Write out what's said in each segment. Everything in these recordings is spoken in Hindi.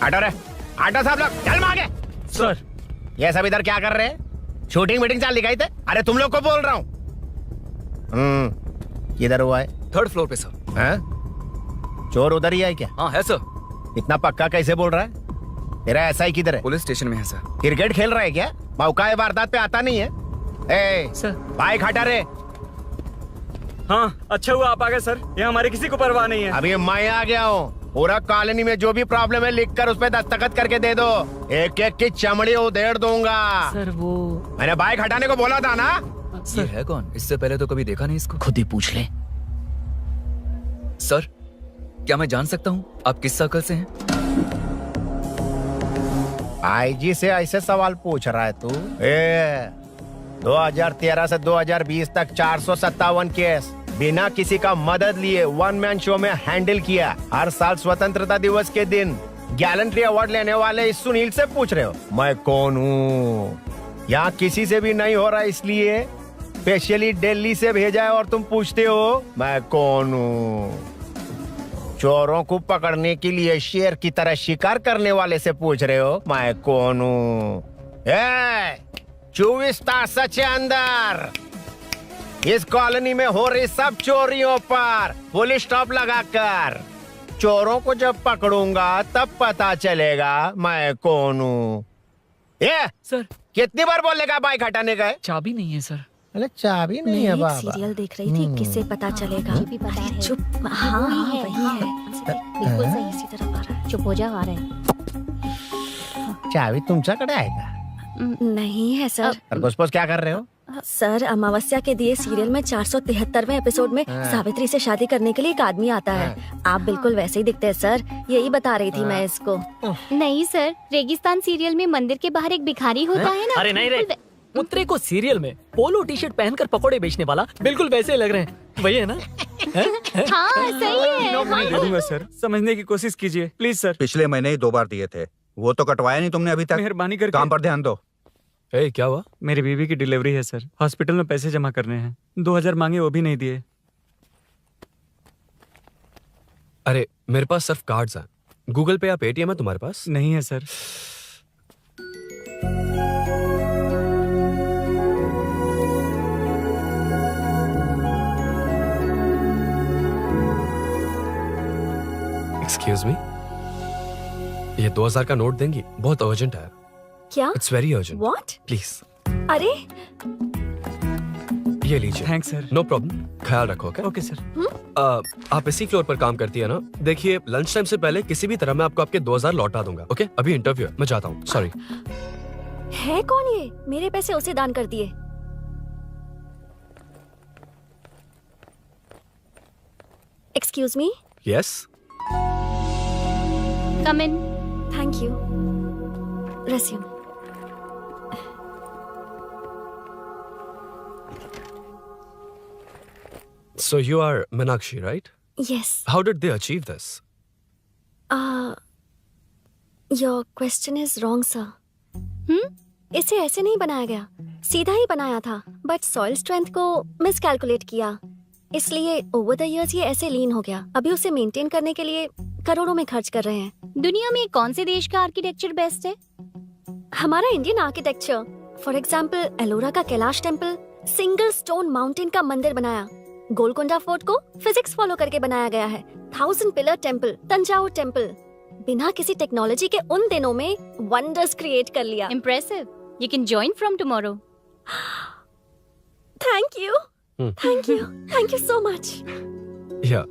हटो रे, हटो सब लोग, चल मांगे। सर ये सब इधर क्या कर रहे हैं? शूटिंग मीटिंग चाल दिखाई थे? अरे तुम लोग को बोल रहा हूँ। किधर हुआ है? 3rd फ्लोर पे सर। हैं? चोर उधर ही है क्या? हाँ है सर। इतना पक्का कैसे बोल रहा है? तेरा ऐसा ही किधर है? पुलिस स्टेशन में है सर। क्रिकेट खेल रहा है क्या? मौका है वारदात पे आता नहीं है। ए सर। बाइक हटा रे। हाँ अच्छा हुआ आप आ गए सर, ये हमारे किसी को परवाह नहीं है। अभी मैं आ गया हूँ। पूरा कॉलोनी में जो भी प्रॉब्लम है लिखकर उस पे दस्तखत करके दे दो। एक एक की चमड़ी उधेड़ दूंगा। सर वो मैंने बाइक हटाने को बोला था ना? ये है कौन? इससे पहले तो कभी देखा नहीं इसको। खुद ही पूछ ले। सर क्या मैं जान सकता हूँ आप किस सर्कल से हैं? आईजी से ऐसे सवाल पूछ रहा है तू? 2013 से 2020 तक 457 केस बिना किसी का मदद लिए 1 मैन शो में हैंडल किया। हर साल स्वतंत्रता दिवस के दिन गैलेंट्री अवार्ड लेने वाले इस सुनील से पूछ रहे हो मैं कौन हूँ? यहाँ किसी से भी नहीं हो रहा, इसलिए स्पेशली दिल्ली से भेजा है और तुम पूछते हो मैं कौन हूँ? चोरों को पकड़ने के लिए शेर की तरह शिकार करने वाले से पूछ रहे हो मैं कौन हूँ? 24 तास के अंदर इस कॉलोनी में हो रही सब चोरियों पर पुलिस स्टॉप लगाकर चोरों को जब पकड़ूंगा तब पता चलेगा मैं कौन हूँ। ये सर कितनी बार बोलेगा बाइक हटाने का है? चाबी नहीं है सर। अरे चाबी नहीं है मैं एक बाबा। सीरियल देख रही थी, किससे पता चलेगा? भी पता है। चुप। हाँ वही है। बिल्कुल सही। इसी तरफ आ रहा है। चुप हो जा, आ रहे हैं। चाबी तुमच्याकडे आहे का? नहीं है सर। खरगोश क्या कर रहे हो? सर अमावस्या के दिए सीरियल में 473वें एपिसोड में सावित्री से शादी करने के लिए एक आदमी आता है। आप बिल्कुल वैसे ही दिखते हैं सर, यही बता रही थी मैं इसको। नहीं सर, रेगिस्तान सीरियल में मंदिर के बाहर एक भिखारी होता है ना। अरे नहीं रे, पुत्रे को सीरियल में पोलो टी शर्ट पहनकर पकोड़े बेचने वाला बिल्कुल वैसे लग रहे हैं, वही है ना? हाँ सही है। मैं दे दूंगा सर, समझने की कोशिश कीजिए प्लीज सर। पिछले महीने ही 2 बार दिए थे, वो तो कटवाया नहीं तुमने अभी तक। मेहरबानी करके काम पर ध्यान दो। क्या हुआ? मेरी बीवी की डिलीवरी है सर, हॉस्पिटल में पैसे जमा करने हैं। 2000 मांगे, वो भी नहीं दिए। अरे मेरे पास सिर्फ कार्ड्स हैं। गूगल पे या पेटीएम है तुम्हारे पास? नहीं है सर। एक्सक्यूज मी, ये 2000 का नोट देंगी? बहुत अर्जेंट है। क्या? It's very urgent. What? Please अरे ये लीजिए। Thanks sir. नो प्रॉब्लम, ख्याल रखो। Okay sir. आप इसी फ्लोर पर काम करती है ना? देखिए लंच टाइम से पहले किसी भी तरह मैं आपको आपके 2000 लौटा दूंगा। ओके अभी इंटरव्यू है, मैं जाता हूँ। सॉरी। है कौन ये? मेरे पैसे उसे दान कर दिए। Excuse me. Yes come in. Thank you. Resume. So you are Meenakshi, right? Yes. How did they achieve this? Your question is wrong, sir. इसे ऐसे नहीं बनाया गया, सीधा ही बनाया था, बट सॉइल स्ट्रेंथ को मिसकैलकुलेट किया, इसलिए ओवर द इयर्स ये ऐसे लीन हो गया। अभी उसे मेंटेन करने के लिए करोड़ों में खर्च कर रहे हैं। दुनिया में कौन से देश का आर्किटेक्चर बेस्ट है? हमारा Indian architecture. For example Ellora का Kailash temple, single stone mountain का मंदिर बनाया। गोलकोंडा फोर्ट को फिजिक्स फॉलो करके बनाया गया है। 1000 पिलर टेम्पल, तंजावुर टेम्पल, बिना किसी टेक्नोलॉजी के उन दिनों में वंडर्स क्रिएट कर लिया। Impressive. You can join from tomorrow. Thank you, thank you, thank you so much. Yeah.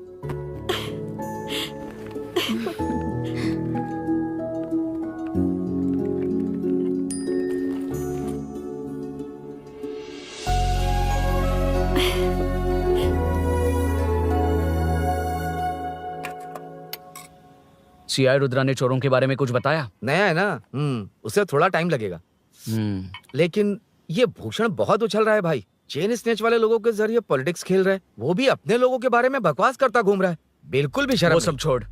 CI Rudra ने चोरों के बारे में कुछ बताया? नया है ना, उसे थोड़ा टाइम लगेगा। लेकिन ये भूषण बहुत उछल रहा है भाई। चेन स्नेच वाले लोगों के जरिए पॉलिटिक्स खेल रहा है, वो भी अपने लोगों के बारे में बकवास करता घूम रहा है। बिल्कुल भी शर्म वो नहीं। सब छोड़,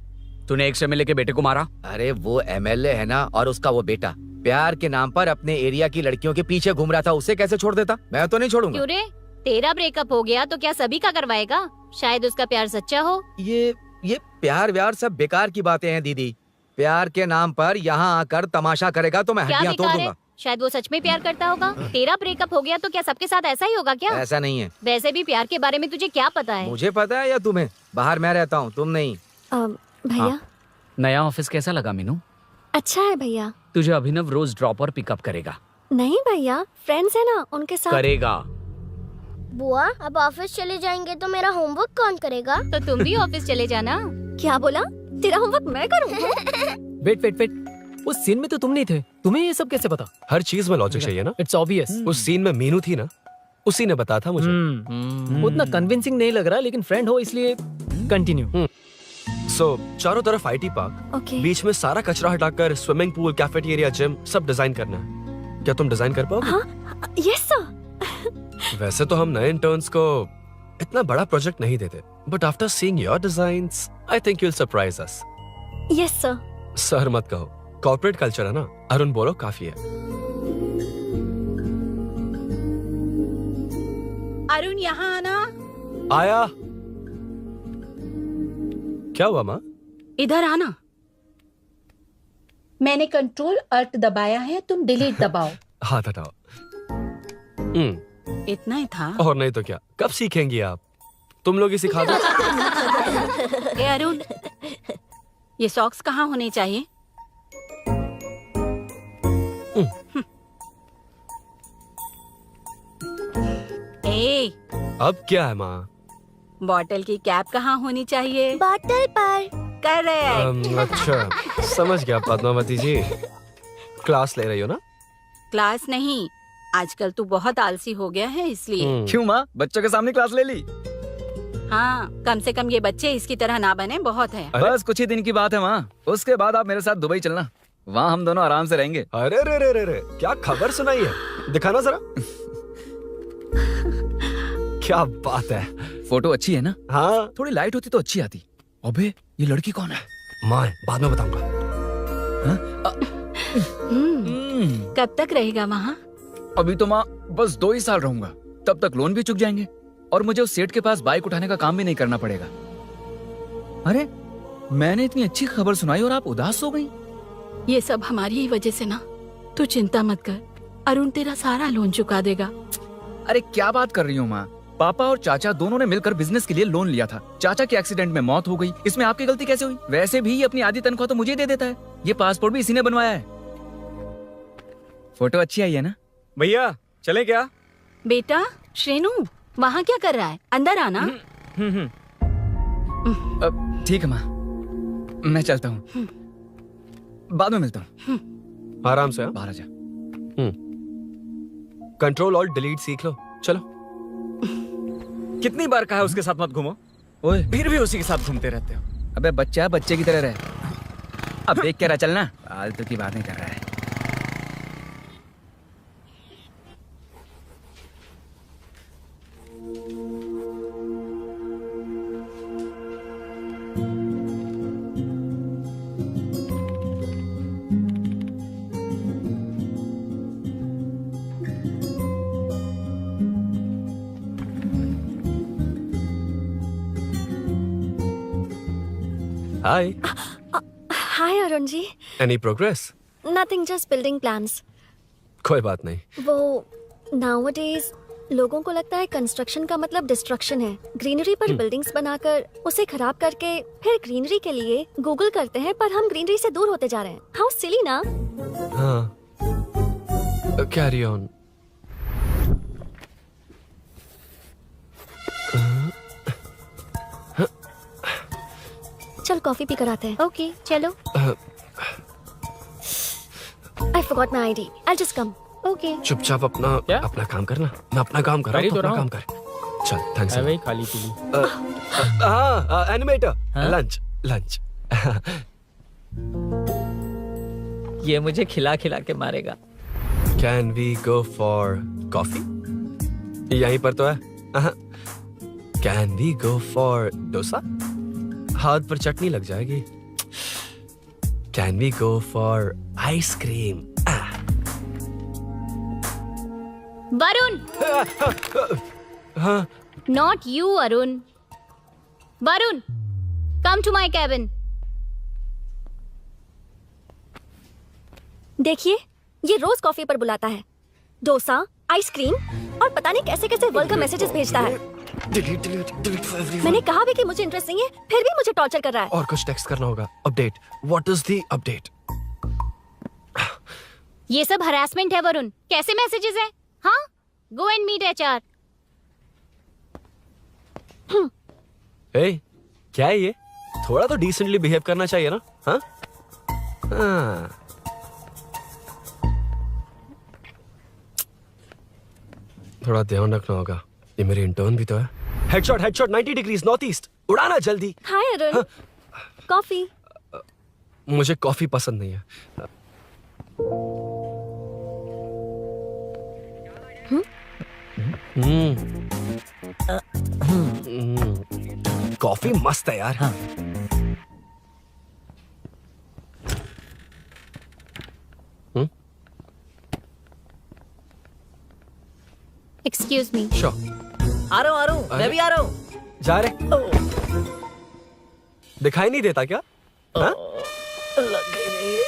तूने एक एमएलए के बेटे को मारा। अरे वो एमएलए है ना, और उसका वो बेटा प्यार के नाम पर अपने एरिया की लड़कियों के पीछे घूम रहा था, उसे कैसे छोड़ देता? मैं तो नहीं छोड़ूंगा। क्यों रे? तेरा ब्रेकअप हो गया तो क्या सभी का करवाएगा? शायद उसका प्यार सच्चा हो। ये प्यार व्यार सब बेकार की बातें हैं दीदी। प्यार के नाम पर यहाँ आकर तमाशा करेगा तो मैं क्या हड्डियां तोड़ बेकार है? दूंगा। शायद वो सच में प्यार करता होगा। तेरा ब्रेकअप हो गया तो क्या सबके साथ ऐसा ही होगा क्या? ऐसा नहीं है। वैसे भी प्यार के बारे में तुझे क्या पता है? मुझे पता है या तुम्हें? बाहर मैं रहता हूँ, तुम नहीं। भैया नया ऑफिस कैसा लगा मीनू? अच्छा है भैया। तुझे अभिनव रोज ड्रॉप और पिकअप करेगा। नहीं भैया, फ्रेंड्स है ना, उनके साथ। करेगा। बुआ अब ऑफिस चले जाएंगे तो मेरा होमवर्क कौन करेगा? तो तुम भी ऑफिस चले जाना। क्या बोला? तेरा होमवर्क मैं करूँ? वेट वेट वेट, उस सीन में तो तुम नहीं थे, तुम्हें ये सब कैसे पता? हर चीज में लॉजिक चाहिए ना। It's obvious. उस सीन में मीनू थी ना, उसी ने बताया था मुझे। उतना कन्विंसिंग नहीं लग रहा, लेकिन फ्रेंड हो इसलिए कंटिन्यू। सो चारों तरफ आईटी पार्क, ओके। बीच में सारा कचरा हटाकर स्विमिंग पूल, कैफेटेरिया, जिम सब डिजाइन करना है। क्या तुम डिजाइन कर पाओगे? हाँ, यस सर। वैसे तो हम नए इंटर्न्स को इतना बड़ा प्रोजेक्ट नहीं देते, but after seeing your designs I think you will surprise us. Yes sir. Sir मत कहो, कॉर्पोरेट कल्चर है ना। अरुण बोलो काफी है। अरुण यहाँ आना। आया। क्या हुआ माँ? इधर आना। मैंने कंट्रोल अल्ट दबाया है, तुम डिलीट दबाओ। हाथ हटाओ। इतना ही था। और नहीं तो क्या, कब सीखेंगी आप? तुम लोग ही सिखा दो। ए अरुण, ये सॉक्स कहाँ होने चाहिए? ए, अब क्या है माँ? बॉटल की कैप कहाँ होनी चाहिए? बॉटल पर। करेक्ट। अच्छा समझ गया पद्मावती जी। क्लास ले रही हो ना? क्लास नहीं, आजकल तू बहुत आलसी हो गया है इसलिए। क्यों माँ, बच्चों के सामने क्लास ले ली? हाँ, कम से कम ये बच्चे इसकी तरह ना बने, बहुत है। अरे? बस कुछ ही दिन की बात है माँ, उसके बाद आप मेरे साथ दुबई चलना। वहाँ हम दोनों आराम से रहेंगे। अरे रे रे रे रे, क्या खबर सुनाई है? दिखाना जरा। क्या बात है। फोटो अच्छी है ना? हाँ थोड़ी लाइट होती तो अच्छी आती। अबे ये लड़की कौन है? माँ, बाद में बताऊंगा। कब तक रहेगा वहाँ? अभी तो माँ बस 2 ही साल रहूंगा, तब तक लोन भी चुक जाएंगे और मुझे उस सेठ के पास बाइक उठाने का काम भी नहीं करना पड़ेगा। अरे मैंने इतनी अच्छी खबर सुनाई और आप उदास हो गई। ये सब हमारी ही वजह से ना। तू चिंता मत कर, अरुण तेरा सारा लोन चुका देगा। अरे क्या बात कर रही हो माँ? पापा और चाचा दोनों ने मिलकर बिजनेस के लिए लोन लिया था। चाचा के एक्सीडेंट में मौत हो गई, इसमें आपकी गलती कैसे हुई? वैसे भी ये अपनी आधी तनख्वाह तो मुझे दे देता है। ये पासपोर्ट भी इसी ने बनवाया है। फोटो अच्छी आई है ना? भैया चले क्या? बेटा श्रेनु, वहाँ क्या कर रहा है? अंदर आना। ठीक है माँ, मैं चलता हूँ, बाद में मिलता हूँ। आराम से। बाहर आ जा। कंट्रोल और डिलीट सीख लो। चलो। कितनी बार कहा है उसके साथ मत घूमो, ओए फिर भी उसी के साथ घूमते रहते हो। अबे बच्चा बच्चे की तरह रहे। अब देख के रहा चलना, फालतू की बात नहीं कर रहा है। Hi. Hi Arun ji. Any progress? Nothing, just building plans. कोई बात नहीं। वो नाउअडेज लोगों को लगता है कंस्ट्रक्शन का मतलब डिस्ट्रक्शन है। ग्रीनरी पर बिल्डिंग्स बनाकर उसे खराब करके फिर ग्रीनरी के लिए गूगल करते हैं, पर हम ग्रीनरी से दूर होते जा रहे हैं। हाउ सिली ना। हाँ, कैरी ऑन। चल कॉफी पी कर आते हैं। ओके चलो। I forgot my ID, I just come. Okay. चुपचाप अपना काम करना। मैं अपना काम कर रहा हूँ, अपना काम कर। चल थैंक्स। वही खाली पीली। हाँ एनिमेटर, लंच लंच। ये मुझे खिला खिला के मारेगा। Can we go for coffee? यहीं पर तो है। Can we go for dosa? हाथ पर चटनी लग जाएगी। Can we go for ice cream? Varun, हाँ not you Arun. Varun, come to my cabin. देखिए, ये रोज कॉफी पर बुलाता है, डोसा, आइसक्रीम और पता नहीं कैसे कैसे वर्ल्ड का मैसेजेस भेजता है। Delete for everyone. मैंने कहा भी कि मुझे इंटरेस्ट नहीं है, फिर भी मुझे टॉर्चर कर रहा है। और कुछ टेक्स्ट करना होगा। Update, what is the update? ये सब हरासमेंट है वरुण। कैसे मैसेजेस है? हाँ, गो एंड मीट एचआर। ए, क्या है ये? थोड़ा तो डिसेंटली बिहेव करना चाहिए ना? हाँ हाँ। थोड़ा ध्यान रखना होगा, ये मेरी इंटर्न भी तो है। हेडशॉट 90 डिग्रीज नॉर्थ ईस्ट, उड़ाना जल्दी। हाय अरुण, कॉफी। मुझे कॉफी पसंद नहीं है। कॉफी मस्त है यार। हाँ। Excuse me. श्योर। आ रहा हूँ, मैं भी आ रहा हूँ। जा रहे? दिखाई नहीं देता क्या? हाँ? लग गई रे।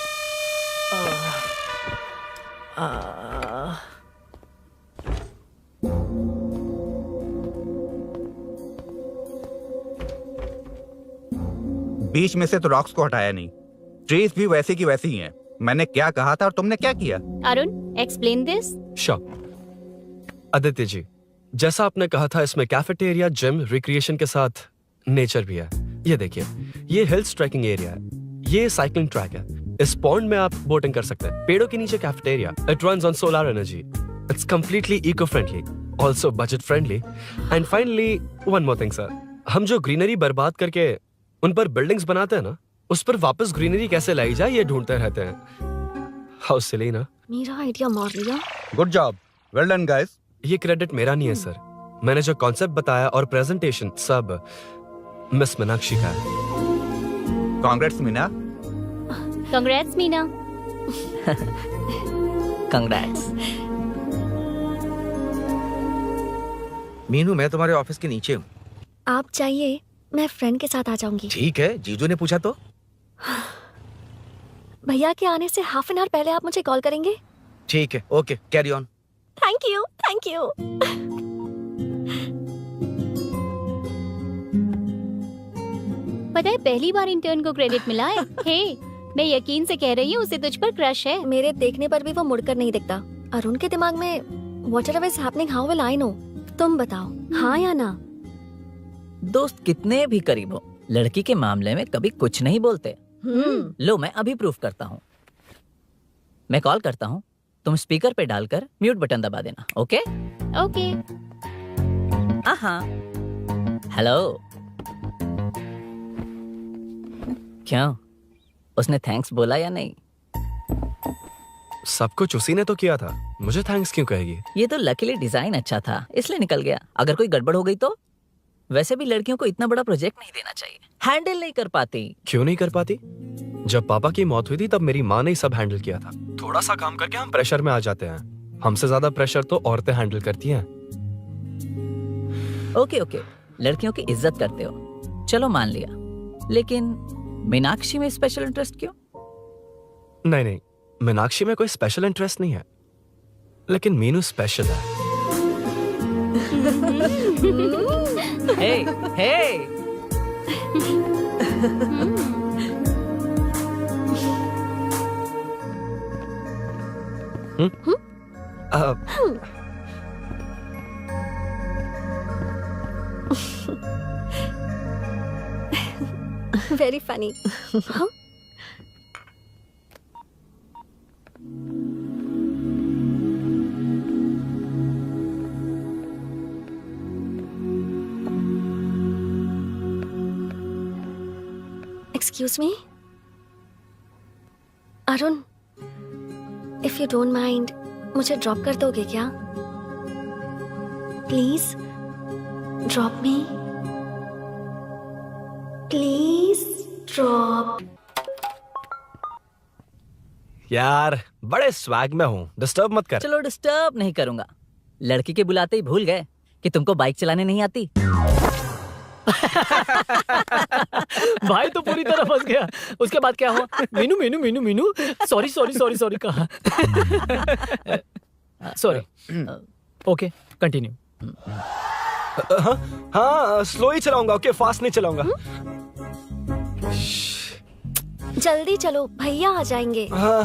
बीच में से तो रॉक्स को हटाया नहीं, ट्रीज भी वैसी की वैसी ही हैं। मैंने क्या कहा था और तुमने क्या किया? Arun, explain this. Sure. Aditya ji, जैसा आपने कहा था, इसमें कैफेटेरिया, जिम, रिक्रिएशन के साथ नेचर भी है। ये देखिए, ये हिल्स ट्रैकिंग एरिया है, ये साइकिलिंग ट्रैक है, इस पॉन्ड में आप बोटिंग कर सकते हैं, पेड़ों के नीचे cafeteria, it runs on solar energy, it's completely eco friendly, also budget friendly, and finally one more thing sir, हम जो ग्रीनरी बर्बाद करके उन पर बिल्डिंग्स बनाते हैं ना, उस पर वापस ग्रीनरी कैसे लाई जाए ये ढूंढते रहते हैं। हाउ सिली ना? मेरा आइडिया मार लिया। Good job, well done guys. ये क्रेडिट मेरा नहीं है सर, मैंने जो कॉन्सेप्ट बताया और प्रेजेंटेशन सब मिस मीनाक्षी का है। Congrats Meena. Congrats Meena. Congrats. Meenu, मैं तुम्हारे ऑफिस के नीचे हूँ। आप चाहिए, मैं फ्रेंड के साथ आ जाऊंगी। ठीक है, जीजू ने पूछा तो? भैया के आने से हाफ एन आवर पहले आप मुझे कॉल करेंगे? ठीक है, okay, carry on. Thank you, thank you. पता है, पहली बार इंटर्न को क्रेडिट मिला है। हे, मैं यकीन से कह रही हूँ, उसे तुझ पर क्रश है। मेरे देखने पर भी वो मुड़कर नहीं दिखता। अरुण के दिमाग में whatever is happening, how will I know? तुम बताओ, हाँ या ना? दोस्त कितने भी करीब हो, लड़की के मामले में कभी कुछ नहीं बोलते। लो, मैं अभी प्रूफ करता हूँ। मैं कॉल करता हूँ, तुम स्पीकर पे डालकर म्यूट बटन दबा देना। Okay okay. हाँ। हेलो। क्यों, उसने थैंक्स बोला या नहीं? सब कुछ उसी ने तो किया था, मुझे थैंक्स क्यों कहेगी? ये तो लकीली डिजाइन अच्छा था, इसलिए निकल गया। अगर कोई गड़बड़ हो गई तो? वैसे भी लड़कियों को इतना बड़ा प्रोजेक्ट नहीं देना चाहिए, हैंडल नहीं कर पाती। क्यों नहीं कर पाती? जब पापा की मौत हुई थी तब मेरी माँ ने ही सब हैंडल किया था। थोड़ा सा काम करके हम प्रेशर में आ जाते हैं, हमसे ज्यादा प्रेशर तो औरतें हैंडल करती हैं। ओके, लड़कियों की इज्जत करते हो, चलो मान लिया, लेकिन मीनाक्षी में स्पेशल इंटरेस्ट क्यों? नहीं, मीनाक्षी में कोई स्पेशल इंटरेस्ट नहीं है, लेकिन मीनू स्पेशल है। Hey. Very funny. Excuse me Arun, if you don't mind, मुझे ड्रॉप कर दोगे क्या? Please drop me, please drop. यार, बड़े स्वैग में हूँ, डिस्टर्ब मत कर। चलो, डिस्टर्ब नहीं करूंगा। लड़की के बुलाते ही भूल गए कि तुमको बाइक चलाने नहीं आती। भाई तो पूरी तरह फंस गया। उसके बाद क्या हुआ? Meenu Meenu Meenu Meenu sorry sorry sorry sorry कहा। सॉरी। Okay continue. हाँ स्लो ही चलाऊंगा, ओके फास्ट नहीं चलाऊंगा। जल्दी चलो, भैया आ जाएंगे। हाँ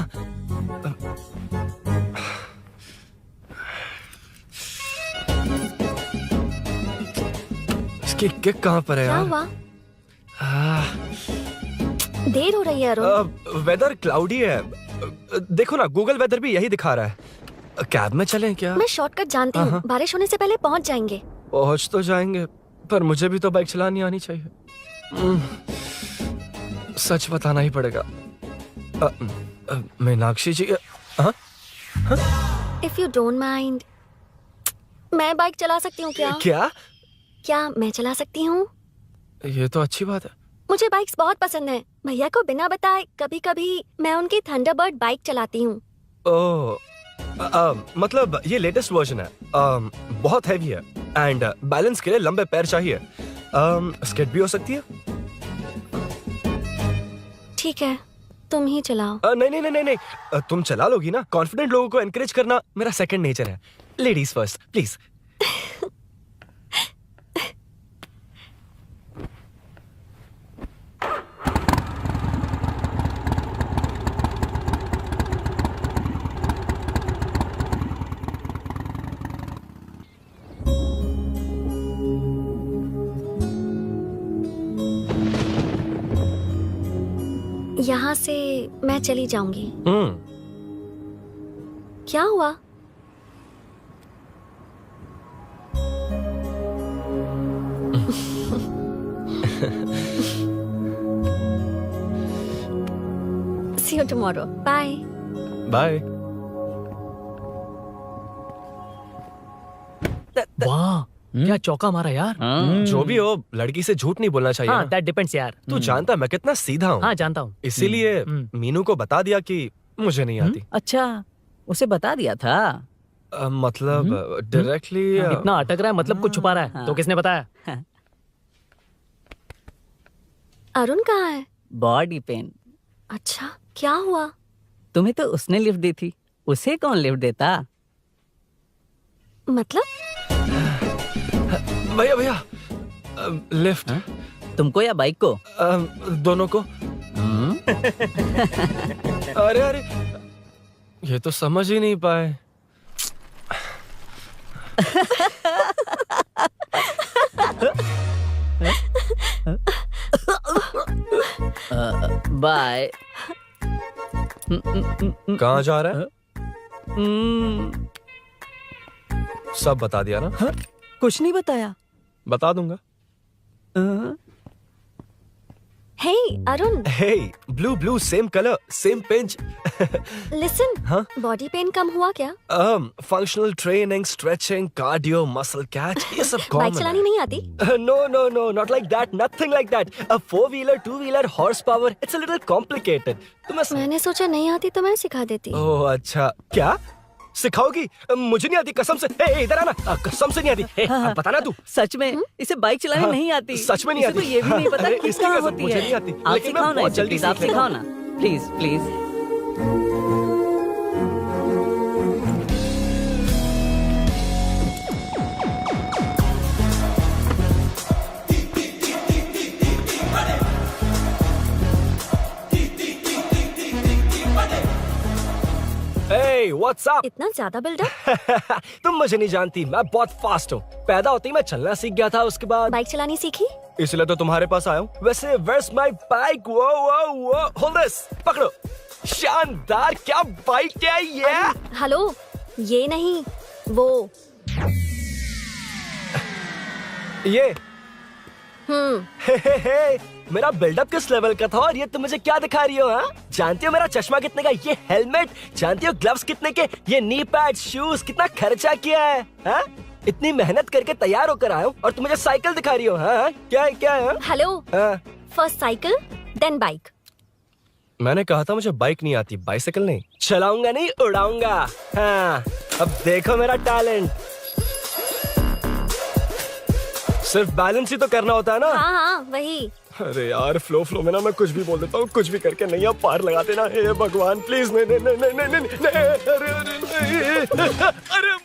इसकी किक कहाँ पर है क्या यार? हुआ? देर हो रही है अरुण। वेदर क्लाउडी है। देखो ना गूगल वेदर भी यही दिखा रहा है। कैब में चलें क्या? मैं शॉर्टकट जानती हूँ, बारिश होने से पहले पहुँच जाएंगे। पहुंच तो जाएंगे पर मुझे भी तो बाइक चलानी आनी चाहिए। सच बताना ही पड़ेगा। मीनाक्षी जी। हाँ? इफ यू डोंट माइंड, मैं बाइक चला सकती हूँ क्या? क्या मैं चला सकती हूँ? ये तो अच्छी बात है। मुझे बाइक्स बहुत पसंद है। भैया को बिना बताए कभी कभी मैं उनकी थंडरबर्ड बाइक चलाती हूँ। ओह मतलब ये लेटेस्ट वर्जन है। बहुत हैवी है एंड बैलेंस के लिए लंबे पैर चाहिए। स्किड भी हो सकती है। ठीक है, तुम ही चलाओ। नहीं नहीं नहीं नहीं तुम चला लोगी ना। कॉन्फिडेंट लोगों को एनकरेज करना मेरा सेकंड नेचर है। Ladies first please. यहाँ से मैं चली जाऊंगी। क्या हुआ? See you tomorrow. Bye. Bye. वाह क्या चौका मारा यार। जो भी हो लड़की से झूठ नहीं बोलना चाहिए हाँ ना। दैट डिपेंड्स यार। तू जानता मैं कितना सीधा हूँ। हाँ जानता हूँ। इसीलिए मीनू को बता दिया कि मुझे नहीं आती। अच्छा उसे बता दिया था। मतलब डायरेक्टली इतना अटक रहा है मतलब कुछ छुपा रहा है। तो किसने बताया? अरुण कहाँ है? Body pain. अच्छा क्या हुआ? तुम्हें तो उसने लिफ्ट दी थी, उसे कौन लिफ्ट देता? मतलब? भैया भैया लिफ्ट। तुमको या बाइक को? दोनों को। अरे अरे ये तो समझ ही नहीं पाए। बाय। कहाँ जा रहा है? सब बता दिया ना? कुछ नहीं बताया। बता दूंगा। Hey Arun. Hey, blue, same color, same pinch. Listen. हाँ? बॉडी पेन कम हुआ क्या? Functional training, stretching, cardio, muscle catch, ये सब common बाइक चलानी नहीं आती? No, not like that, nothing like that. A 4-wheeler, 2-wheeler, horsepower, it's a little complicated. मैंने सोचा नहीं आती तो मैं सिखा देती। ओह अच्छा, क्या? सिखाओगी? मुझे नहीं आती कसम से। इधर आना, कसम से नहीं आती। बताना तू। सच में इसे बाइक चलानी नहीं आती। सच में नहीं आती। तो ये भी नहीं पता कि कहाँ होती मुझे है। नहीं आती। आप लेकिन मैं सिखाओ ना बहुत इसे, जल्दी प्लीज आप सीख सिखाओ लेगा। ना please please. Hey, what's up? इतना ज्यादा बिल्डअप? तुम मुझे नहीं जानती, मैं बहुत फास्ट हूँ। पैदा होते ही मैं चलना सीख गया था, उसके बाद बाइक चलानी सीखी? इसलिए तो तुम्हारे पास आया हूँ। वैसे where's my bike? वो hold this, पकड़ो। शानदार, क्या बाइक है ये? हेलो, ये नहीं, वो। ये हे, मेरा बिल्डअप किस लेवल का था और ये तुम मुझे क्या दिखा रही हो? हाँ? जानती हो मेरा चश्मा कितने का, ये हेलमेट, जानती हो ग्लव्स कितने के, ये नी पैड, शूज, कितना खर्चा किया है? हाँ? इतनी मेहनत करके तैयार होकर आया हूँ और तुम मुझे साइकिल दिखा रही हो? हाँ? क्या है? हेलो, हाँ? First cycle then bike. मैंने कहा था मुझे बाइक नहीं आती, बाइसाइकिल नहीं। चलाऊंगा नहीं, उड़ाऊंगा। हाँ, अब देखो मेरा टैलेंट। सिर्फ बैलेंस ही तो करना होता है ना। हाँ हाँ वही। अरे यार फ्लो में ना मैं कुछ भी बोल देता हूँ, कुछ भी करके नहीं आप पार लगा देना। हे भगवान प्लीज, नहीं नहीं नहीं नहीं नहीं नहीं नहीं, अरे अरे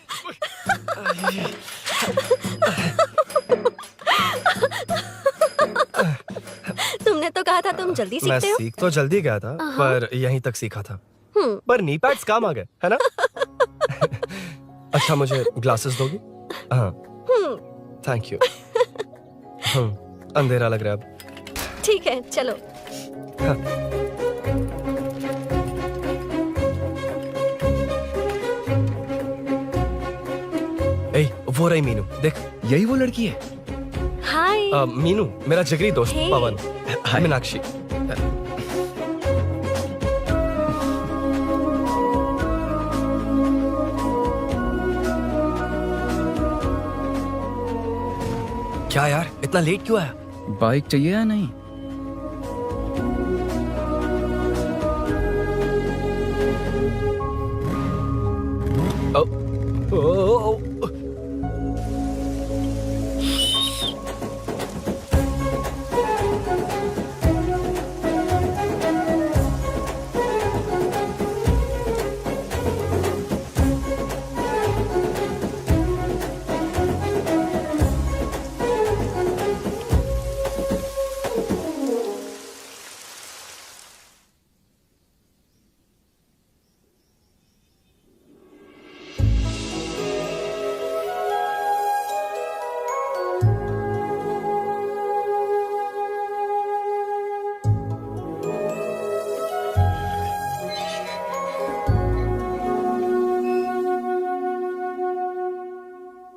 तुमने तो कहा था तुम जल्दी मैं सीखते हो। सीख तो जल्दी गया था पर यहीं तक सीखा था। पर नी पैड्स काम आ गए है ना। अच्छा मुझे ग्लासेस दोगी? हाँ थैंक यू। अंधेरा लग रहा है अब। ठीक है चलो। ए, वो रही मीनू, देख। यही वो लड़की है? हाय। मीनू मेरा जिगरी दोस्त Hey. पवन। मीनाक्षी। क्या यार इतना लेट क्यों आया? बाइक चाहिए या नहीं? ओ,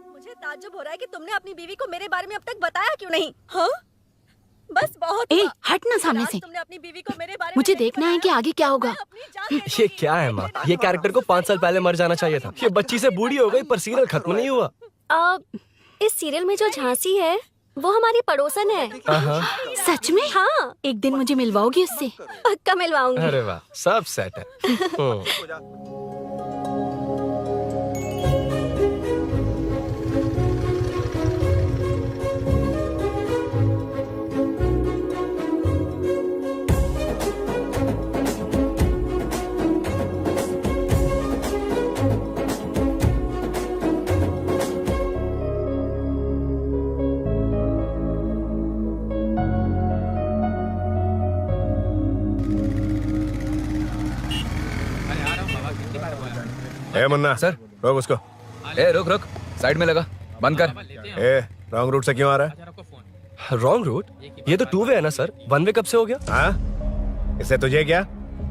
मुझे ताज्जुब हो रहा है कि तुमने अपनी बीवी को मेरे बारे में अब तक बताया क्यों नहीं? हाँ बस बहुत ए हुआ। हट ना सामने आज से। तुमने अपनी बीवी को मेरे बारे में मुझे नहीं देखना है कि बताया। आगे क्या होगा। मैं अपनी जान देने ये वाली क्या है हूँ। माँ? ये कैरेक्टर को 5 साल पहले मर जाना चाहिए था। ये बच्ची से बूढ़ी हो गई पर सीरियल खत्म नहीं हुआ। इस सीरियल में जो झांसी है वो हमारी पड़ोसन है। सच में? हाँ एक दिन मुझे मिलवाओगी उससे? पक्का मिलवाऊंगी। अरे वाह सब सेट है। ए मुन्ना सर। रोक उसको। ए रुक रुक, साइड में लगा, बंद कर। ए रॉन्ग रूट से क्यों आ रहा है? Wrong route? ये तो 2 वे है ना सर, 1 वे कब से हो गया? हाँ इससे तुझे क्या?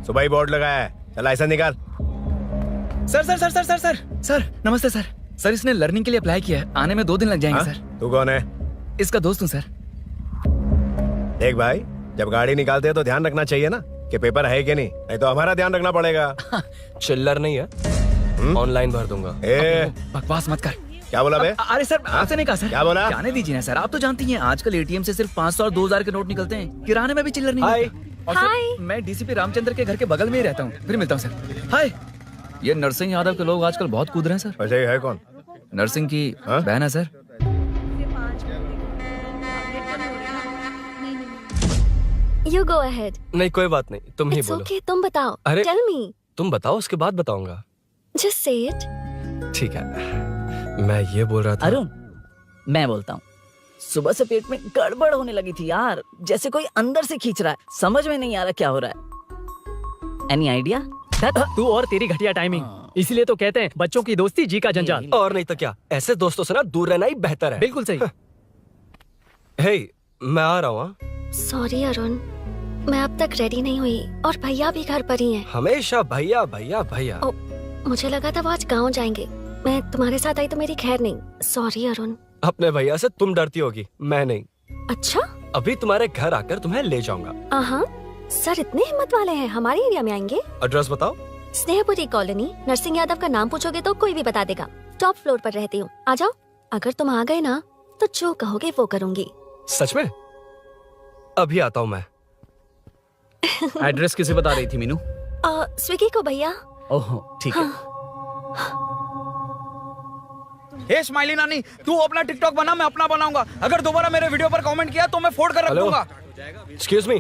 सुबह ही बोर्ड लगाया है, चल लाइसेंस निकाल। Sir sir sir sir sir sir sir नमस्ते सर। सर इसने लर्निंग के लिए अप्लाई किया है, आने में 2 दिन लग जाएंगे हाँ? सर। तू कौन है? इसका दोस्त हूँ सर। देख भाई जब गाड़ी निकालते हैं तो ध्यान रखना चाहिए ना कि पेपर है कि नहीं तो हमारा ध्यान रखना पड़ेगा। चिल्लर नहीं है, ऑनलाइन भर दूंगा। ए बकवास मत कर। क्या बोला बे? अरे सर आपसे नहीं कहा सर। क्या बोला? जाने दीजिए ना सर, आप तो जानती हैं आजकल एटीएम से सिर्फ 500 और 2000 के नोट निकलते हैं, किराने में भी चिल्लर नहीं हाय। मिलता। और सर, मैं डीसीपी रामचंद्र के घर के बगल में ही रहता हूँ, फिर मिलता हूँ सर। हाय। ये नरसिंह यादव के लोग आजकल बहुत कूद रहे हैं सर। अच्छा ये है कौन? नरसिंह की हाँ? बहन है सर। You go ahead. नहीं कोई बात नहीं, तुम ही It's बोलो। okay, तुम बताओ। अरे- Tell me. तुम बताओ उसके बाद बताऊंगा। Just say it. ठीक है, मैं ये बोल रहा था। अरुण मैं बोलता हूँ, सुबह से पेट में गड़बड़ होने लगी थी यार, जैसे कोई अंदर से खींच रहा है, समझ में नहीं आ रहा क्या हो रहा है। Any idea? तू और तेरी घटिया टाइमिंग। इसलिए तो कहते हैं बच्चों की दोस्ती जी का जंजाल। और नहीं तो क्या, ऐसे दोस्तों से ना दूर रहना ही बेहतर है। बिल्कुल सही। हे मैं आ रहा हूँ। Sorry अरुण, मैं अब तक रेडी नहीं हुई और भैया भी घर पर ही हैं। हमेशा भैया भैया भैया। ओ, मुझे लगा था वो आज गाँव जाएंगे, मैं तुम्हारे साथ आई तो मेरी खैर नहीं। सॉरी अरुण। अपने भैया से तुम डरती होगी, मैं नहीं। अच्छा? अभी तुम्हारे घर आकर तुम्हें ले जाऊंगा। हाँ सर इतने हिम्मत वाले हैं, हमारे एरिया में आएंगे। एड्रेस बताओ। स्नेहपुरी कॉलोनी, नरसिंह यादव का नाम पूछोगे तो कोई भी बता देगा। टॉप फ्लोर पर रहती हूँ, आ जाओ। अगर तुम आ गए ना तो जो कहोगे वो करूँगी। सच में? अभी आता हूँ मैं। एड्रेस किसे बता रही थी मीनू? स्विगी को भैया। ओह ठीक है। हे स्माइली नानी, तू अपना टिकटॉक बना, मैं अपना बनाऊंगा। अगर दोबारा मेरे वीडियो पर कमेंट किया तो मैं फोड़ कर रख हेलो। दूंगा। एक्सक्यूज मी,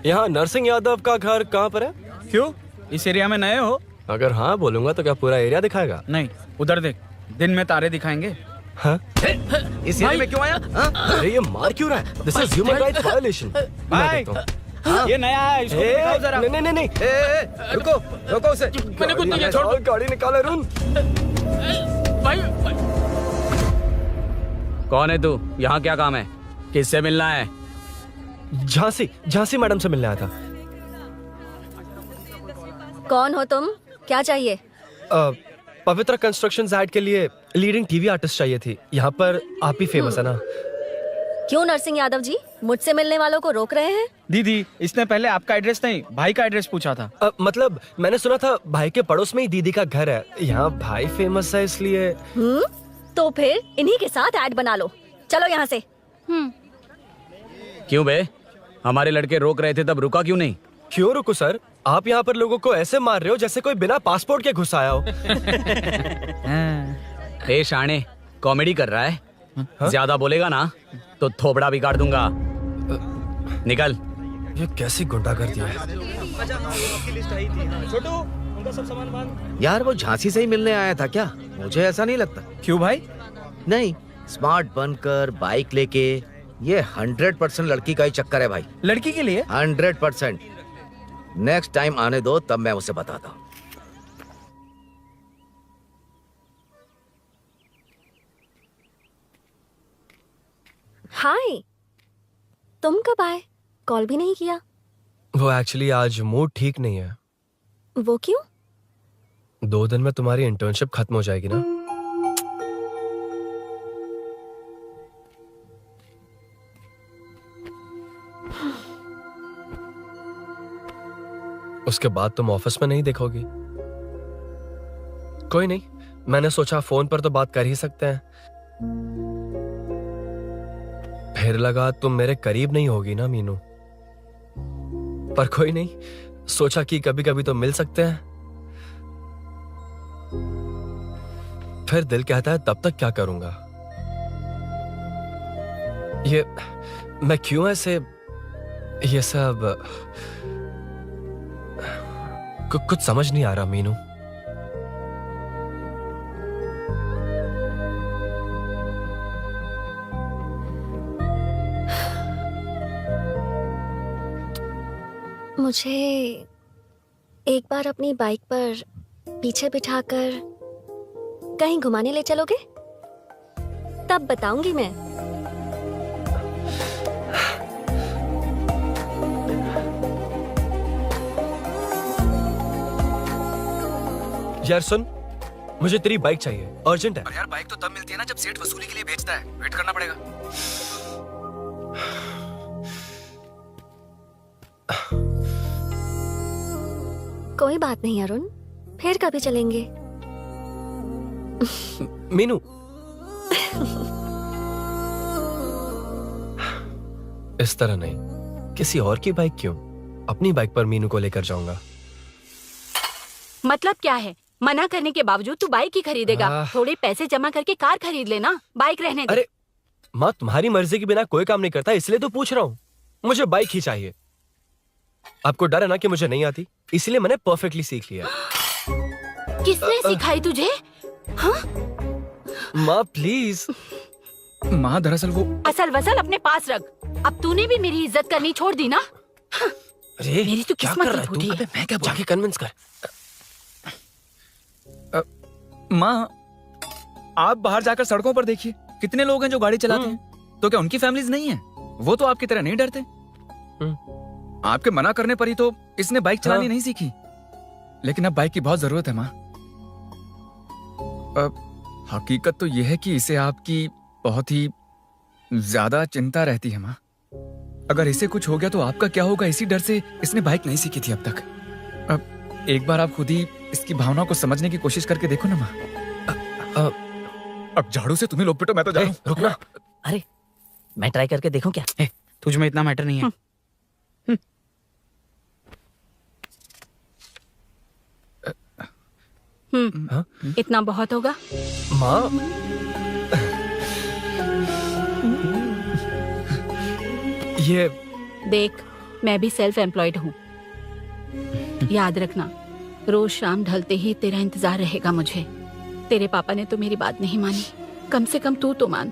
यहाँ नरसिंह यादव का घर कहाँ पर है? क्यों, इस एरिया में नए हो? अगर हाँ बोलूंगा तो क्या पूरा एरिया दिखाएगा? नहीं, उधर देख, दिन में तारे दिखाएंगे। हाँ? इस एरिया में क्यों आया? हाँ? अरे ये मार क्यों रहा है? This is human rights violation. भाई, ये नया है, इसको दिखाओ जरा। नहीं नहीं रुको रुको उसे। मैंने कुछ नहीं किया, छोड़ दो। गाड़ी निकाल अरुण। भाई, कौन है तू? यहाँ क्या काम है? किससे मिलना है? झांसी मैडम से मिलने आया था। कौन हो तुम? क्या चाहिए? पवित्र कंस्ट्रक्शंस ऐड के लिए लीडिंग टीवी आर्टिस्ट चाहिए थी। यहाँ पर आप ही फेमस है ना? क्यों नरसिंह यादव जी मुझसे मिलने वालों को रोक रहे हैं? दीदी, इसने पहले आपका एड्रेस नहीं, भाई का एड्रेस पूछा था। मतलब मैंने सुना था भाई के पड़ोस में ही दीदी का घर है। यहाँ भाई फेमस है इसलिए। तो फिर इन्हीं के साथ ऐड बना लो। चलो यहाँ से। क्यों बे? हमारे लड़के रोक रहे थे तब रुका क्यों नहीं? क्यों रुको सर? आप यहाँ पर लोगों को ऐसे मार रहे हो जैसे कोई बिना पासपोर्ट के घुस आया हो। ए शाणे, कॉमेडी कर रहा है? ज्यादा बोलेगा ना तो थोबड़ा बिगाड़ दूंगा। निकल। ये कैसी गुंडागर्दी है? यार वो झांसी से ही मिलने आया था क्या? मुझे ऐसा नहीं लगता। क्यों भाई? नहीं, स्मार्ट बनकर बाइक लेके, ये 100% लड़की का ही चक्कर है भाई। लड़की के लिए? 100%। नेक्स्ट टाइम आने दो, तब मैं उसे बताता हूँ। हाय, तुम कब आए? कॉल भी नहीं किया। वो एक्चुअली आज मूड ठीक नहीं है। वो क्यों? 2 दिन में तुम्हारी इंटर्नशिप खत्म हो जाएगी ना। उसके बाद तुम ऑफिस में नहीं देखोगी। कोई नहीं, मैंने सोचा फोन पर तो बात कर ही सकते हैं। फिर लगा तुम मेरे करीब नहीं होगी ना मीनू। पर कोई नहीं, सोचा कि कभी कभी तो मिल सकते हैं। फिर दिल कहता है तब तक क्या करूंगा। ये मैं क्यों ऐसे ये सब कुछ समझ नहीं आ रहा मीनू। मुझे एक बार अपनी बाइक पर पीछे बिठाकर कहीं घुमाने ले चलोगे? तब बताऊंगी मैं। यार सुन, मुझे तेरी बाइक चाहिए, अर्जेंट है। यार बाइक तो तब मिलती है ना जब सेठ वसूली के लिए बेचता है। वेट करना पड़ेगा। कोई बात नहीं अरुण, फिर कभी चलेंगे। मीनू इस तरह नहीं, किसी और की बाइक क्यों? अपनी बाइक पर मीनू को लेकर जाऊंगा। मतलब क्या है? मना करने के बावजूद तू बाइक ही खरीदेगा? थोड़े पैसे जमा करके कार खरीद लेना, बाइक रहने दे। अरे माँ, तुम्हारी मर्जी के बिना कोई काम नहीं करता, इसलिए तो पूछ रहा हूँ। मुझे बाइक ही चाहिए। आपको डर है ना कि मुझे नहीं आती, इसलिए मैंने परफेक्टली सीख लिया। किसने सिखाई तुझे? हाँ? माँ प्लीज। माँ दरअसल वो असल वसल अपने पास रख। अब तूने भी मेरी इज्जत करनी छोड़ दी ना। हाँ। अरे मेरी तो क्या किस्मत कर ही रहा है फूटी तू? है। मैं क्या जाके कन्विंस कर। माँ, आप बाहर जाकर सड़कों पर देखिए, कितने लोग हैं जो गाड़ी चलाते हैं। तो क्या उनकी फैमिलीज नहीं है? वो तो आपकी तरह नहीं डरते। आपके मना करने पर ही तो इसने बाइक चलानी नहीं सीखी। लेकिन अब बाइक की बहुत जरूरत है माँ। हकीकत तो यह है कि इसे आपकी बहुत ही ज्यादा चिंता रहती है माँ। अगर इसे कुछ हो गया तो आपका क्या होगा, इसी डर से इसने बाइक नहीं सीखी थी अब तक। अब एक बार आप खुद ही इसकी भावना को समझने की कोशिश करके देखो ना माँ। अब झाड़ू से तुम्हें लोग पिटो, मैं तो जा रहा हूं। रुकना। अरे मैं ट्राई करके देखूं क्या? तुझ में इतना मैटर नहीं है। इतना बहुत होगा। माँ ये देख, मैं भी सेल्फ एम्प्लॉयड हूँ। याद रखना, रोज शाम ढलते ही तेरा इंतजार रहेगा मुझे। तेरे पापा ने तो मेरी बात नहीं मानी, कम से कम तू तो मान।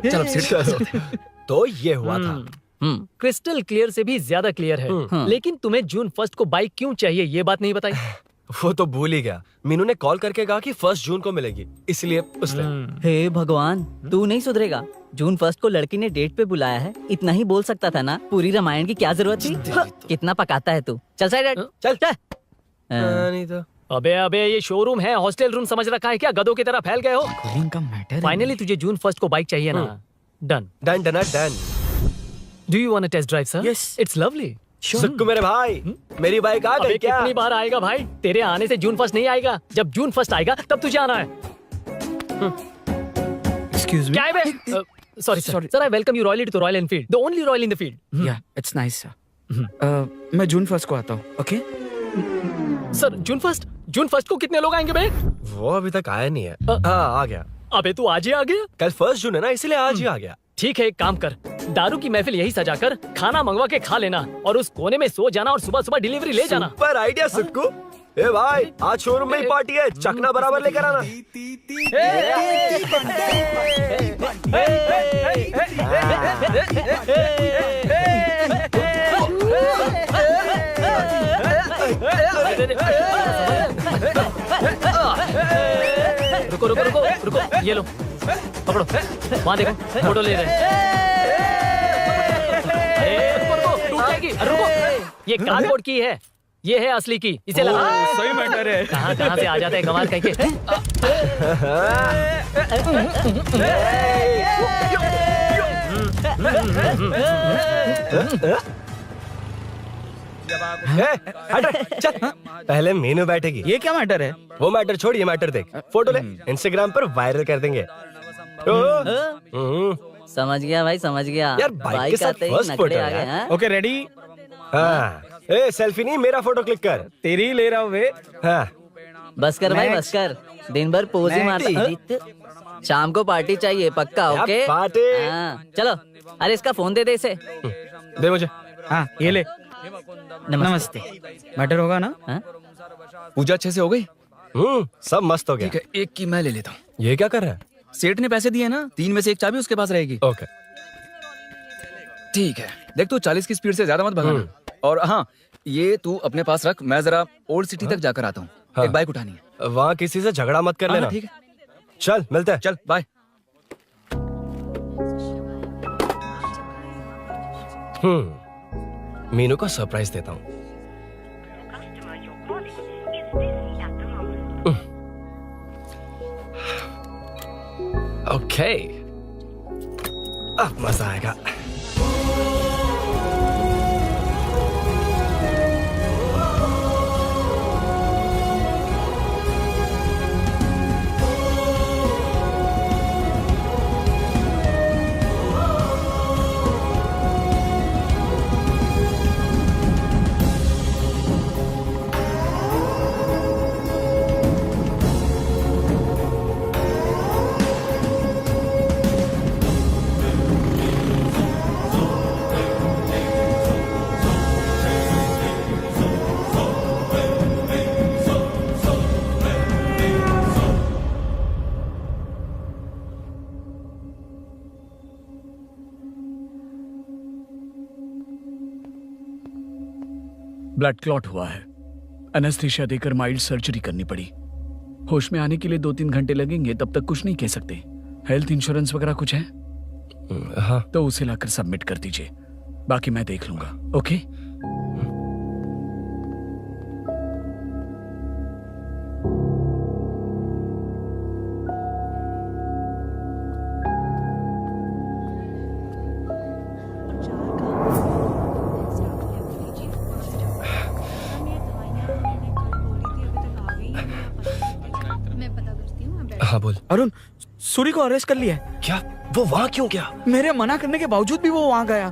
चल अब सीट। तो ये हुआ था। क्रिस्टल क्लियर से भी ज्यादा क्लियर है। लेकिन तुम्हें जून 1 को बाइक क्यों चाहिए ये बात नहीं बताई। वो तो भूल ही गया। मीनू ने कॉल करके कहा कि 1 जून को मिलेगी, इसलिए उसने। हे भगवान, तू नहीं सुधरेगा। जून 1 को लड़की ने डेट पे बुलाया है, इतना ही बोल सकता था ना। पूरी रामायण की क्या जरूरत थी। कितना पकाता है तू। चल साइड चल चल। नहीं तो अबे ये शोरूम है, हॉस्टल रूम समझ रखा है क्या? गधों की तरह फैल गए हो। कॉलिंग का मैटर। फाइनली तुझे जून 1 को बाइक चाहिए ना? Done done done done. Do you want to test drive sir? Yes. It's lovely. Sukku मेरे भाई, मेरी बाइक आ गई क्या? कितनी बार आएगा भाई? तेरे आने से जून 1 नहीं आएगा। जब जून 1 आएगा तब तुझे आना है। Excuse me. क्या है बे? Sorry sir, I welcome you royally to Royal Enfield, the only royal in the field. Yeah it's nice sir. मैं जून 1 को आता हूँ। ओके सर, जून 1 को कितने लोग आएंगे बे? वो अभी तक आया नहीं है। हाँ आ गया। अबे तू आज ही आ गया? कल 1 जून है ना, इसलिए आज ही आ गया। ठीक है, एक काम कर, दारू की महफिल यही सजाकर खाना मंगवा के खा लेना और उस कोने में सो जाना और सुबह सुबह डिलीवरी ले जाना। पर आइडिया सुक्कू। ए भाई, आज शोरूम में ही पार्टी है, चकना बराबर लेकर आना। रुको रुको रुको रुको, ये लो पकड़ो, वहाँ देखो फोटो ले रहे हैं। रुको रुको, टूट जाएगी। रुको, ये कार्डबोर्ड की है, ये है असली की, इसे लगा। सही मैटर है। कहाँ से आ जाते हैं कमाल कहीं के। चल, पहले मीनू बैठेगी। ये क्या मैटर है? वो मैटर छोड़, ये मैटर देख। फोटो ले, इंस्टाग्राम पर वायरल कर देंगे। समझ गया भाई, समझ गया। यार बाइक के साथ आते ही फर्स्ट नखरे फोटो आ गए। है। हाँ? Okay ready. हाँ, ए सेल्फी नहीं, मेरा फोटो क्लिक कर। तेरी ही ले रहा हूँ वे। हाँ, बस कर भाई, बस कर। दिन भर पोज ही मारता। शाम को पार्टी चाहिए पक्का। क्या ओके पार्टी? हाँ, चलो। अरे इसका फोन दे इसे। दे मुझे। हाँ ये ले। नमस्ते। मैटर होगा ना? हाँ? पूजा अच्छे से हो गई? सब मस्त हो गया। ठीक है, एक की मैं ले लेता हूँ। ये क्या कर रहा है? सेठ ने पैसे दिए ना, 3 में से 1 चाबी उसके पास रहेगी। ओके ठीक है, देख तू 40 की स्पीड से ज्यादा मत भगाना। और हाँ, ये तू अपने पास रख, मैं जरा ओल्ड सिटी तक जाकर आता हूँ। हाँ। एक बाइक उठानी है। वहाँ किसी से झगड़ा मत कर हाँ, लेना। ठीक है, चल मिलते हैं। चल बाय। मीनू को सरप्राइज देता हूँ। ओके, अब मजा आएगा। ब्लड क्लॉट हुआ है। एनेस्थीसिया देकर माइल्ड सर्जरी करनी पड़ी। होश में आने के लिए 2-3 घंटे लगेंगे, तब तक कुछ नहीं कह सकते। हेल्थ इंश्योरेंस वगैरह कुछ है? हाँ, तो उसे लाकर सबमिट कर दीजिए, बाकी मैं देख लूंगा। ओके? हाँ बोल। अरुण, सूरी को अरेस्ट कर लिया है। क्या? वो वहां क्यों गया? मेरे मना करने के बावजूद भी वो वहां गया।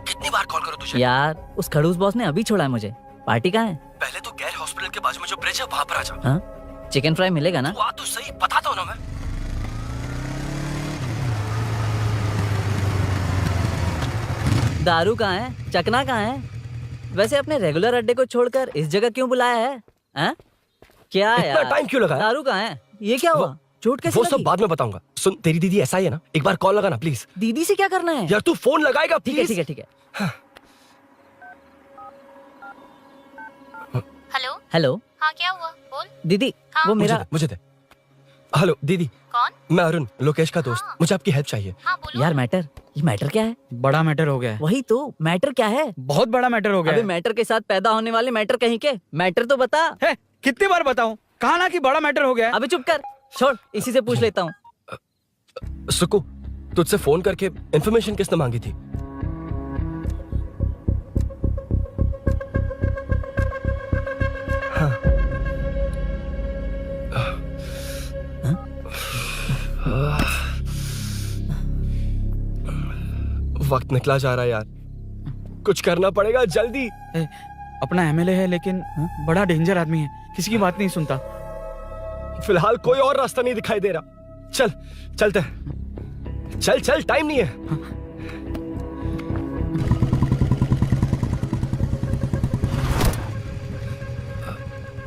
कितनी बार कॉल करो तुझे? यार उस खड़ूस बॉस ने अभी छोड़ा है मुझे। पार्टी कहाँ है? पहले तो गैर हॉस्पिटल के बाजू में जो ब्रिज है वहां पर आ जा। हाँ? चिकन फ्राई मिलेगा ना? तू आ तो सही, बताता हूँ ना मैं। दारू कहाँ है? चकना कहाँ है? वैसे अपने रेगुलर अड्डे को छोड़कर इस जगह क्यों बुलाया है? हाँ? क्या इतना यार? टाइम क्यों लगा? दारू कहाँ है? ये क्या हुआ? चोट कैसे वो लगी? सब बाद में बताऊंगा। सुन, तेरी दीदी ऐसा ही है ना, एक बार कॉल लगाना प्लीज। दीदी से क्या करना है? यार तू फोन लगाएगा ठीक है प्लीज? ठीक है ठीक है। हेलो हेलो हाँ क्या हुआ बोल। दीदी, वो मेरा मुझे दे। हेलो दीदी, कौन? मैं अरुण, लोकेश का दोस्त। मुझे आपकी हेल्प चाहिए। हाँ बोलो। यार मैटर, ये मैटर क्या है? बड़ा मैटर हो गया है। वही तो, मैटर क्या है? बहुत बड़ा मैटर हो गया अबे है। मैटर के साथ पैदा होने वाले मैटर कहीं के, मैटर तो बता। है, कितनी बार बताऊं? कहा ना कि बड़ा मैटर हो गया है। अबे चुप कर, छोड़, इसी से पूछ लेता हूँ। सुकू, तुझसे फोन करके इन्फॉर्मेशन किसने मांगी थी? वक्त निकला जा रहा है यार, कुछ करना पड़ेगा जल्दी। अपना एमएलए है लेकिन बड़ा डेंजर आदमी है, किसी की बात नहीं सुनता। फिलहाल कोई और रास्ता नहीं दिखाई दे रहा। चल चलते हैं, चल चल, टाइम नहीं है।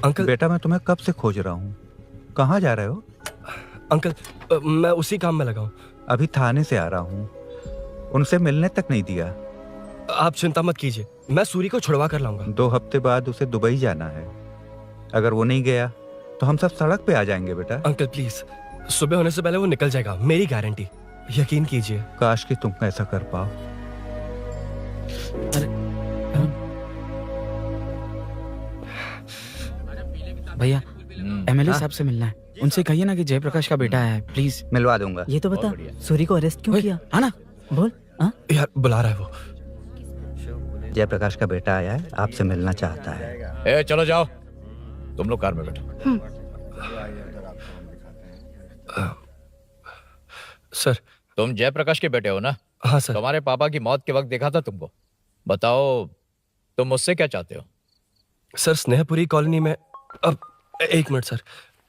अंकल। बेटा मैं तुम्हें कब से खोज रहा हूँ, कहाँ जा रहे हो? अंकल, मैं उसी काम में लगा हूँ। अभी थाने से आ रहा हूँ, उनसे मिलने तक नहीं दिया। आप चिंता मत कीजिए, मैं सूरी को छुड़वा कर लाऊंगा। 2 हफ्ते बाद उसे दुबई जाना है, अगर वो नहीं गया तो हम सब सड़क पे आ जाएंगे बेटा। अंकल प्लीज, सुबह होने से पहले वो निकल जाएगा, मेरी गारंटी, यकीन कीजिए। काश कि तुम ऐसा कर पाओ। भैया एमएलए साहब से मिलना है, उनसे कहिए ना कि जयप्रकाश का बेटा है, प्लीज। मिलवा दूंगा। ये तो बता, सूरी को अरेस्ट क्यों किया? हाँ ना, बोल। हाँ? यार बुला रहा है वो। जयप्रकाश का बेटा आया है, आपसे मिलना चाहता है। ए, चलो जाओ, तुम लोग कार में बैठो। सर, तुम जयप्रकाश के बेटे हो ना? हाँ सर। तुम्हारे पापा की मौत के वक्त देखा था तुमको। बताओ तुम मुझसे क्या चाहते हो? सर, स्नेहपुरी कॉलोनी में। अब 1 मिनट सर,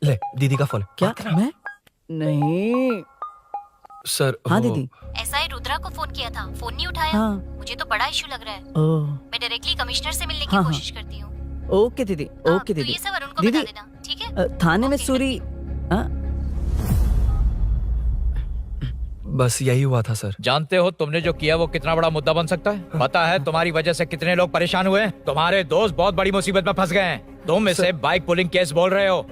ले दीदी का फोन। क्या? मैं नहीं सर। हाँ दीदी। एसआई रुद्रा को फोन किया था, फोन नहीं उठाया। हाँ। मुझे तो बड़ा इशू लग रहा है। ओह, मैं डायरेक्टली कमिश्नर से मिलने की हाँ, कोशिश करती हूँ। ओके दीदी, ओके तो दीदी। ये सब अरुण को दीदी, बता देना, ठीक है? थाने में ओके, सूरी। हाँ? बस यही हुआ था सर। जानते हो तुमने जो किया वो कितना बड़ा मुद्दा बन सकता है? पता है तुम्हारी वजह से कितने लोग परेशान हुए हैं? तुम्हारे दोस्त बहुत बड़ी मुसीबत में फंस गए हैं। तुम इसे बाइक पुलिंग केस बोल रहे हो,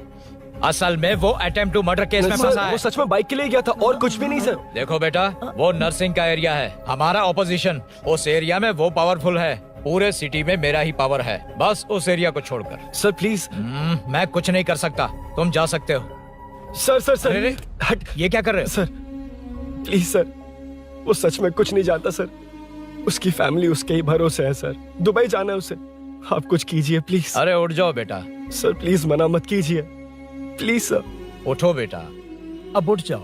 असल में वो अटेम्प्ट टू मर्डर केस में सर, फंसा वो है। सच में बाइक के लिए गया था और कुछ भी नहीं सर। देखो बेटा, वो नर्सिंग का एरिया है, हमारा ऑपोजिशन उस एरिया में वो पावरफुल है। पूरे सिटी में मेरा ही पावर है, बस उस एरिया को छोड़कर। Sir please. मैं कुछ नहीं कर सकता, तुम जा सकते हो। सर सर सर, अरे, हट। ये क्या कर रहे हो? सर प्लीज सर, वो सच में कुछ नहीं जानता सर। उसकी फैमिली उसके ही भरोसे है सर। दुबई जाना है उसे, आप कुछ कीजिए प्लीज। अरे उठ जाओ बेटा। सर प्लीज मना मत कीजिए, प्लीज सर। उठो बेटा, अब उठ जाओ।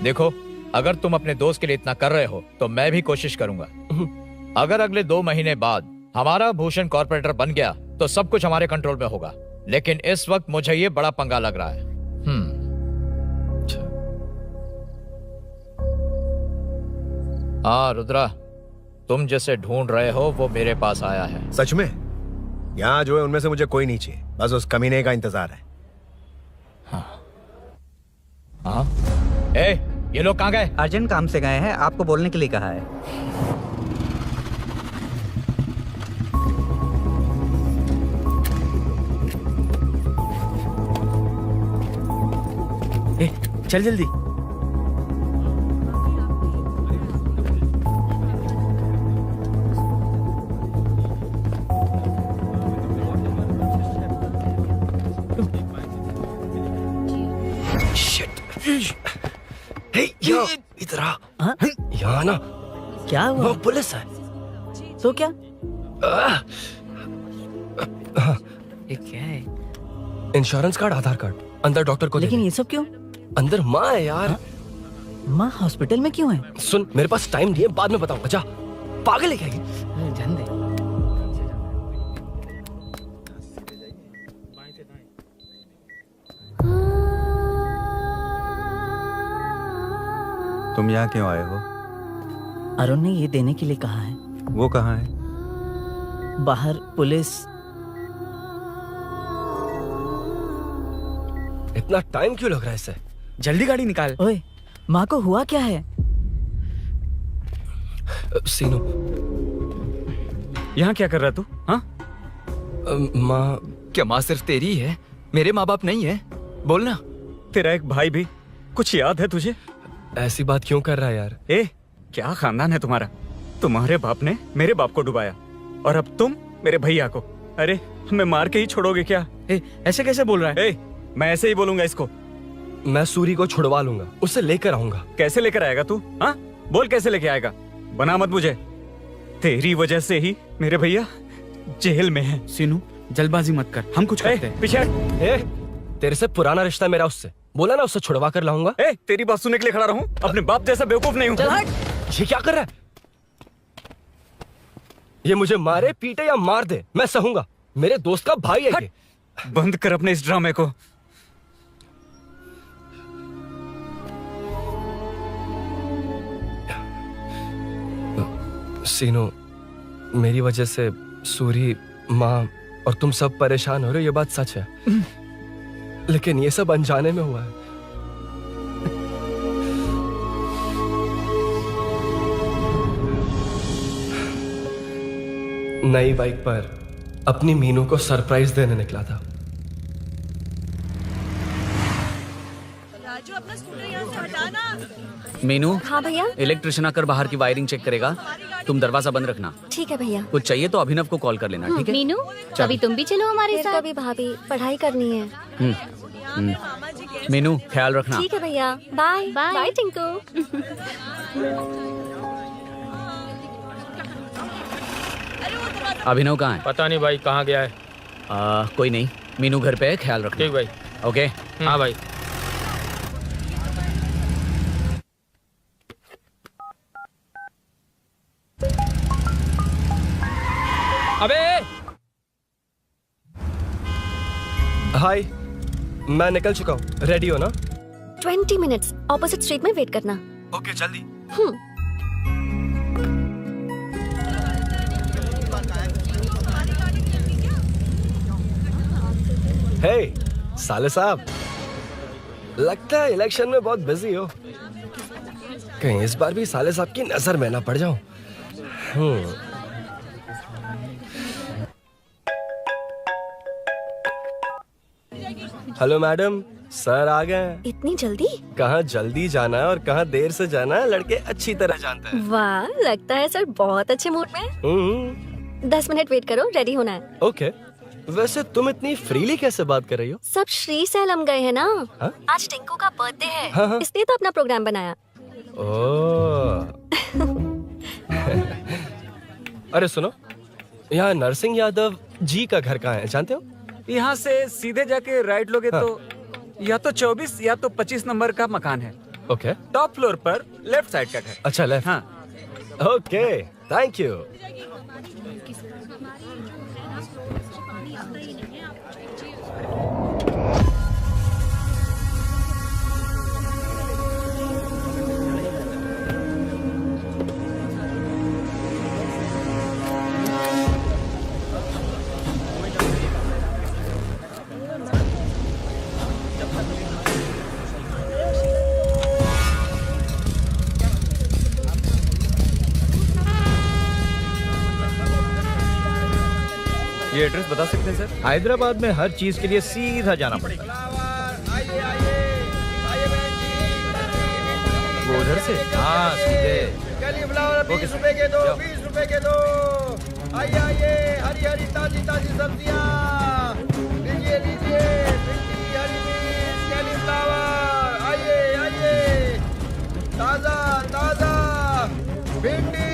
देखो, अगर तुम अपने दोस्त के लिए इतना कर रहे हो तो मैं भी कोशिश करूंगा। अगर अगले 2 महीने बाद हमारा भूषण कॉर्पोरेटर बन गया तो सब कुछ हमारे कंट्रोल में होगा, लेकिन इस वक्त मुझे ये बड़ा पंगा लग रहा है। हाँ रुद्रा, तुम जैसे ढूंढ रहे हो वो मेरे पास आया है। सच में? यहाँ जो है उनमें से मुझे कोई नहीं चाहिए, बस उस कमीने का इंतजार है। हाँ? ए, ये लोग कहाँ गए? अर्जेंट काम से गए हैं, आपको बोलने के लिए कहा है। चल जल्दी। इधर आ। यहाँ ना क्या हुआ? वो पुलिस है। तो क्या? ये क्या है? इंश्योरेंस कार्ड, आधार कार्ड, अंदर डॉक्टर को लेकिन दे ये सब क्यों? दे। अंदर माँ है यार। माँ हॉस्पिटल में क्यों है? सुन, मेरे पास टाइम नहीं है, बाद में बताऊंगा। जा, पागल है क्या ये? जान दे। तुम यहाँ क्यों आए हो? अरुण ने ये देने के लिए कहा है। वो कहाँ है? बाहर पुलिस। इतना टाइम क्यों लग रहा है इससे? जल्दी गाड़ी निकाल। ओए, माँ को हुआ क्या है? सीनू, यहाँ क्या कर रहा तू? हाँ? माँ। क्या माँ सिर्फ तेरी है? मेरे माँ बाप नहीं है? बोलना। तेरा एक भाई भी। कुछ याद है तुझे? ऐसी बात क्यों कर रहा है यार? ए, क्या खानदान है तुम्हारा? तुम्हारे बाप ने मेरे बाप को डुबाया और अब तुम मेरे भैया को। अरे, हमें मार के ही छोड़ोगे क्या? ऐसे कैसे बोल रहा है? मैं ऐसे ही बोलूंगा इसको। मैं सूरी को छुड़वा लूंगा, उसे लेकर आऊंगा। कैसे लेकर आएगा तू? हाँ, बोल कैसे लेके आएगा? बना मत मुझे। तेरी वजह से ही मेरे भैया जेल में है। सीनू, जल्दबाजी मत कर, हम कुछ करते हैं। पीछे। तेरे से पुराना रिश्ता मेरा उससे। बोला ना, उससे छुड़वा कर लाऊंगा। तेरी बात सुनने के लिए खड़ा रहूं? अपने बाप जैसा बेवकूफ नहीं हूं। ये क्या कर रहा है? ये मुझे मारे, पीटे या मार दे, मैं सहूंगा। मेरे दोस्त का भाई है ये। बंद कर अपने इस ड्रामे को। सीनू, मेरी वजह से सूरी, माँ और तुम सब परेशान हो रहे हो, ये बात सच है। लेकिन ये सब अनजाने में हुआ है। नई बाइक पर अपनी मीनू को सरप्राइज देने निकला था। राजू, अपना स्कूटर यहाँ से हटाना। मीनू। हाँ भैया। इलेक्ट्रिशियन आकर बाहर की वायरिंग चेक करेगा। तुम दरवाजा बंद रखना। ठीक है भैया। कुछ चाहिए तो अभिनव को कॉल कर लेना, ठीक है? मीनू, अभी तुम भी चलो हमारे साथ। कभी भाभी, पढ़ाई करनी है। मीनू, ख्याल रखना। ठीक है भैया, बाय बाय टिंकू। अभिनव कहाँ है? पता नहीं भाई, कहाँ गया है? कोई नहीं, मीनू घर पे है, ख्याल रखना। ठीक भाई। ओके। हाँ भाई। अबे हाय, मैं निकल चुका हूँ, रेडी हो ना? 20 मिनट्स ऑपोजिट स्ट्रीट में वेट करना। ओके, जल्दी। हे साले साहब, लगता है इलेक्शन में बहुत बिजी हो। कहीं इस बार भी साले साहब की नजर में ना पड़ जाऊं। हेलो मैडम, सर आ गए। इतनी जल्दी? कहाँ जल्दी जाना है और कहाँ देर से जाना है, लड़के अच्छी तरह जानते हैं। वाह, लगता है सर बहुत अच्छे मूड में। 10 मिनट वेट करो, रेडी होना है। ओके। वैसे तुम इतनी फ्रीली कैसे बात कर रही हो? सब श्री सैलम गए हैं ना। हा? आज टिंकू का बर्थडे है। हाँ। इसलिए तो अपना प्रोग्राम बनाया। ओह। अरे सुनो, यहाँ नरसिंह यादव जी का घर कहाँ है, जानते हो? यहाँ से सीधे जाके राइट लोगे तो या तो 24 या तो 25 नंबर का मकान है। ओके। टॉप फ्लोर पर लेफ्ट साइड का घर। अच्छा, लेफ्ट। हाँ। Okay, thank you. ये एड्रेस बता सकते हैं सर? हैदराबाद में हर चीज के लिए सीधा जाना पड़ता है। वो उधर से? हाँ, सीधे। कैलीफ्लावर 20 रुपए के दो, 20 रुपए के दो। आइए आइए, हरी हरी ताजी ताजी सब्जियाँ लीजिए लीजिए। भिंडी, हरी मिर्च, कैलीफ्लावर, आइए आइए, ताजा ताजा भिंडी,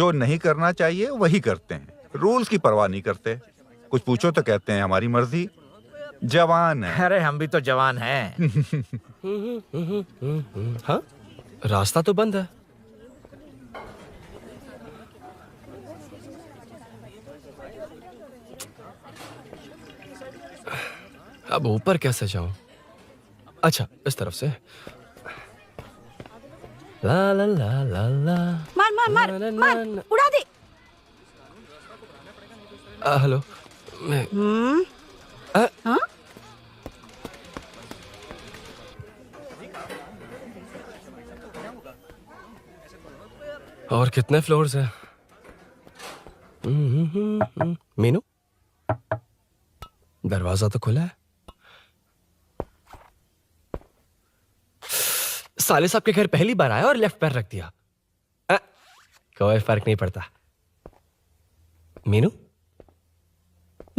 जो नहीं करना चाहिए वही करते हैं, रूल्स की परवाह नहीं करते। कुछ पूछो तो कहते हैं हमारी मर्जी। जवान है। अरे हम भी तो जवान हैं। हाँ, रास्ता तो बंद है। अब ऊपर कैसे जाऊं? अच्छा, इस तरफ से। ला ला ला ला ला। मार मार मार मार, उड़ा दे। हेलो, मैं हाँ? और कितने फ्लोर्स हैं? मीनू, दरवाजा तो खुला है। साले साहब के घर पहली बार आया और लेफ्ट पैर रख दिया। कोई फर्क नहीं पड़ता। मीनू,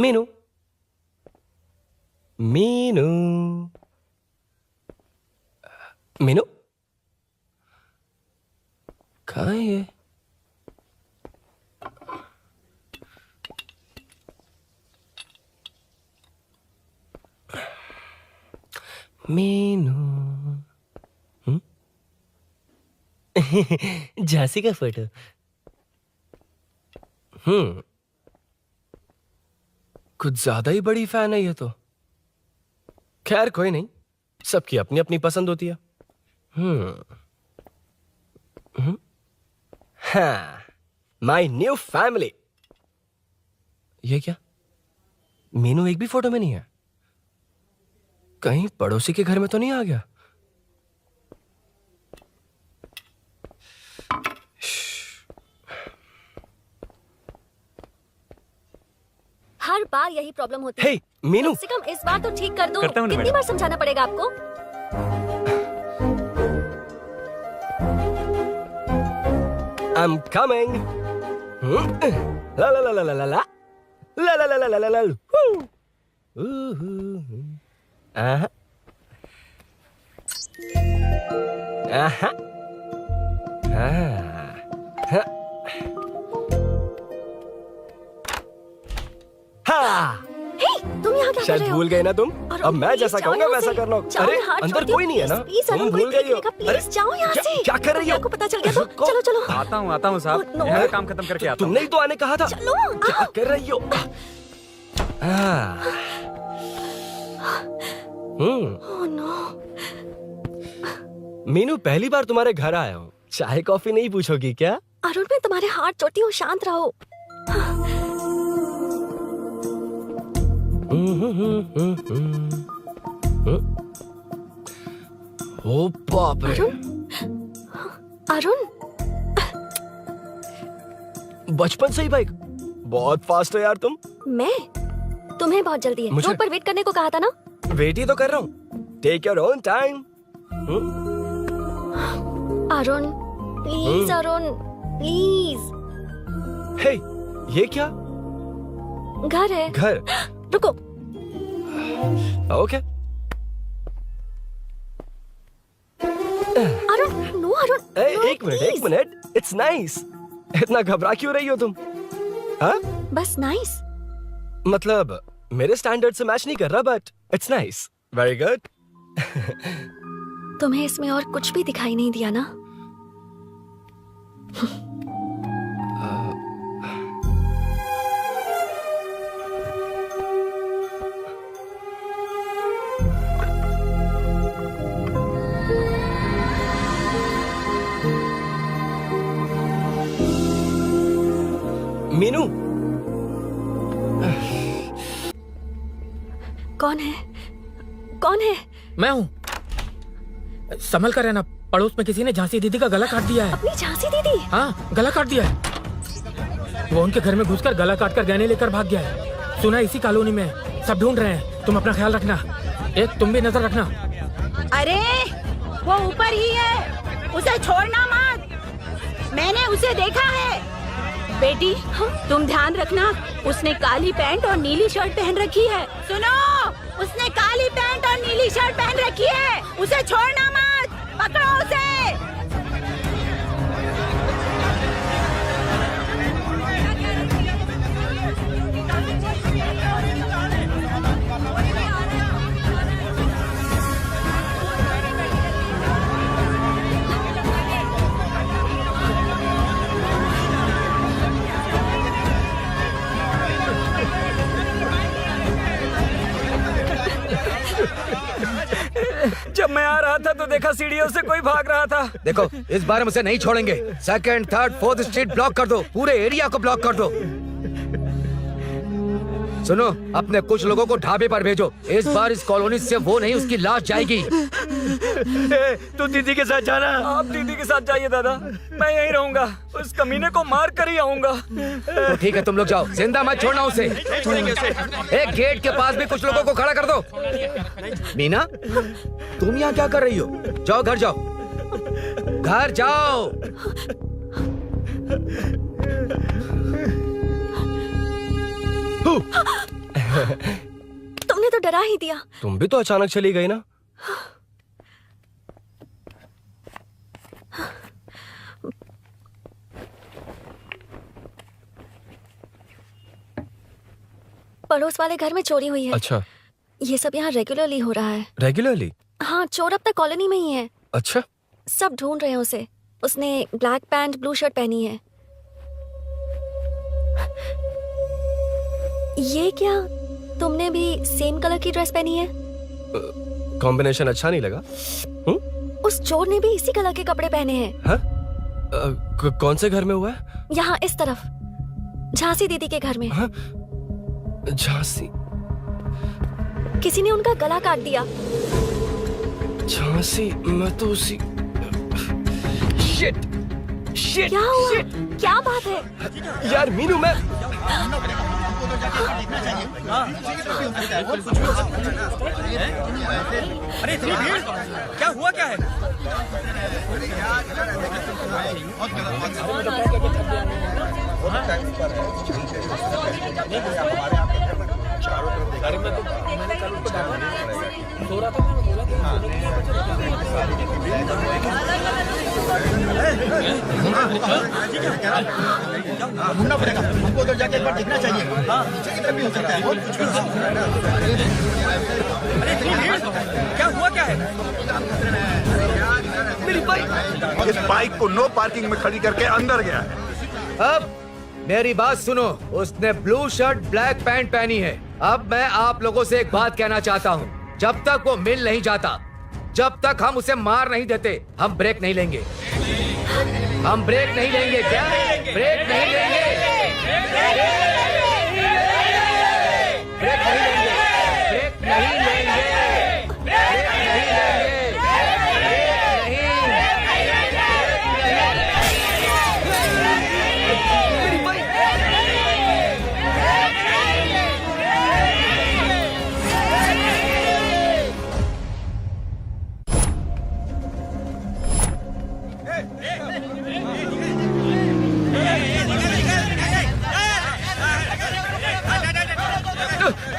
मीनू, मीनू, मीनू, कहाँ है ये? मीनू, झांसी का फोटो। कुछ ज्यादा ही बड़ी फैन है ये तो। खैर कोई नहीं, सबकी अपनी अपनी पसंद होती है। हाँ, माई न्यू फैमिली। ये क्या? मीनू एक भी फोटो में नहीं है। कहीं पड़ोसी के घर में तो नहीं आ गया? हर बार यही प्रॉब्लम होती है। हे, मीनू। कम से कम इस बार तो ठीक कर दो। करता हूं ना कितनी मैडम। बार समझाना पड़ेगा आपको? I'm coming. La la la la la la la. La la la la la la la. Aha. Aha. Ah. हाँ, तुम यहाँ क्या कर शायद रहे हो? भूल गए ना तुम। अरुण, अब मैं please जैसा जाओ कहूंगा यहाँ वैसा से। करना। जाओ, अरे हाथ अंदर छोड़ दो, कोई नहीं है ना? please, तुम अरुण, भूल कोई गई हो। देखेगा, please, जाओ यहाँ से। क्या कर रही हो? आपको पता चल गया तो चलो चलो। आता हूँ Oh, no. मेरा काम खत्म करके आता हूँ। तुमने ही तो आने कहा था। चलो, क्या कर रही हो? Oh, no. मीनू, पहली बार तुम्हारे घर आया हूँ। चाय कॉफी नहीं पूछोगी क्या? अरुण, मैं तुम्हारे हाथ जोड़ती हूँ, शांत रहो। ओ बाप रे। अरुण, बचपन से ही बाइक। बहुत फास्ट हो यार तुम। मैं? तुम्हें बहुत जल्दी है। मुझे- रोड पर वेट करने को कहा था ना? वेट ही तो कर रहा हूँ। Take your own time. Arun, please Arun, please. Hey, ये क्या? घर है। घर? रुको। Okay. Arun, no Arun. No, एक मिनट, please। एक मिनट। It's nice. इतना घबरा क्यों रही हो तुम? हाँ? बस नाइस। मतलब मेरे स्टैंडर्ड से मैच नहीं कर रहा, but it's nice. Very good. तुम्हें इसमें और कुछ भी दिखाई नहीं दिया ना? मीनू, कौन है? कौन है? मैं हूँ। संभल कर रहना। पड़ोस में किसी ने झांसी दीदी का गला काट दिया है। अपनी झांसी दीदी? हाँ, गला काट दिया है। वो उनके घर में घुसकर गला काट कर गहने लेकर भाग गया है। सुना इसी कॉलोनी में है। सब ढूंढ रहे हैं। तुम अपना ख्याल रखना। एक तुम भी नजर रखना। अरे वो ऊपर ही है, उसे छोड़ना मत। मैंने उसे देखा है। बेटी, तुम ध्यान रखना। उसने काली पैंट और नीली शर्ट पहन रखी है। सुनो, उसने काली पैंट और नीली शर्ट पहन रखी है। उसे छोड़ना मत। पकड़ो उसे। रहा था तो देखा सीढ़ियों से कोई भाग रहा था। देखो इस बार हम उसे नहीं छोड़ेंगे। 2nd, 3rd, 4th street block कर दो, पूरे एरिया को ब्लॉक कर दो। सुनो, अपने कुछ लोगों को ढाबे पर भेजो। इस बार इस कॉलोनी से वो नहीं, उसकी लाश जाएगी। तू दीदी के साथ जाना। आप दीदी के साथ जाइए दादा, मैं यहीं रहूंगा। उस कमीने को मार कर ही आऊंगा। तो ठीक है, तुम लोग जाओ, जिंदा मत छोड़ना उसे। एक गेट के पास भी कुछ लोगों को खड़ा कर दो। मीना, तुम यहाँ क्या कर रही हो? जाओ घर जाओ, घर जाओ। तुमने तो डरा ही दिया। तुम भी तो अचानक चली गई ना। पड़ोस वाले घर में चोरी हुई है। अच्छा, ये सब यहाँ रेगुलरली हो रहा है। रेगुलरली? हाँ, चोर अब तक कॉलोनी में ही है। अच्छा, सब ढूंढ रहे हैं उसे। उसने ब्लैक पैंट ब्लू शर्ट पहनी है। ये क्या, तुमने भी सेम कलर की ड्रेस पहनी है? कॉम्बिनेशन अच्छा नहीं लगा? उस चोर ने भी इसी कलर के कपड़े पहने हैं। हाँ? कौन से घर में हुआ है? यहाँ इस तरफ, झांसी दीदी के घर में। हाँ? झांसी? किसी ने उनका गला काट दिया। झांसी? मैं तो उसी... शिट! शिट! क्या हुआ? शिट! क्या बात है? यार मीनू, मैं... अरे क्या हुआ, क्या है? ढूंढना पड़ेगा हमको, उधर जाके एक बार देखना चाहिए। हाँ, इधर भी हो सकता है। क्या हुआ, क्या है? मेरी बाइक, इस बाइक को नो पार्किंग में खड़ी करके अंदर गया है। अब मेरी बात सुनो, उसने ब्लू शर्ट ब्लैक पैंट पहनी है। अब मैं आप लोगों से एक बात कहना चाहता हूँ, जब तक वो मिल नहीं जाता, जब तक हम उसे मार नहीं देते, हम ब्रेक नहीं लेंगे। हम ब्रेक नहीं लेंगे। क्या ब्रेक नहीं लेंगे? ब्रेक नहीं लेंगे। ब्रेक नहीं लेंगे। ब्रेक नहीं लेंगे।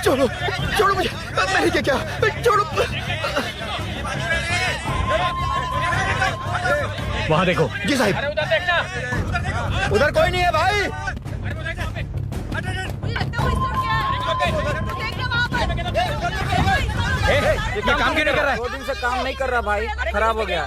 छोड़ो, छोड़ो मुझे, मैंने क्या क्या, छोड़ो। वहाँ देखो। जी साहिब। उधर कोई नहीं है भाई। ये काम क्यों नहीं कर रहा है? 2 दिन से काम नहीं कर रहा भाई, खराब हो गया।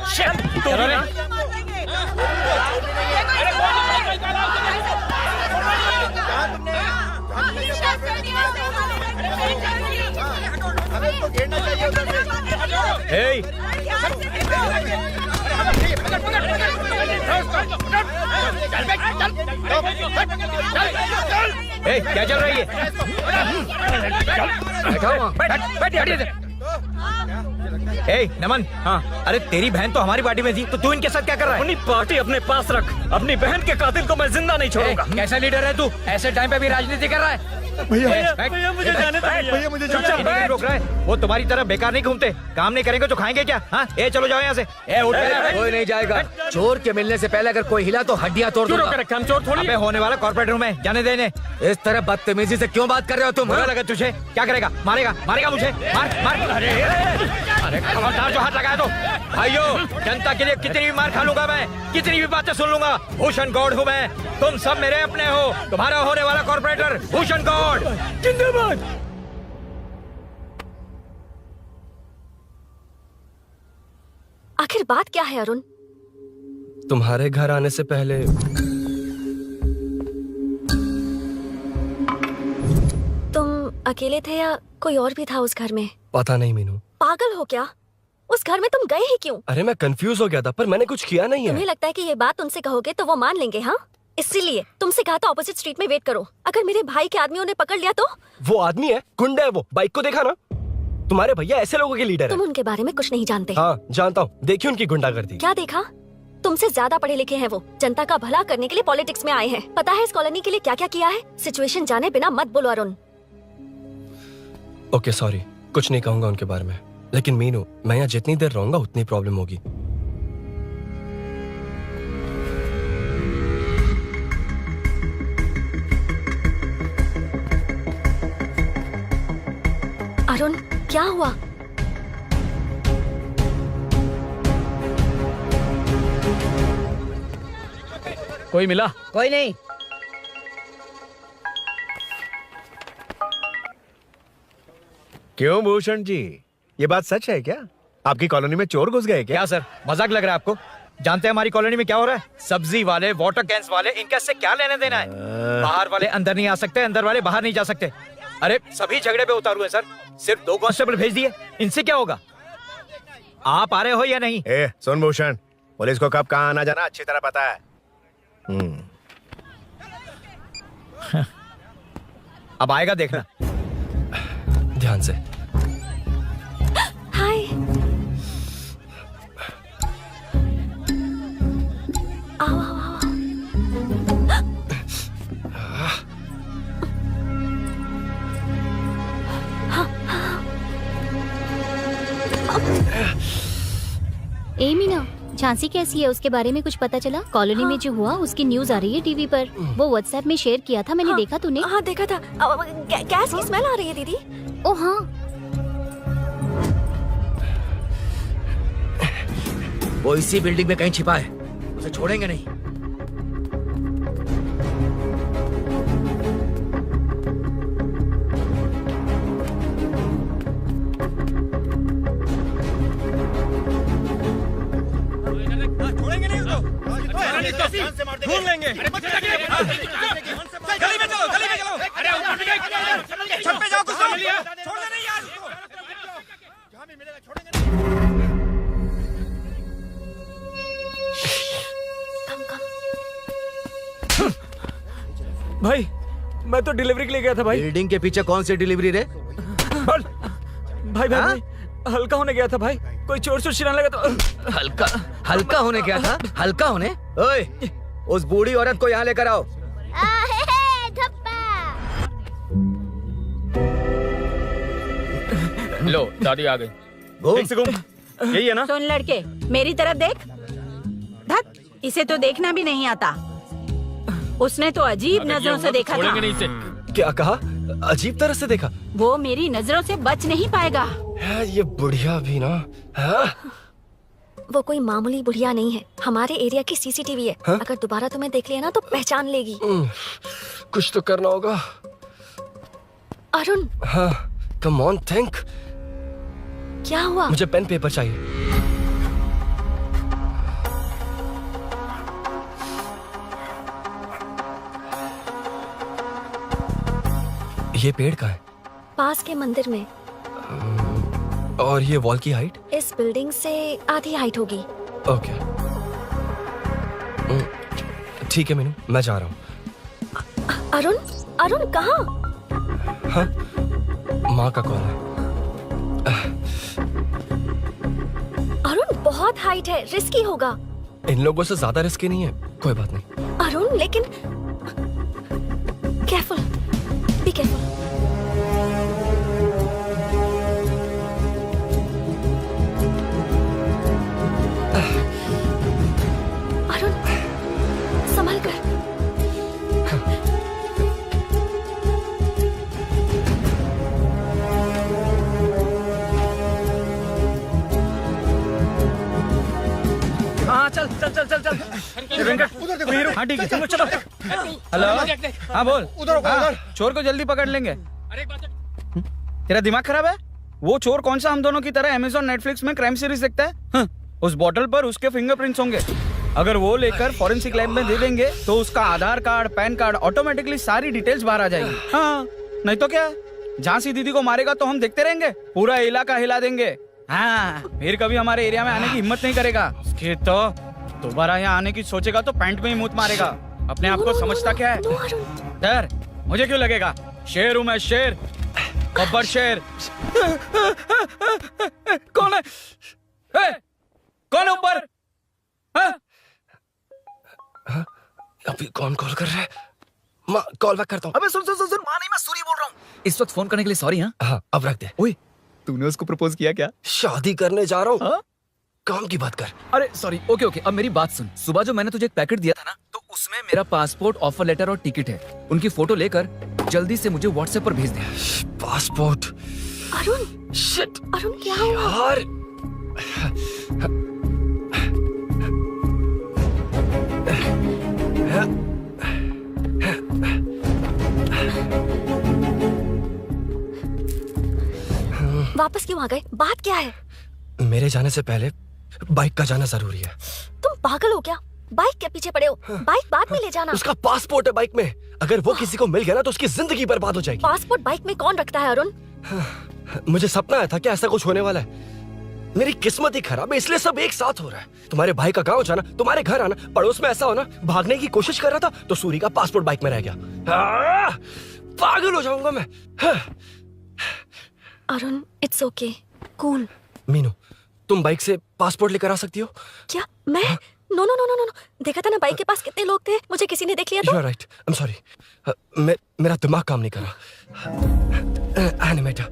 क्या चल रही है? नमन। हाँ, अरे तेरी बहन तो हमारी पार्टी में थी, तो तू इनके साथ क्या कर रहा है? अपनी पार्टी अपने पास रख, अपनी बहन के कातिल को मैं जिंदा नहीं छोड़ूंगा। कैसा लीडर है तू? ऐसे टाइम पे भी राजनीति कर रहा है? भैया मुझे जाने दो। भैया मुझे चुपचाप बैठ। रोक रहा है, वो तुम्हारी तरह बेकार नहीं घूमते। काम नहीं करेंगे तो खाएंगे क्या? हाँ, चलो जाओ यहाँ से। कोई नहीं जाएगा। चोर के मिलने से पहले अगर कोई हिला तो हड्डियां तोड़ दूंगा। हम चोर थोड़ी होने वाला कॉर्पोरेट रूम है, जाने देने। इस तरह बदतमीजी से क्यों बात कर रहे हो तुम? बुरा लगा तुझे? क्या करेगा? मारेगा? मारेगा मुझे? मार मार। अरे खबरदार जो हाथ लगाया तो। भाइयों, जनता के लिए कितनी भी मार खा लूंगा मैं, कितनी भी बातें सुन लूंगा। भूषण गौड़ हूँ मैं, तुम सब मेरे अपने हो। तुम्हारा होने वाला कॉर्पोरेटर भूषण गौड़ जिंदाबाद। आखिर बात क्या है अरुण? तुम्हारे घर आने से पहले तुम अकेले थे या कोई और भी था उस घर में? पता नहीं मीनू। पागल हो क्या? उस घर में तुम गए ही क्यों? अरे मैं कंफ्यूज हो गया था, पर मैंने कुछ किया नहीं तुम्हें है। लगता है कि ये बात उनसे कहोगे तो वो मान लेंगे? हाँ, इसीलिए तुमसे कहा था ऑपोजिट स्ट्रीट में वेट करो। अगर मेरे भाई के आदमियों ने पकड़ लिया तो? वो आदमी है, गुंडा है वो। बाइक को देखा ना? तुम्हारे भैया ऐसे लोगों के लीडर तुम है। उनके बारे में कुछ नहीं जानते। हाँ जानता हूँ, देखिए उनकी गुंडागर्दी। क्या देखा? तुमसे ज्यादा पढ़े लिखे हैं वो। जनता का भला करने के लिए पॉलिटिक्स में आए हैं। पता है इस कॉलोनी के लिए क्या क्या किया है? सिचुएशन जाने बिना मत बोलो अरुण। ओके सॉरी, कुछ नहीं कहूंगा उनके बारे में। लेकिन मीनू, मैं यहाँ जितनी देर रहूंगा उतनी प्रॉब्लम होगी। अरुण, क्या हुआ? कोई मिला? कोई नहीं। क्यों भूषण जी, ये बात सच है क्या? आपकी कॉलोनी में चोर घुस गए क्या? क्या सर, मजाक लग रहा है आपको? जानते हैं हमारी कॉलोनी में क्या हो रहा है? सब्जी वाले, वाटर कैंस वाले, इनका इससे क्या लेना देना है? बाहर वाले अंदर नहीं आ सकते, अंदर वाले बाहर नहीं जा सकते। अरे सभी झगड़े पे उतारू है सर। सिर्फ 2 कांस्टेबल भेज दिए, इनसे क्या होगा? आप आ रहे हो या नहीं? ए, सुन भूषण, पुलिस को कब कहाँ आना जाना अच्छी तरह पता है। अब आएगा देखना। ध्यान से। हाय। आओ आओ आओ। ए मीना, झांसी कैसी है? उसके बारे में कुछ पता चला? कॉलोनी में जो हुआ उसकी न्यूज आ रही है टीवी पर। वो व्हाट्सएप में शेयर किया था मैंने। देखा तूने? हाँ देखा था। गैस की स्मेल आ रही है दीदी। ओ हाँ, वो इसी बिल्डिंग में कहीं छिपा है, उसे छोड़ेंगे नहीं। ढूंढ लेंगे। गली में चलो, गली में चलो। अरे छत पे जाओ, कुछ छोड़ दे नहीं यार। जहाँ भी मिलेगा छोड़ेंगे। भाई, मैं तो डिलीवरी के लिए गया था भाई। बिल्डिंग के पीछे कौन सी डिलीवरी रे? भाई भाई, हल्का होने गया था भाई। कोई चोर चोर चिल्लाने लगा तो। हल्का होने गया था? हल्का होने? ओए, उस बूढ़ी औरत को यहाँ लेकर आओ। लो, दादी आ गई। घूम से घूम। यही है ना? सुन लड़के, मेरी तरफ देख। धत, इसे तो देखना भी नहीं आता। उसने तो अजीब नजरों से देखा था। नहीं से। क्या कहा? अजीब तरह से देखा? वो मेरी नजरों से बच नहीं पाएगा। ये बुढ़िया भी ना। हाँ? वो कोई मामूली बुढ़िया नहीं है, हमारे एरिया की सीसीटीवी है। हाँ? अगर दोबारा तुम्हें देख लिया ना तो पहचान लेगी। कुछ तो करना होगा। अरुण, हाँ, कम ऑन थिंक। क्या हुआ? मुझे पेन पेपर चाहिए। ये पेड़ का है? पास के मंदिर में। और ये वॉल की हाइट? इस बिल्डिंग से आधी हाइट होगी। ओके, ठीक है मीनू, मैं जा रहा हूँ। अरुण, अरुण कहाँ? हाँ, माँ का कॉल है। अरुण बहुत हाइट है, रिस्की होगा। इन लोगों से ज्यादा रिस्की नहीं है। कोई बात नहीं। अरुण लेकिन केयरफुल, बी केयरफुल। अरुण संभल कर। हाँ चल चल चल चल चल। उधर हाँ ठीक है, चलो चलो। हेलो, हाँ बोल। उधर चोर को जल्दी पकड़ लेंगे। तेरा दिमाग खराब है? वो चोर कौन सा हम दोनों की तरह अमेज़न नेटफ्लिक्स में क्राइम सीरीज देखता है? उस बॉटल पर उसके फिंगरप्रिंट्स होंगे। अगर वो लेकर फॉरेंसिक लैब में दे देंगे तो उसका आधार कार्ड, पैन कार्ड, ऑटोमेटिकली सारी डिटेल्स बाहर आ जाएगी। हाँ, नहीं तो क्या, झांसी दीदी को मारेगा तो हम देखते रहेंगे? पूरा इलाका हिला देंगे। हाँ, फिर कभी हमारे एरिया में आने की हिम्मत नहीं करेगा। उसके तो दोबारा यहाँ आने की सोचेगा तो पैंट में ही मूत मारेगा। अपने आप को समझता क्या है? डर मुझे क्यों लगेगा? शेर हूँ मैं, शेर, बब्बर शेर। कौन है? कौन है ऊपर? अभी कौन कॉल कर रहा है? माँ कॉल बैक करता हूँ। अबे सुन सुन सुन सुन, माँ नहीं, मैं सूरी बोल रहा हूँ। इस वक्त फोन करने के लिए सॉरी। हाँ अब रख दे। ओए, तूने उसको प्रपोज किया क्या? शादी करने जा रहा हूँ। काम की बात कर। अरे सॉरी, ओके ओके, अब मेरी बात सुन। सुबह जो मैंने तुझे एक पैकेट दिया था ना, तो उसमें मेरा पासपोर्ट, ऑफर लेटर और टिकट है। उनकी फोटो लेकर जल्दी से मुझे व्हाट्सएप पर भेज दे। पासपोर्ट? अरुण, शिट, अरुण क्या हुआ? यार वापस क्यों आ गए? बात क्या है? मेरे जाने से पहले बाइक का जाना जरूरी है। तुम पागल हो क्या? बाइक के पीछे पड़े हो? बाइक बाद में ले जाना। उसका पासपोर्ट है बाइक में। अगर वो किसी को मिल गया ना तो उसकी जिंदगी बर्बाद हो जाएगी। पासपोर्ट बाइक में कौन रखता है अरुण? मुझे सपना आया था कि ऐसा कुछ होने वाला है। मेरी किस्मत ही खराब है, इसलिए सब एक साथ हो रहा है। तुम्हारे भाई का गांव जाना, तुम्हारे घर आना, पड़ोस में ऐसा होना। भागने की कोशिश कर रहा था तो सूरी का पासपोर्ट बाइक में रह गया। पागल हो जाऊंगा मैं। Arun, it's okay, cool. Meenu, तुम बाइक से पासपोर्ट लेकर आ सकती हो? क्या मैं? No no no no no, देखा था ना बाइक के पास कितने लोग थे, मुझे किसी ने देख लिया तो। You are right. I'm sorry. मेरा दिमाग काम नहीं कर रहा। एनिमेटर।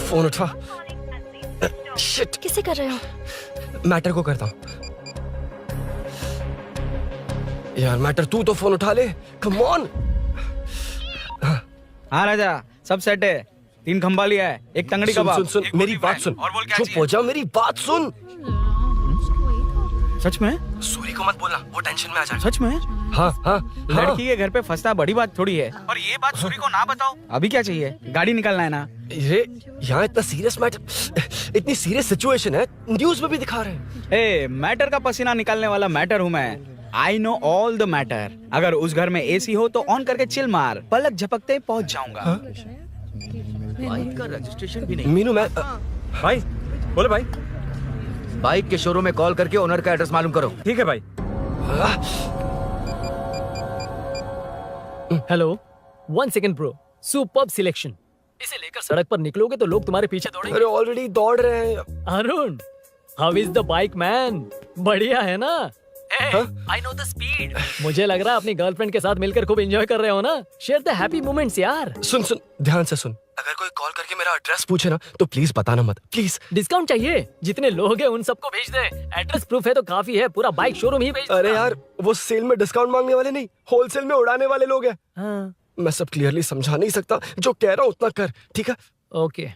फोन उठा। शिट। किसे कर रहे हो? मैटर को करता हूँ। यार मैटर, तू तो फोन उठा ले। Come on. हाँ राजा, सब सेट है। 3 खंबा लिया है, एक तंगड़ी सुन कबाब। सुन सुन, मेरी बात सुन। और बोल क्या चुप हो जा, मेरी बात सुन। सच में? सूरी को मत बोलना, वो टेंशन में आ जाएगा। सच में? हाँ हाँ। लड़की के घर पे फंसना बड़ी बात थोड़ी है। और ये बात सूरी को ना बताओ। अभी क्या चाहिए? गाड़ी निकलना है ना? ये यहाँ इतना सीरियस मैटर, इतनी सीरियस सिचुएशन है, न्यूज में भी दिखा रहे हैं। ए, मैटर का पसीना निकालने वाला मैटर हूँ मैं। I know all the matter. अगर उस घर में एसी हो तो ऑन करके चिल मार, पलक झपकते पहुंच जाऊंगा। बाइक का रजिस्ट्रेशन भी नहीं। मीनू, मैं भाई बोले भाई, बाइक के शोरूम में कॉल करके ओनर का एड्रेस मालूम करो। ठीक है भाई। Hello, 1 second bro, superb selection. इसे लेकर सड़क पर निकलोगे तो लोग तुम्हारे पीछे दौड़ेंगे। अरे ऑलरेडी दौड़ रहे हैं। Arun, how is the bike man? बढ़िया है ना? I know the speed. मुझे लग रहा है अपनी गर्लफ्रेंड के साथ मिलकर खूब एंजॉय कर रहे हो ना? शेयर द हैप्पी मोमेंट्स यार। सुन सुन, ध्यान से सुन। अगर कोई कॉल करके मेरा एड्रेस पूछे ना तो प्लीज बताना मत, प्लीज। डिस्काउंट चाहिए? जितने लोग हैं उन सबको भेज दे। एड्रेस प्रूफ है तो काफी है, पूरा बाइक शोरूम ही भेज दे। अरे यार, वो सेल में डिस्काउंट मांगने वाले नहीं, होलसेल में उड़ाने वाले लोग हैं। हाँ। मैं सब क्लियरली समझा नहीं सकता, जो कह रहा हूँ उतना कर, ठीक है? ओके।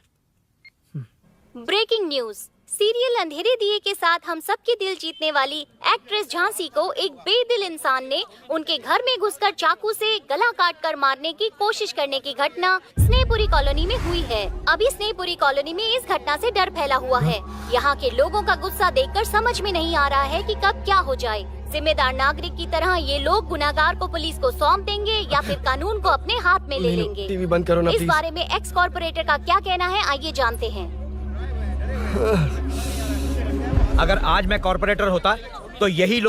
Breaking news. सीरियल अंधेरे दिए के साथ हम सबके दिल जीतने वाली एक्ट्रेस झांसी को एक बेदिल इंसान ने उनके घर में घुसकर चाकू से गला काटकर मारने की कोशिश करने की घटना स्नेहपुरी कॉलोनी में हुई है। अभी स्नेहपुरी कॉलोनी में इस घटना से डर फैला हुआ है। यहाँ के लोगों का गुस्सा देखकर समझ में नहीं आ रहा है कि कब क्या हो जाए। जिम्मेदार नागरिक की तरह ये लोग गुनाहगार को पुलिस को सौंप देंगे या फिर कानून को अपने हाथ में ले लेंगे। टीवी बंद करो ना इस प्लीज। बारे में एक्स कॉर्पोरेटर का क्या कहना है, आइए जानते हैं। अगर आज मैं कॉर्पोरेटर होता तो यही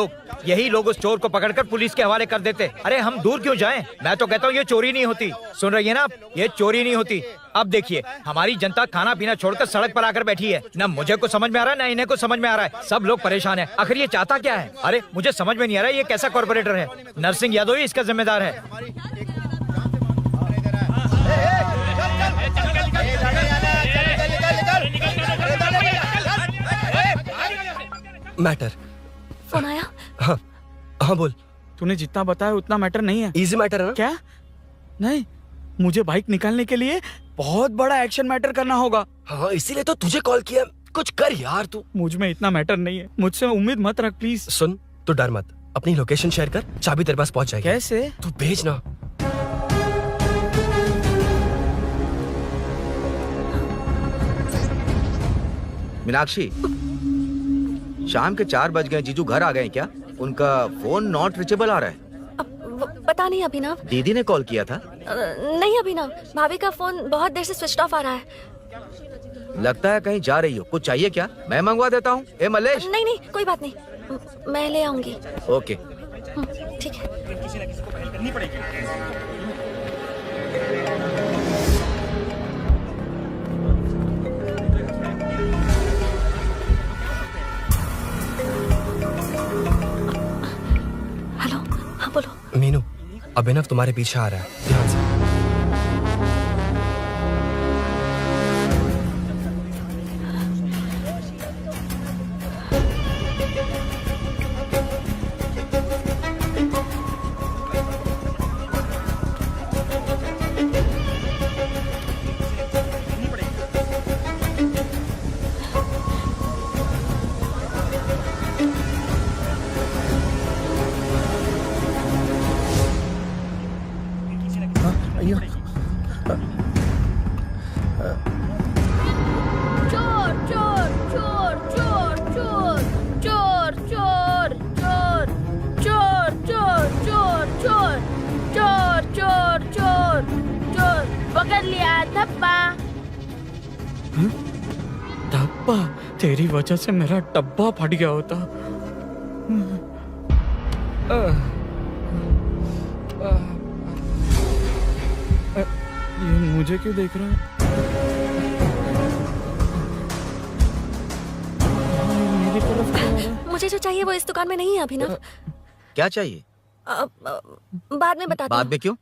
लोग उस चोर को पकड़कर पुलिस के हवाले कर देते। अरे हम दूर क्यों जाएं? मैं तो कहता हूँ ये चोरी नहीं होती। सुन रही है ना आप? ये चोरी नहीं होती। अब देखिए, हमारी जनता खाना पीना छोड़कर सड़क पर आकर बैठी है। ना मुझे कुछ समझ में आ रहा है, ना इन्हें कुछ समझ में आ रहा है। सब लोग परेशान है। आखिर ये चाहता क्या है? अरे मुझे समझ में नहीं आ रहा है, ये कैसा कॉर्पोरेटर है? नरसिंह यादव ही इसका जिम्मेदार है। मैटर। फोन आया? हाँ हाँ बोल। तूने जितना बताया उतना मैटर नहीं है। इजी मैटर है ना? क्या? नहीं, मुझे बाइक निकालने के लिए बहुत बड़ा एक्शन मैटर करना होगा। हाँ, इसीलिए तो तुझे कॉल किया। कुछ कर यार तू। मुझ में इतना मैटर नहीं है, मुझसे उम्मीद मत रख प्लीज। सुन, तू डर मत, अपनी लोकेशन शेयर कर, चाबी तेरे पास पहुंच जाएगी। कैसे? तू भेज ना। मीनाक्षी, शाम के 4 बज गए, जीजू घर आ गए क्या? उनका फोन नॉट रीचेबल आ रहा है। पता नहीं अभिनव। दीदी ने कॉल किया था? नहीं अभिनव, भाभी का फोन बहुत देर से स्विच ऑफ आ रहा है। लगता है कहीं जा रही हो। कुछ चाहिए क्या? मैं मंगवा देता हूँ। ए मलेश। नहीं नहीं कोई बात नहीं, मैं ले आऊंगी। ओके ठीक है। हेलो, हाँ बोलो। मीनू, अभिनव तुम्हारे पीछे आ रहा है, ध्यान से। चोर चोर चोर चोर चोर चोर चोर चोर चोर चोर चोर चोर चोर चोर चोर पकड़ लिया धप्पा। डब्बा, तेरी वजह से मेरा डब्बा फट गया होता। ये मुझे क्यों देख रहा है? मेरी तरफ क्यों आ रहा है? मुझे जो चाहिए वो इस दुकान में नहीं है अभिनव। क्या चाहिए? बाद में बताता बाद में क्यों?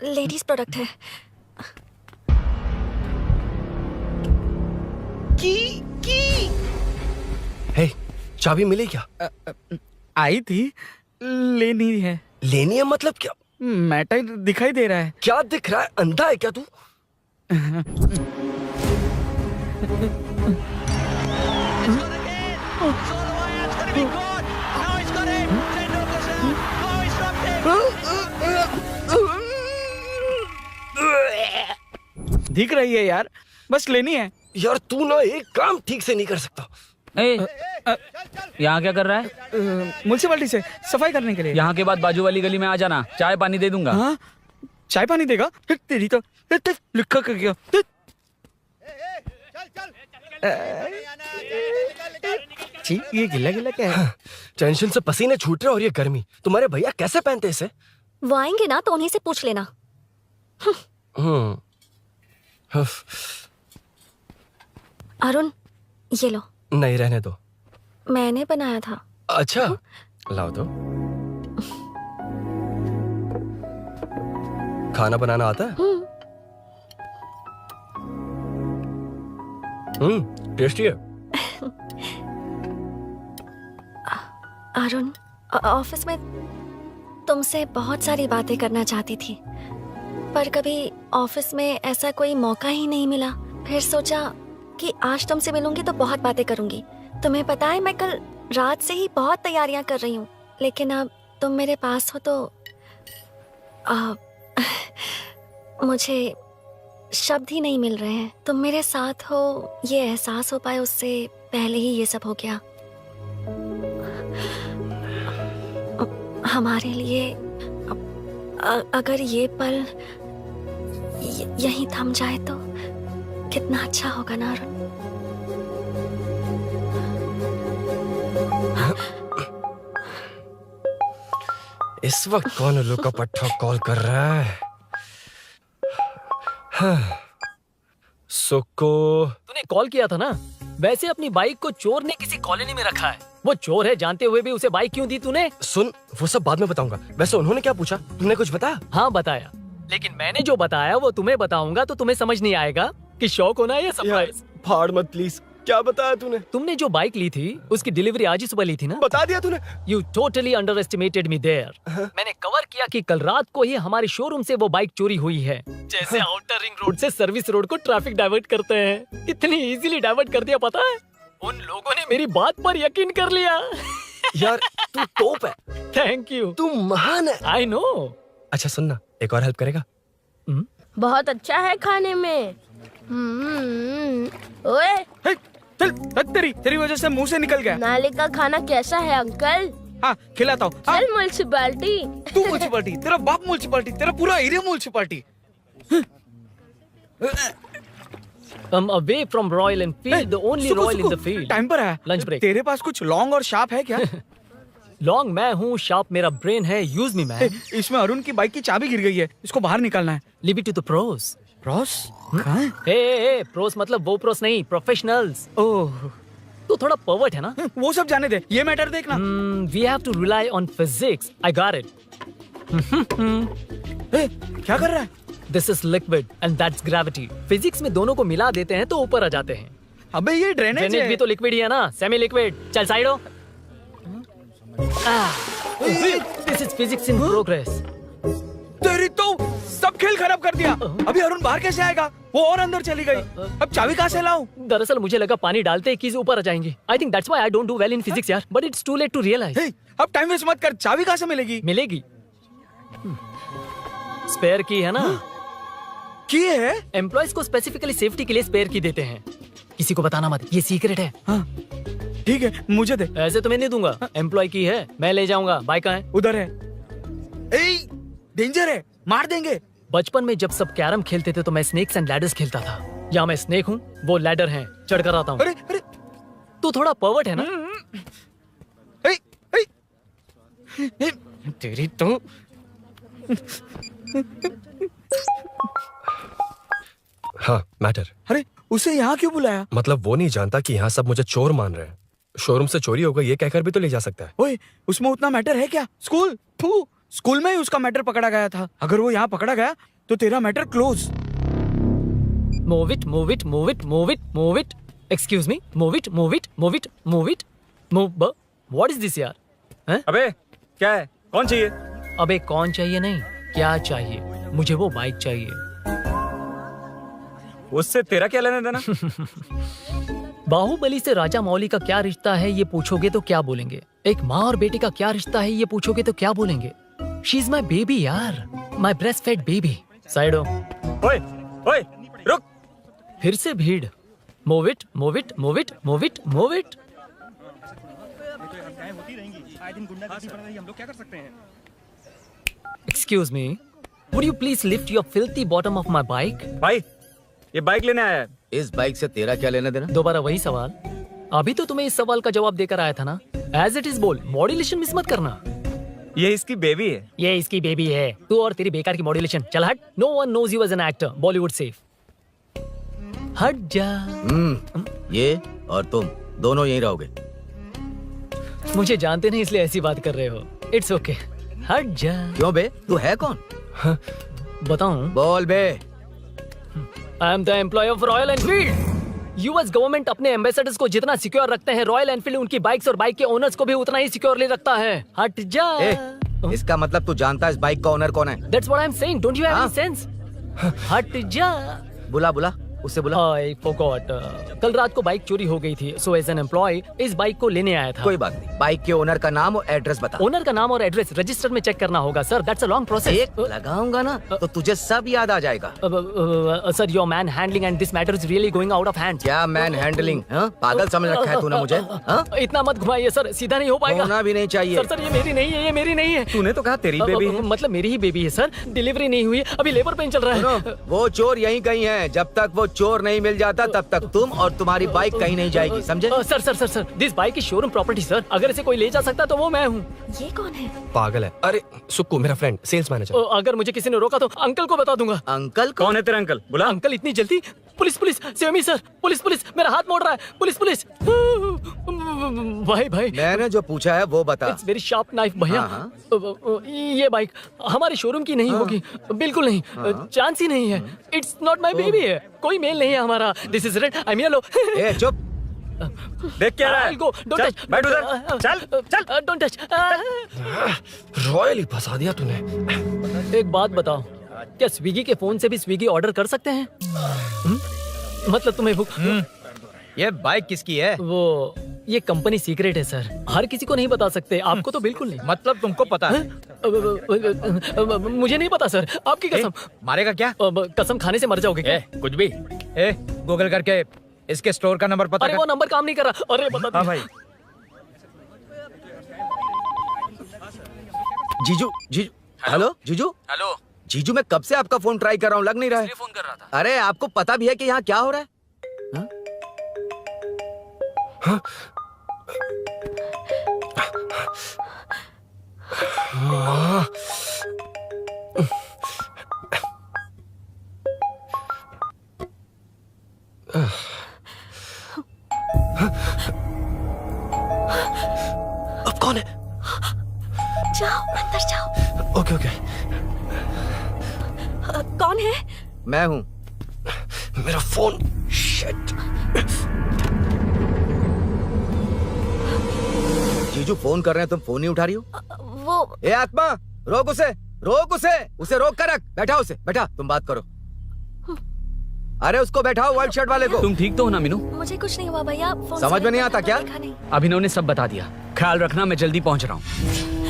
लेडीज प्रोडक्ट है। हे, चाबी मिली क्या? आई थी, लेनी है। लेनी है मतलब क्या? मैटर दिखाई दे रहा है। क्या दिख रहा है? अंधा है क्या तू? दिख रही है यार, बस लेनी है। यार तू ना एक काम ठीक से नहीं कर सकता। यहाँ क्या कर रहा है? म्युनिसिपैलिटी से सफाई करने के लिए। यहाँ के बाद बाजू वाली गली में आ जाना, चाय पानी दे दूंगा। हाँ? चाय पानी देगा? तेरी तो लिखा कर गया। ये गिला गिला क्या है? टेंशन से पसीने छूट रहे और ये गर्मी, तुम्हारे भैया कैसे पहनते इसे? वो आएंगे ना तो उन्हीं से पूछ लेना। अरुण, ये लो। नहीं, रहने दो। मैंने बनाया था। अच्छा, लाओ तो। खाना बनाना आता है? टेस्टी है। अरुण, ऑफिस में तुमसे बहुत सारी बातें करना चाहती थी, पर कभी ऑफिस में ऐसा कोई मौका ही नहीं मिला। फिर सोचा कि आज तुमसे मिलूंगी तो बहुत बातें करूंगी। तुम्हें पता है मैं कल रात से ही बहुत तैयारियां कर रही हूँ, लेकिन अब तुम मेरे पास हो तो मुझे शब्द ही नहीं मिल रहे हैं। तुम मेरे साथ हो ये एहसास हो पाए उससे पहले ही ये सब हो गया। हमारे लिए अगर ये पल यहीं थम जाए तो कितना अच्छा होगा ना अरुण। इस वक्त कौन उल्लू का पट्टा कॉल कर रहा है? सुको, तूने कॉल किया था ना? वैसे अपनी बाइक को चोर ने किसी कॉलोनी में रखा है। वो चोर है जानते हुए भी उसे बाइक क्यों दी तूने? सुन, वो सब बाद में बताऊंगा। वैसे उन्होंने क्या पूछा? तुमने कुछ बताया? हाँ बताया, लेकिन मैंने जो बताया वो तुम्हें बताऊंगा तो तुम्हें समझ नहीं आएगा कि शौक होना है या सरप्राइज। फाड़ मत प्लीज। क्या बताया तूने? तुमने जो बाइक ली थी उसकी डिलीवरी आज ही सुबह ली थी ना? बता दिया तूने? You totally underestimated me there. मैंने कवर किया कि कल रात को ही हमारे शोरूम से वो बाइक चोरी हुई है। जैसे आउटर रिंग रोड से सर्विस रोड को ट्रैफिक डाइवर्ट करते हैं, इतनी इजीली डाइवर्ट कर दिया। पता है, उन लोगों ने मेरी बात पर यकीन कर लिया। यार तू टॉप है। थैंक यू, तू महान है। I know. अच्छा सुनना, एक और हेल्प करेगा? बहुत अच्छा है खाने में। ओए, तेरी वजह से मुंह से निकल गया। नाले का खाना कैसा है अंकल? हाँ खिलाता हूँ। हाँ, चल म्युनिसिपैलिटी। तू म्युनिसिपालिटी, तेरा बाप म्युनिसिपालिटी, तेरा पूरा area municipality. away from Royal Enfield, the only Royal in the field. Time पर आया। Lunch break. तेरे पास कुछ लॉन्ग और शार्प है क्या? लॉन्ग मैं हूँ, शार्प मेरा ब्रेन है, यूज मी मैन। इसमें अरुण की बाइक की चाबी गिर गई है, इसको बाहर निकालना है। Leave it to the pros. Pros? कहाँ है? ए प्रोस मतलब वो प्रोस नहीं, प्रोफेशनल्स। ओह, तू थोड़ा पर्वर्ट है ना? वो सब जाने दे, ये मैटर देखना। We have to rely on physics. I got it. क्या कर रहा है? This is liquid and that's gravity. Physics में दोनों को मिला देते हैं तो ऊपर आ जाते हैं। अबे ये ड्रेनेज ड्रेनेज है। भी तो लिक्विड ही है ना, सेमी लिक्विड। चल साइड हो। This is physics in progress. तेरी तो सब खेल खराब कर दिया। अभी अरुण बाहर कैसे आएगा? वो और अंदर चली गई। अब चाबी कहाँ से लाऊं? दरअसल मुझे लगा पानी डालते ही कीज ऊपर आ जाएंगी। I think that's why I don't do well in physics यार। But it's too late to realize. अब टाइम वेस्ट मत कर, चाबी कहाँ से मिलेगी? मिलेगी। स्पेयर की है ना? की है? एम्प्लॉयज को स्पेसिफिकली सेफ्टी के लिए स्पेयर की देते हैं। किसी को बताना मत, ये सीक्रेट है। हाँ ठीक है, मुझे दे। ऐसे तो मैं नहीं दूंगा। एम्प्लॉय की है, मैं ले जाऊंगा। बाइक कहाँ है? उधर है। डेंजर है, मार देंगे। बचपन में जब सब कैरम खेलते थे तो मैं स्नेक्स एंड लैडर्स खेलता था। या मैं स्नेक हूँ, वो लैडर है, चढ़ कर आता हूँ। अरे अरे, तू थोड़ा पर्वर्ट है ना? तेरी तो हाँ मैटर। अरे उसे यहाँ क्यों बुलाया? मतलब वो नहीं जानता कि यहाँ सब मुझे चोर मान रहे हैं। शोरूम से चोरी हो गई ये कहकर भी तो ले जा सकता है। ओए, उसमें उतना मैटर है क्या? स्कूल स्कूल में ही उसका मैटर पकड़ा गया था। अगर वो यहाँ पकड़ा गया तो तेरा matter close. Move it, move it, move it, move it, move it. Excuse me, move it, move it, move it, move it, move. What is this यार? हैं? अबे क्या है? कौन चाहिए? अबे कौन चाहिए नहीं, क्या चाहिए? मुझे वो बाइक चाहिए। उससे तेरा क्या लेना देना? बाहुबली से राजा मौली का क्या रिश्ता है ये पूछोगे तो क्या बोलेंगे? एक माँ और बेटे का क्या रिश्ता है ये पूछोगे तो क्या बोलेंगे? शी इज माई बेबी यार, my breast fed baby. Side हो। ओए ओए रुक। फिर से भीड़। Move it, move it, move it, move it, move it. Excuse me, would you please lift your filthy bottom of my bike? भाई ये बाइक लेने आया है। इस बाइक से तेरा क्या लेना देना? दोबारा वही सवाल। अभी तो तुम्हें इस सवाल का जवाब देकर आया था ना। एज इट इज बोल, मॉड्यूलेशन मिस मत करना। ये इसकी बेबी है। ये इसकी बेबी है। तू और तेरी बेकार की मॉड्यूलेशन। चल हट। No one knows you as an actor. Bollywood safe. हट जा। ये और तुम दोनों यहीं रहोगे। मुझे जानते नहीं इसलिए ऐसी बात कर रहे हो। It's okay. हट जा। क्यों बे, तू है कौन? बताऊं? बोल बे। I am the employ of Royal Enfield. US government अपने एम्बेसडर्स को जितना सिक्योर रखते हैं, रॉयल एनफील्ड उनकी बाइक्स और बाइक के ओनर्स को भी उतना ही सिक्योरली रखता है। हट जा। इसका मतलब तू जानता है इस बाइक का ओनर कौन है? That's what I'm saying. Don't you have any sense? हट जा। बुला बुला, उससे बुला। I forgot. कल रात को बाइक चोरी हो गई थी, so as an employee इस बाइक को लेने आया था। कोई बात नहीं, बाइक के ओनर का नाम और एड्रेस बता। ओनर का नाम और एड्रेस रजिस्टर में चेक करना होगा sir. That's a long process. एक लगाऊंगा ना तो तुझे सब याद आ जाएगा। Sir your man handling and this matter is really going out of hand. क्या मैन हैंडलिंग? पागल समझ रखा है तूने मुझे? इतना मत घुमाइए सर, सीधा नहीं हो पाएगा। होना भी नहीं चाहिए। सर ये मेरी नहीं है, ये मेरी नहीं है। तूने तो कहा तेरी बेबी है। मतलब मेरी ही बेबी है सर। डिलीवरी नहीं हुई, अभी लेबर पेन चल रहा है। वो चोर यहीं कहीं है। जब तक वो चोर नहीं मिल जाता तब तक तुम और तुम्हारी बाइक कहीं नहीं जाएगी, समझे? Sir sir sir sir this bike is showroom property sir. अगर इसे कोई ले जा सकता तो वो मैं हूँ। ये कौन है? पागल है। अरे सुक्कू, मेरा फ्रेंड, सेल्स मैनेजर। अगर मुझे किसी ने रोका तो अंकल को बता दूंगा। अंकल कौन है तेरा अंकल? बुला। अंकल इतनी जल्दी? Police police, save me sir. Police police, मेरा हाथ मोड़ रहा है। Police police. भाई भाई मैंने जो पूछा है वो बता। इट्स वेरी शार्प नाइफ भैया। ये बाइक हमारे शोरूम की नहीं होगी, बिल्कुल नहीं। चांस ही नहीं है। इट्स नॉट माय बेबी है, कोई मेल नहीं है हमारा। This is red, I am yellow. ए चुप, देख क्या रहा है? Go, don't touch. बैठ उधर। चल चल, डोंट टच। रॉयल ही फंसा दिया तूने। एक बात बताओ, क्या स्विगी के फोन से भी स्विगी ऑर्डर कर सकते हैं? मतलब तुम्हें भूख? ये बाइक किसकी है? वो ये कंपनी सीक्रेट है सर, हर किसी को नहीं बता सकते। आपको तो बिल्कुल नहीं। मतलब तुमको पता है? मुझे नहीं पता सर, आपकी कसम। मारेगा क्या? कसम खाने से मर जाओगे क्या? कुछ भी। गूगल करके इसके स्टोर का नंबर पता अरे कर। वो नंबर काम नहीं कर रहा। अरे बता। हाँ भाई। जीजू जीजू हेलो जीजू हेलो। जीजू मैं कब से आपका फोन ट्राई कर रहा हूँ, लग नहीं रहा है। फोन कर रहा था। अरे आपको पता भी है कि यहाँ क्या हो रहा है? हाँ? अब कौन है? जाओ अंदर जाओ। Okay okay. कौन है? मैं हूँ। मेरा फोन। शिट। जीजू फोन कर रहे हैं, तुम फोन नहीं उठा रही हो? वो ए आत्मा, रोक उसे रोक कर रख। बैठा उसे, बैठा, तुम बात करो। अरे उसको बैठाओ, व्हाइट शर्ट वाले को। तुम ठीक तो हो ना मीनू? मुझे कुछ नहीं हुआ भैया। फोन समझ में नहीं आता क्या? देखा नहीं। अभिनव ने सब बता दिया। ख्याल रखना, मैं जल्दी पहुंच रहा हूँ।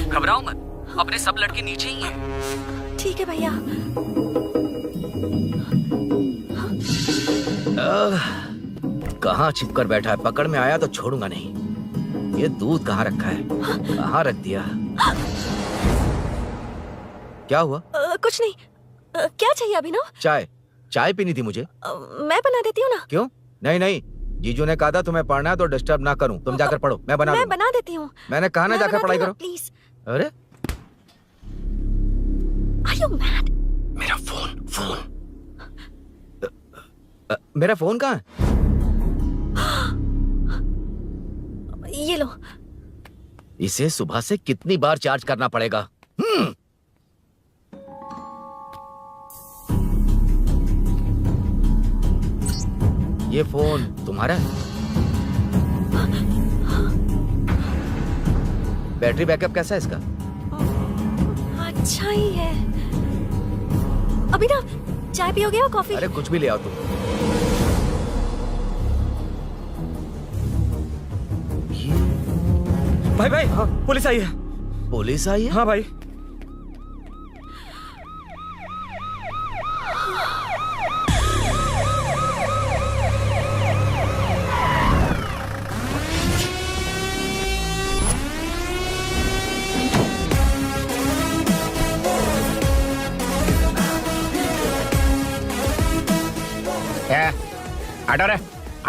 घबराओ मत, अपने सब लड़के नीचे ही हैं। ठीक है भैया। कहाँ छिप कर बैठा है? पकड़ में आया तो छोड़ूंगा नहीं। ये दूध कहाँ रखा है? कहाँ रख दिया? क्या हुआ? कुछ नहीं। क्या चाहिए अभिनव? चाय पीनी थी मुझे। मैं बना देती हूँ ना। क्यों? नहीं, जीजू ने कहा था तुम्हें पढ़ना है तो डिस्टर्ब ना करूं। तुम जाकर पढ़ो, मैं बना देती हूँ। मैंने कहा ना जाकर पढ़ाई करो प्लीज। अरे Are you mad? मेरा फोन। मेरा फोन कहाँ है? ये लो। इसे सुबह से कितनी बार चार्ज करना पड़ेगा? ये फोन तुम्हारा है? बैटरी बैकअप कैसा है इसका? अच्छा ही है। अभिनव, चाय पियोगे या कॉफी? अरे कुछ भी ले आओ तुम। भाई हाँ, पुलिस आई है। पुलिस आई है? हाँ भाई।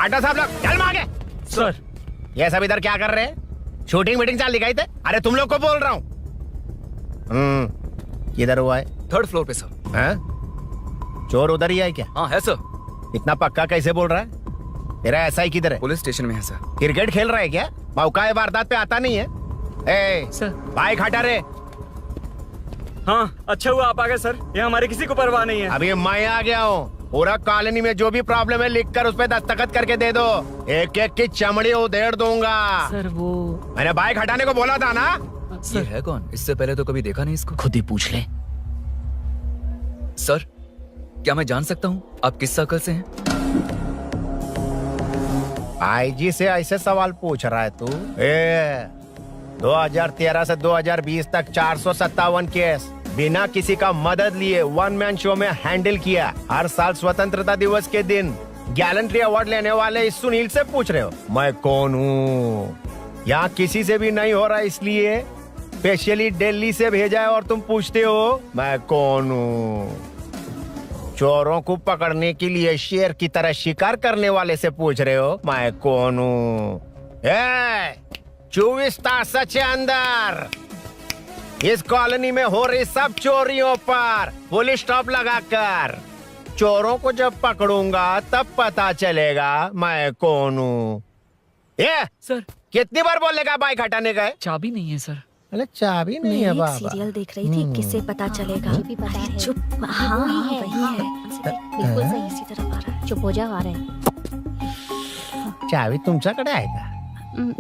आटा साहब लोग चल मांगे। सर ये सब इधर क्या कर रहे हैं? शूटिंग मीटिंग चाल दिखाई थे? अरे तुम लोग को बोल रहा हूँ। किधर हुआ है? 3rd फ्लोर पे सर। हैं? चोर उधर ही है क्या? हाँ है सर। इतना पक्का कैसे बोल रहा है? तेरा ऐसा ही किधर है? पुलिस स्टेशन में है सर। क्रिकेट खेल रहा है क्या? मौका है वारदात पे आता नहीं है। ए सर। बाइक हटा रे। हाँ अच्छा हुआ आप आ गए सर, ये हमारे किसी को परवाह नहीं है। अभी मैं आ गया हूँ। पूरा कॉलोनी में जो भी प्रॉब्लम है लिख कर उस पर दस्तखत करके दे दो। एक एक की चमड़ी उधेड़ दूंगा। सर वो मैंने बाइक हटाने को बोला था ना। ये है कौन? इससे पहले तो कभी देखा नहीं इसको। खुद ही पूछ ले। सर क्या मैं जान सकता हूँ आप किस सर्कल से हैं? आईजी से ऐसे सवाल पूछ रहा है तू? 2013 से 2020 तक 457 केस बिना किसी का मदद लिए 1 मैन शो में हैंडल किया। हर साल स्वतंत्रता दिवस के दिन गैलेंट्री अवार्ड लेने वाले इस सुनील से पूछ रहे हो मैं कौन हूँ? यहाँ किसी से भी नहीं हो रहा, इसलिए स्पेशली दिल्ली से भेजा है और तुम पूछते हो मैं कौन हूँ? चोरों को पकड़ने के लिए शेर की तरह शिकार करने वाले से पूछ रहे हो मैं कौन हूँ? 24 तास से अंदर इस कॉलोनी में हो रही सब चोरियों पर पुलिस स्टॉप लगाकर चोरों को जब पकड़ूंगा तब पता चलेगा मैं कौन हूँ। ये सर कितनी बार बोलेगा बाइक हटाने का है? चाबी नहीं है सर। अरे चाबी नहीं है बाबा। सीरियल देख रही थी, किसे पता चलेगा? भी पता है। चुप। हाँ वही है। बिल्कुल सही। इसी तरफ आ रहा है। चुप हो जा, आ रहे हैं। चाबी तुमच्याकडे आहे का?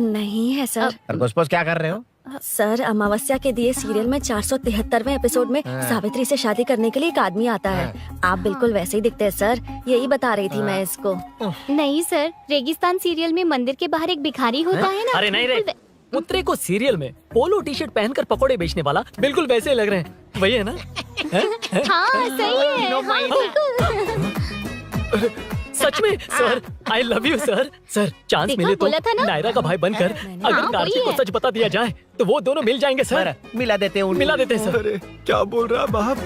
नहीं है सर। खरगोश क्या कर रहे हो? सर अमावस्या के दिए सीरियल में 473वें एपिसोड में सावित्री से शादी करने के लिए एक आदमी आता है। आप बिल्कुल वैसे ही दिखते हैं सर, यही बता रही थी मैं इसको। नहीं सर, रेगिस्तान सीरियल में मंदिर के बाहर एक भिखारी होता है ना। अरे नहीं रे, पुत्रे को सीरियल में पोलो टी शर्ट पहनकर पकोड़े बेचने वाला बिल्कुल वैसे लग रहे हैं। वही है ना? हाँ सही है। हाँ, बिल्कुल। सच में sir, I love you sir. Sir chance देखा, मिले तो बोला था ना? नायरा का भाई बनकर अगर हाँ, कार्तिक वही को है। सच बता दिया जाए तो वो दोनों मिल जाएंगे सर। मिला देते हैं मिला देते हैं सर। अरे क्या बोल रहा है बाप?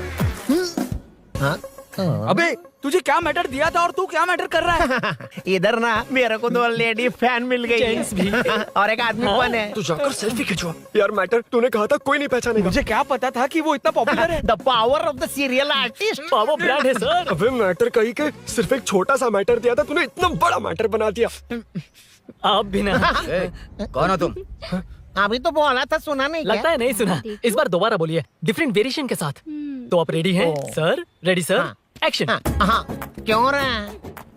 हाँ? अबे तुझे क्या मैटर दिया था और तू क्या मैटर कर रहा है? इधर ना मेरे को 2 लेडी फैन मिल गई जेंट्स भी। और एक आदमी हाँ? कौन है? तू जाकर सेल्फी खिंचवा। यार मैटर तूने कहा था कोई नहीं पहचानेगा। मुझे क्या पता था कि वो इतना पॉपुलर है। The power of the serial artist. Power brand है सर। अबे मैटर कहीं के सिर्फ एक छोटा सा मैटर दिया था, तूने इतना बड़ा मैटर बना दिया। आप भी ना। ए, कौन हो तुम? अभी तो बोला था, सुना नहीं लगता है नहीं सुना। इस बार दोबारा बोलिए डिफरेंट वेरिएशन के साथ। तो आप रेडी हैं सर? Ready sir? हाँ। एक्शन। हाँ, क्यों रहा?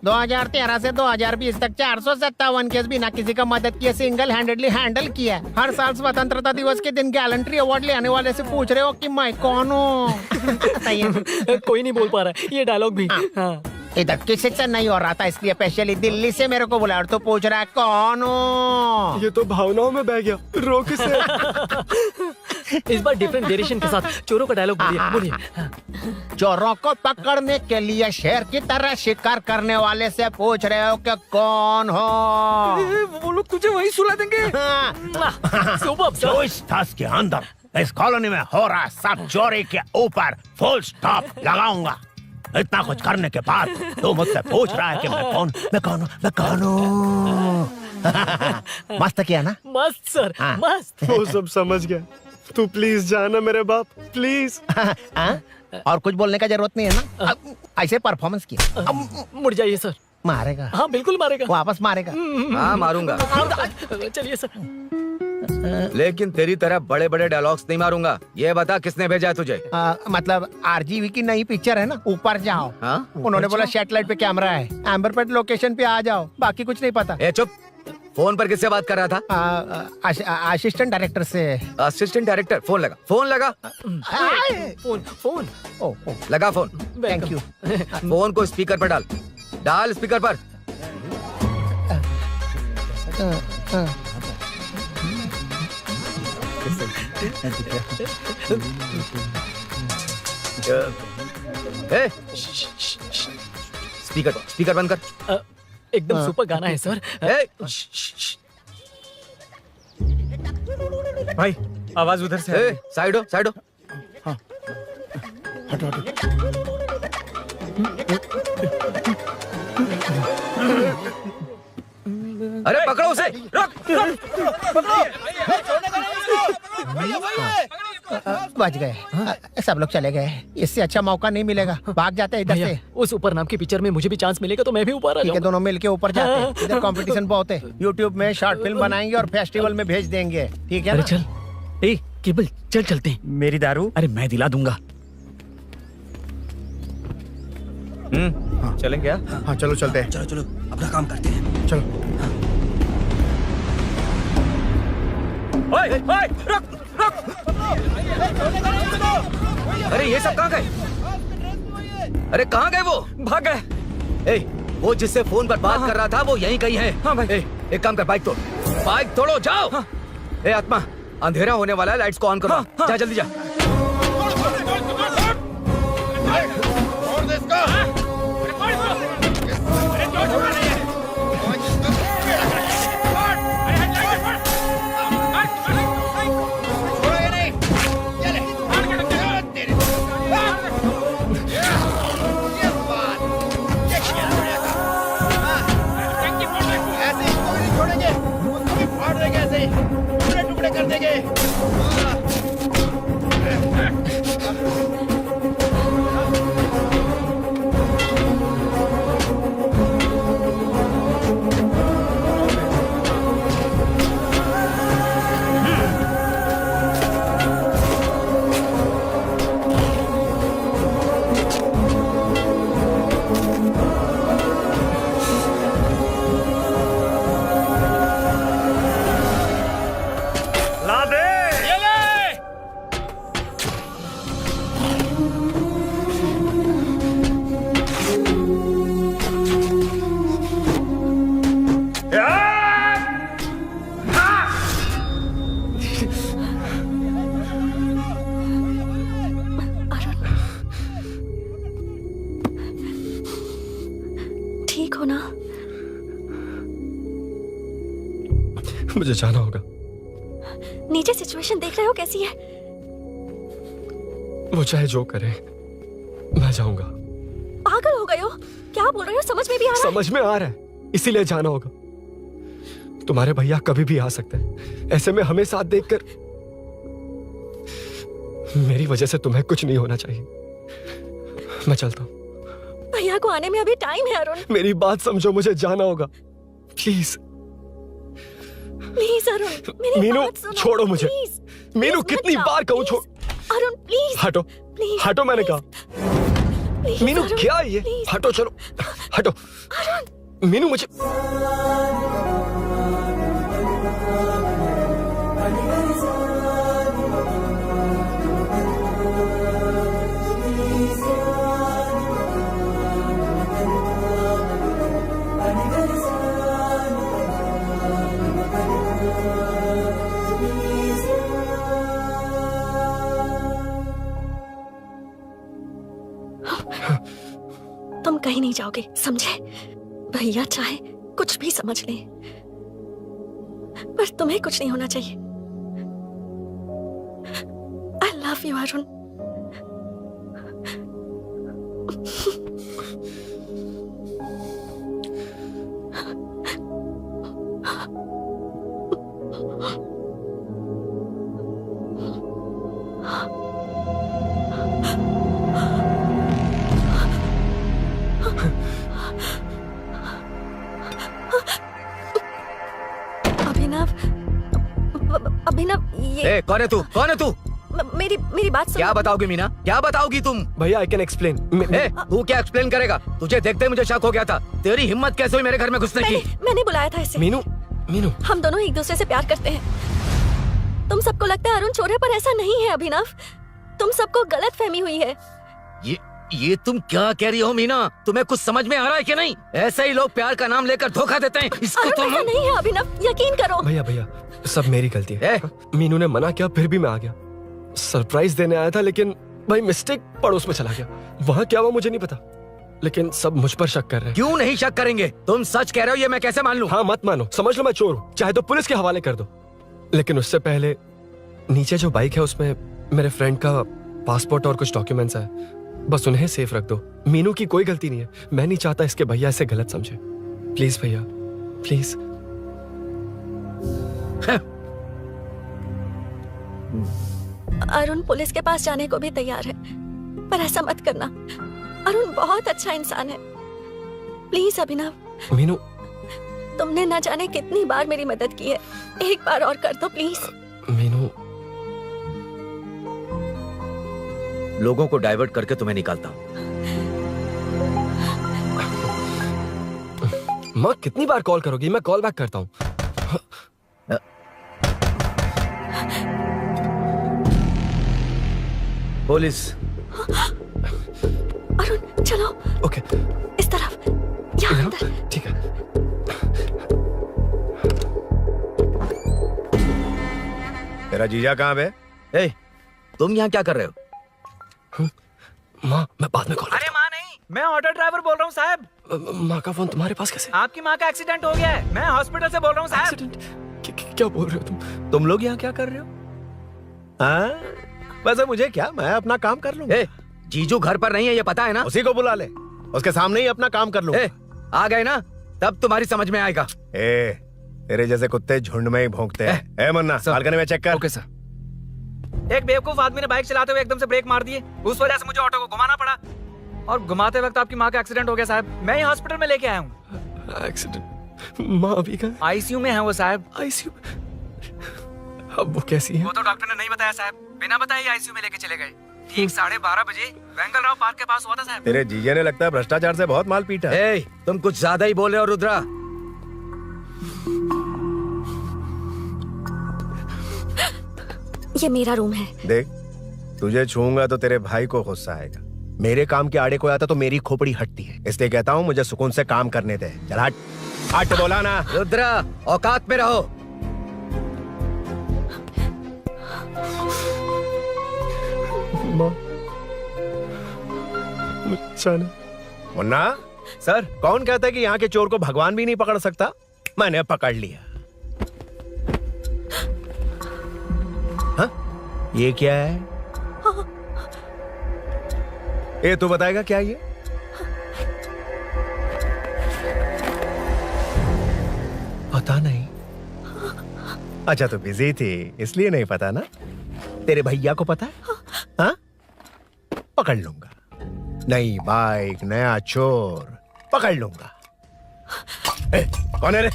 2013 से 2020 तक 457 केस बिना किसी का मदद किए सिंगल हैंडेडली हैंडल किया। हर साल स्वतंत्रता दिवस के दिन गैलेंट्री अवार्ड लेने वाले से पूछ रहे हो कि मैं कौन हूँ? बताइए। कोई नहीं बोल पा रहा है ये डायलॉग भी। हाँ। इधर किसी से नहीं हो रहा था, इसलिए स्पेशली दिल्ली से मेरे को बुलाया और तो पूछ रहा है कौन हूँ? ये तो भावनाओं में बह गया। रो किसे? इस बार डिफरेंट वेरिएशन के साथ चोरों का डायलॉग बोलिए बोलिए। चोरों को पकड़ने के लिए शेर की तरह शिकार करने वाले से पूछ रहे हो कि कौन हो? वो लोग तुझे वही सुला देंगे। Super sir. 24 के अंदर इस कॉलोनी में हो रहा सब चोरी के ऊपर फुल स्टॉप लगाऊंगा। इतना कुछ करने के बाद तू मुझसे पूछ रहा है कि मैं कौन हूँ? मस्त किया ना? मस्त सर हाँ। मस्त। वो सब समझ गया। तू प्लीज जाना मेरे बाप, प्लीज। हाँ? और कुछ बोलने का जरूरत नहीं है ना? ऐसे परफॉर्मेंस किया। मुड़ जाइए सर। मारेगा? हाँ बिल्कुल मारेगा। वापस मारेगा? हाँ मारूंगा, चलिए सर। लेकिन तेरी तरह बड़े बड़े डायलॉग्स नहीं मारूंगा। ये बता किसने भेजा है तुझे? मतलब आरजीवी की नई पिक्चर है ना, ऊपर जाओ। हाँ? उन्होंने बोला सैटेलाइट पे कैमरा है, एम्बरपेट लोकेशन पे आ जाओ, बाकी कुछ नहीं पता। ए चुप। फोन पर किससे बात कर रहा था? असिस्टेंट डायरेक्टर से। Assistant director? फोन लगा, फोन लगा। Phone phone. ओ, लगा फोन। Thank you. फोन को स्पीकर पर डाल, डाल स्पीकर पर। ए, स्पीकर बंद कर। एकदम सुपर गाना है सर। ए, भाई आवाज उधर से ए, साइड हो, साइड हो। अरे पकड़ो उसे, रुक, बच गए। सब लोग चले गए, इससे अच्छा मौका नहीं मिलेगा। भाग जाते हैं इधर भैया से। उस ऊपर नाम की पिक्चर में मुझे भी चांस मिलेगा तो मैं भी ऊपर आ ठीक है, जाऊंगा। दोनों मिलके ऊपर जाते हैं। इधर कंपटीशन बहुत है। यूट्यूब में शॉर्ट फिल्म बनाएंगे और फेस्टिवल में भेज देंगे। ठीक है अरे ना? चल, ए केबल चल चलते हैं। मेरी दारू। अरे मैं दिला दूंगा। चलें क्या? हाँ चलो चलते हैं। चलो अपना काम करते हैं। चलो। ओए, ओए, रुक, रुक। अरे ये सब कहाँ गए? अरे कहाँ गए वो? भाग गए। ए, वो जिससे फोन पर बात कर रहा था वो यहीं कहीं है। हाँ भाई। ए, एक काम कर, बाइक तोड़, बाइक तोड़ो, जाओ। हाँ। ए आत्मा, अंधेरा होने वाला है, लाइट्स को ऑन करो। हाँ, हाँ। जा जल्दी जा। ला दे। ठीक हो ना? मुझे जाना होगा। नीचे सिचुएशन देख रहे हो कैसी है? वो चाहे जो करे, मैं जाऊंगा। पागल हो गए हो? क्या बोल रहे हो? समझ में भी आ रहा है? समझ में आ रहा है, इसीलिए जाना होगा। तुम्हारे भैया कभी भी आ सकते हैं, ऐसे में हमें साथ देखकर मेरी वजह से तुम्हें कुछ नहीं होना चाहिए। मैं चलता हूँ। भैया को आने में अभी टाइम है अरुण। मेरी बात समझो, मुझे जाना होगा। प्लीज प्लीज अरुण, मेरी मीनू, बात सुनो। छोड़ो मुझे। प्लीज, मीनू, प्लीज मत कितनी जाओ, बार कहूँ प्लीज। छोड़। अरुण प्लीज। हटो, प्लीज, हटो, मैंने प्लीज, कहा। प्लीज, मीनू, अरुण, क्या ये? प्लीज। हटो, चलो, हटो। मीनू, मुझे तुम कहीं नहीं जाओगे, समझे? भैया चाहे कुछ भी समझ ले, पर तुम्हें कुछ नहीं होना चाहिए। I love you Arun. Abhinav, ये कौन है तू? कौन है तू? मेरी बात सुनो। क्या बताओगी मीना? क्या बताओगी तुम? भैया, आई कैन एक्सप्लेन। तू क्या एक्सप्लेन करेगा? तुझे देखते ही मुझे शक हो गया था। तेरी हिम्मत कैसे हुई मेरे घर में घुसने की? मैंने बुलाया था इसे। मीनू, मीनू, हम दोनों एक दूसरे से प्यार करते हैं। तुम सबको लगता है अरुण चोर है, पर ऐसा नहीं है अभिनव। तुम सबको गलत फहमी हुई है। ये तुम क्या कह रही हो मीना? तुम्हें कुछ समझ में आ रहा है कि नहीं? ऐसे ही लोग प्यार का नाम लेकर धोखा देते हैं। इसको तुम... ऐसा नहीं है अभिनव, यकीन करो। भैया, भैया, सब मेरी गलती है। मीनू ने मना किया, फिर भी मैं आ गया। सरप्राइज देने आया था, लेकिन भाई मिस्टेक पड़ोस में चला गया। वहाँ क्या हुआ मुझे नहीं पता, लेकिन सब मुझ पर शक कर रहे हैं। क्यों नहीं शक करेंगे? तुम सच कह रहे हो, ये मैं कैसे मान लूं? हाँ, मत मानो, समझ लो मैं चोर हूँ, चाहे तो पुलिस के हवाले कर दो। लेकिन उससे पहले नीचे जो बाइक है उसमें मेरे फ्रेंड का पासपोर्ट और कुछ डॉक्यूमेंट्स है, बस उन्हें सेफ रख दो। मीनू की कोई गलती नहीं है। मैं नहीं चाहता इसके भैया इसे गलत समझे। प्लीज भैया, प्लीज। अरुण पुलिस के पास जाने को भी तैयार है, पर ऐसा मत करना। अरुण बहुत अच्छा इंसान है। प्लीज अभिनव। मीनू, तुमने न जाने कितनी बार मेरी मदद की है, एक बार और कर दो प्लीज। मीनू, लोगों को डाइवर्ट करके तुम्हें निकालता हूँ। माँ कितनी बार कॉल करोगी? मैं कॉल बैक करता हूँ। पुलिस। अरुण चलो। ओके, इस तरफ, यहाँ अंदर। ठीक है। तेरा जीजा कहाँ पे? तुम यहाँ क्या कर रहे हो? माँ, मैं बाद में कॉल। अरे माँ नहीं, मैं ऑटो ड्राइवर बोल रहा हूँ साहब। माँ का फोन तुम्हारे पास कैसे? आपकी माँ का एक्सीडेंट हो गया है, मैं हॉस्पिटल से बोल रहा हूँ साहब। क्या बोल रहे हो तुम लोग यहाँ क्या कर रहे हो? हाँ, वैसे मुझे क्या, मैं अपना काम कर लूंगा। जीजू घर पर नहीं है, ये पता है ना? उसी को बुला ले, उसके सामने ही अपना काम कर लूंगा। आ गए ना, तब तुम्हारी समझ में आएगा। तेरे जैसे कुत्ते झुंड में ही भौंकते हैं। मन्ना, बालकनी में चेक कर। Okay sir. एक बेवकूफ आदमी ने बाइक चलाते हुए एकदम से ब्रेक मार दिए, उस वजह से मुझे ऑटो को घुमाना पड़ा, और घुमाते वक्त आपकी माँ का एक्सीडेंट हो गया साहब। मैं ही हॉस्पिटल में लेके आया हूँ। एक्सीडेंट? माँ अभी कहाँ? आईसीयू में है वो साहब। आईसीयू? अब वो कैसी है? वो तो डॉक्टर ने नहीं बताया साहब, बिना बताए आईसीयू में लेके चले गए। ठीक 12:30 बजे वेंगल राव पार्क के पास हुआ था साहब। तेरे जीजे ने लगता है भ्रष्टाचार से बहुत माल पीटा। तुम कुछ ज्यादा ही बोल रहे हो रुद्रा। ये मेरा रूम है। देख, तुझे छूऊंगा तो तेरे भाई को गुस्सा आएगा। मेरे काम के आड़े को आता तो मेरी खोपड़ी हटती है, इसलिए कहता हूँ मुझे सुकून से काम करने दे। चल हट, हट बोला ना। रुद्रा, औकात में रहो। मुन्ना, सर, कौन कहता है कि यहाँ के चोर को भगवान भी नहीं पकड़ सकता? मैंने पकड़ लिया। हाँ? ये क्या है? ये तो बताएगा क्या ये? पता नहीं। अच्छा, तो बिजी थी इसलिए नहीं पता ना? तेरे भैया को पता है? हाँ? पकड़ लूंगा। नई बाइक, नया चोर, पकड़ लूंगा। ए, कौन है रे?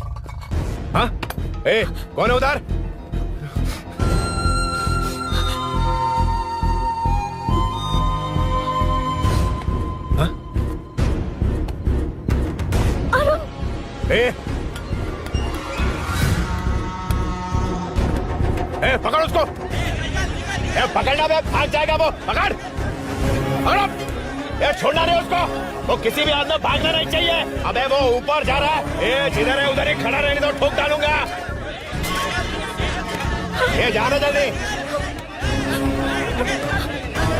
हाँ? ए, कौन है उधर? हाँ? ए, पकड़ उसको। पकड़ना बे, भाग जाएगा वो। पकड़, पकड़ो। छोड़ना नहीं उसको। वो किसी भी हाथ में भागना नहीं चाहिए। अबे वो ऊपर जा रहा है। जिधर है उधर ही खड़ा रहने दो, ठोक डालूंगा। जाना जल्दी।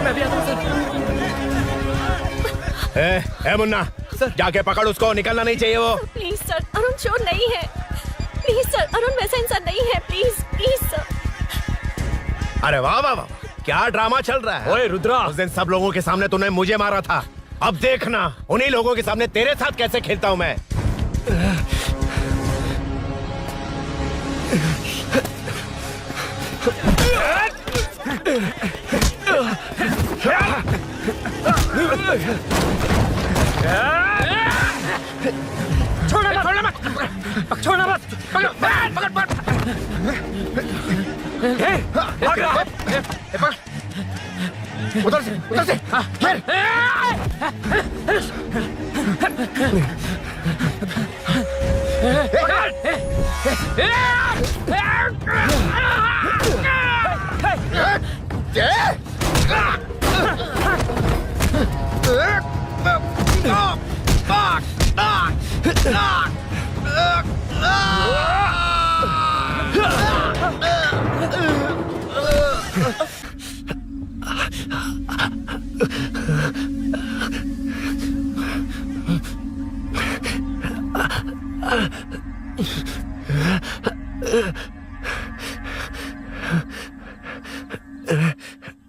मैं भी आता हूं सर। मुन्ना सर, जाके पकड़ उसको, निकलना नहीं चाहिए वो। प्लीज सर, अरुण चोर नहीं है। प्लीज सर, अरुण वैसा इंसान नहीं है। Please please sir. अरे वाह वाह वाह, क्या ड्रामा चल रहा है। ओए रुद्रा, उस दिन सब लोगों के सामने तूने मुझे मारा था। अब देखना उन्हीं लोगों के सामने तेरे साथ कैसे खेलता हूं मैं। छोड़ना मत, छोड़ना मत। पकड़, पकड़, पकड़। उधर से, उधर से।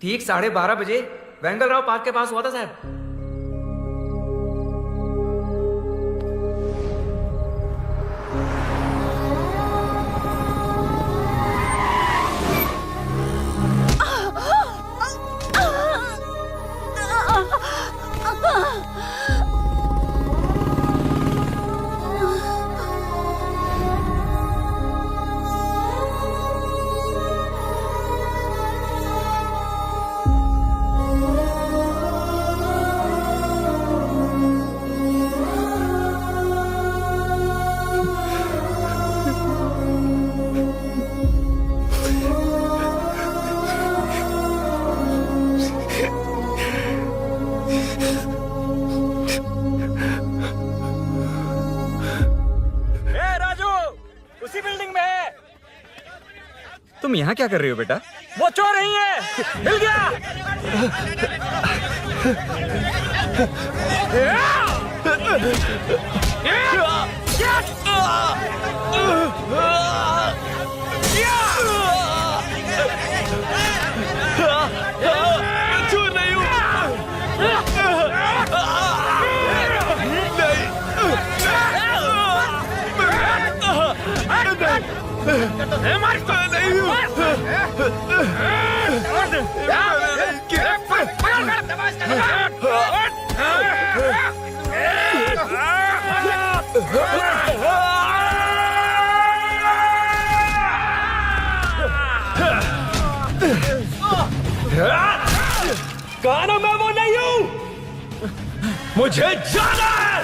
ठीक 12:30 बजे वेंगल राव पार्क के पास हुआ था साहब। तुम यहाँ क्या कर रहे हो बेटा? वो चोर नहीं है, हिल गया। चोर नहीं हूँ। कहा मैं वो नहीं हूं, मुझे जाना है।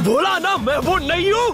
बोला ना मैं वो नहीं हूं।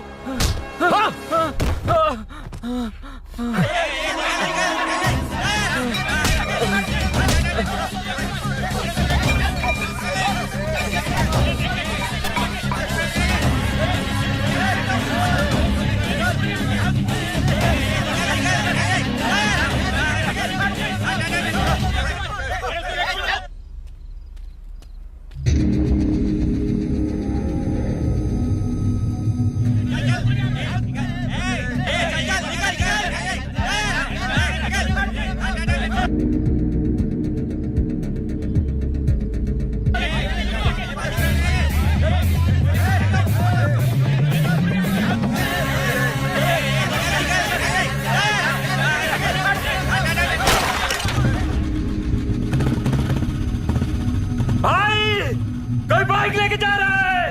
कोई बाइक लेके जा रहा है।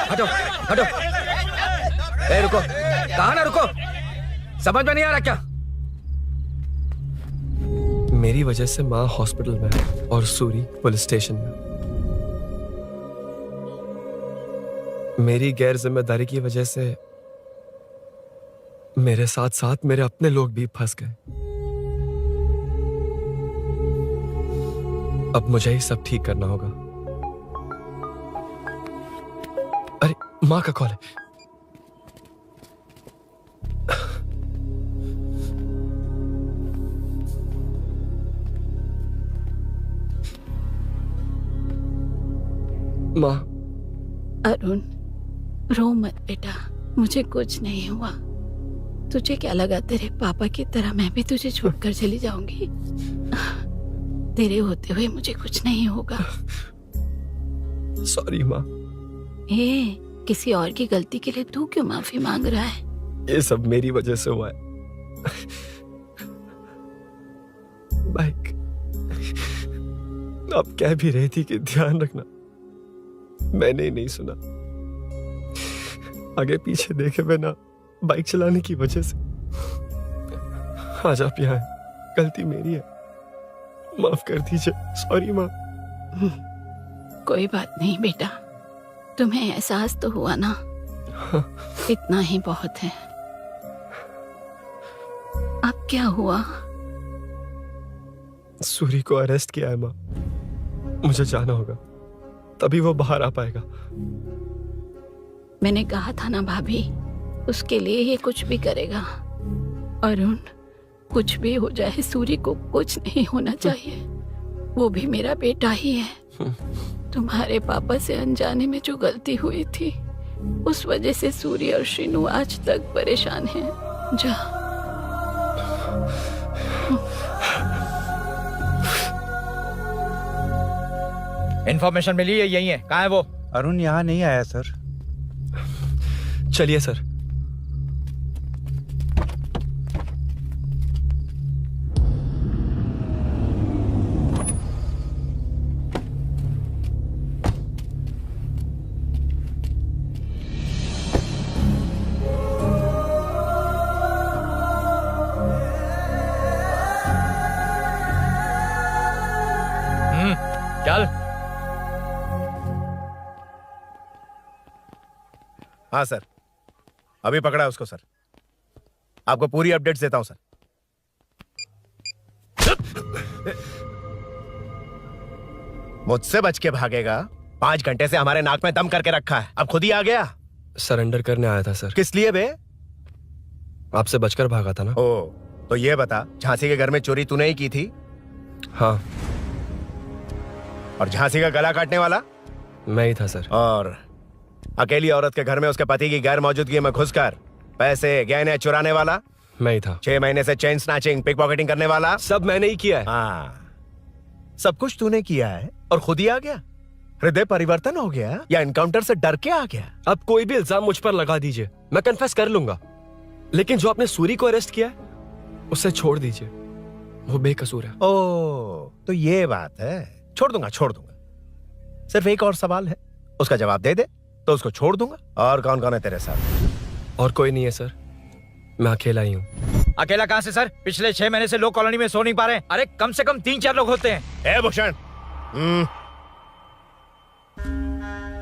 हटो हटो। ए रुको, कहा ना रुको, समझ में नहीं आ रहा क्या? मेरी वजह से माँ हॉस्पिटल में है और सूरी पुलिस स्टेशन में। मेरी गैर जिम्मेदारी की वजह से मेरे साथ साथ मेरे अपने लोग भी फंस गए। अब मुझे ही सब ठीक करना होगा। अरे माँ का कॉल है। माँ। अरुण, रो मत बेटा, मुझे कुछ नहीं हुआ। तुझे क्या लगा तेरे पापा की तरह मैं भी तुझे छोड़कर चली जाऊंगी? तेरे होते हुए मुझे कुछ नहीं होगा। सॉरी माँ। ए, किसी और की गलती के लिए तू क्यों माफी मांग रहा है? ये सब मेरी वजह से हुआ है। बाइक, आप कह भी रही थी कि ध्यान रखना, मैंने ही नहीं सुना। आगे पीछे देखे बिना बाइक चलाने की वजह से आज आप यहाँ हैं। गलती मेरी है, माफ कर दीजिए। सॉरी माँ। कोई बात नहीं बेटा, तुम्हें एहसास तो हुआ ना? हाँ। इतना ही बहुत है। अब क्या हुआ? सूरी को अरेस्ट किया है माँ। मुझे जाना होगा, तभी वो बाहर आ पाएगा। मैंने कहा था ना भाभी, उसके लिए ये कुछ भी करेगा। अरुण, कुछ भी हो जाए सूरी को कुछ नहीं होना चाहिए। वो भी मेरा बेटा ही है। तुम्हारे पापा से अनजाने में जो गलती हुई थी, उस वजह से सूरी और श्रीनु आज तक परेशान हैं। जा। इन्फॉर्मेशन मिली है, यही है। कहाँ है वो? अरुण यहाँ नहीं आया सर। चलिए सर। चल। हाँ सर, अभी पकड़ा है उसको सर। आपको पूरी अपडेट्स देता हूं सर। मुझसे बच के भागेगा? 5 घंटे से हमारे नाक में दम करके रखा है, अब खुद ही आ गया। सरेंडर करने आया था सर। किस लिए बे? आपसे बचकर भागा था ना। ओ, तो ये बता, झांसी के घर में चोरी तूने ही की थी? हाँ। और झांसी का गला काटने वाला? मैं ही था सर। और अकेली औरत के घर में उसके पति की गैर मौजूदगी में घुसकर पैसे गहने चुराने वाला? मैं ही था। 6 महीने से चेन स्नैचिंग, पिक पॉकेटिंग करने वाला? सब मैंने ही किया है। हाँ, सब कुछ तूने किया है और खुद ही आ गया? हृदय परिवर्तन हो गया या एनकाउंटर से डर के आ गया? अब कोई भी इल्जाम मुझ पर लगा दीजिए, मैं कन्फेस कर लूंगा। लेकिन जो आपने सूरी को अरेस्ट किया है, उसे छोड़ दीजिए, वो बेकसूर है। ओ, तो ये बात है। छोड़ दूंगा, छोड़ दूंगा। सिर्फ एक और सवाल है, उसका जवाब दे दे तो उसको छोड़ दूंगा। और कौन कौन है तेरे साथ? और कोई नहीं है सर, मैं अकेला ही हूँ। अकेला कहाँ से सर? पिछले 6 महीने से लोग कॉलोनी में सो नहीं पा रहे। अरे कम से कम 3-4 लोग होते हैं। ए भूषण,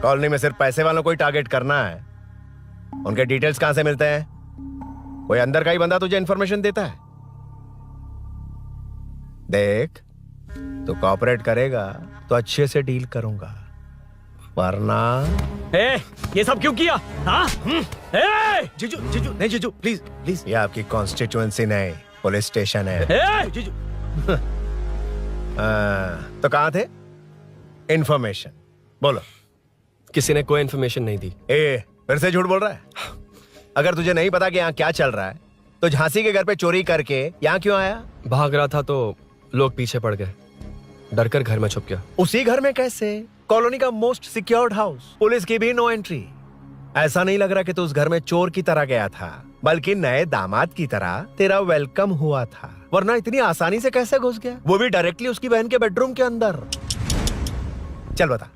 कॉलोनी में सिर्फ पैसे वालों को ही टारगेट करना है। उनके डिटेल्स कहां से मिलते हैं? कोई अंदर का ही बंदा तुझे इंफॉर्मेशन देता है? देख, तू कोऑपरेट करेगा तो अच्छे से डील करूंगा, वरना ये सब क्यों किया? हाँ? जीजू, जीजू, नहीं जीजू, प्लीज प्लीज। ये आपकी कॉन्स्टिट्यूएंसी नहीं, पुलिस स्टेशन है। जीजू। तो कहाँ थे? इन्फॉर्मेशन बोलो। किसी ने कोई इन्फॉर्मेशन नहीं दी। फिर से झूठ बोल रहा है? अगर तुझे नहीं पता कि यहाँ क्या चल रहा है तो झांसी के घर पे चोरी करके यहाँ क्यों आया? भाग रहा था तो लोग पीछे पड़ गए, डर कर घर में छुप गया। उसी घर में कैसे? कॉलोनी का मोस्ट सिक्योर्ड हाउस, पुलिस की भी नो एंट्री। ऐसा नहीं लग रहा कि तू उस घर में चोर की तरह गया था, बल्कि नए दामाद की तरह तेरा वेलकम हुआ था। वरना इतनी आसानी से कैसे घुस गया, वो भी डायरेक्टली उसकी बहन के बेडरूम के अंदर? चल बता,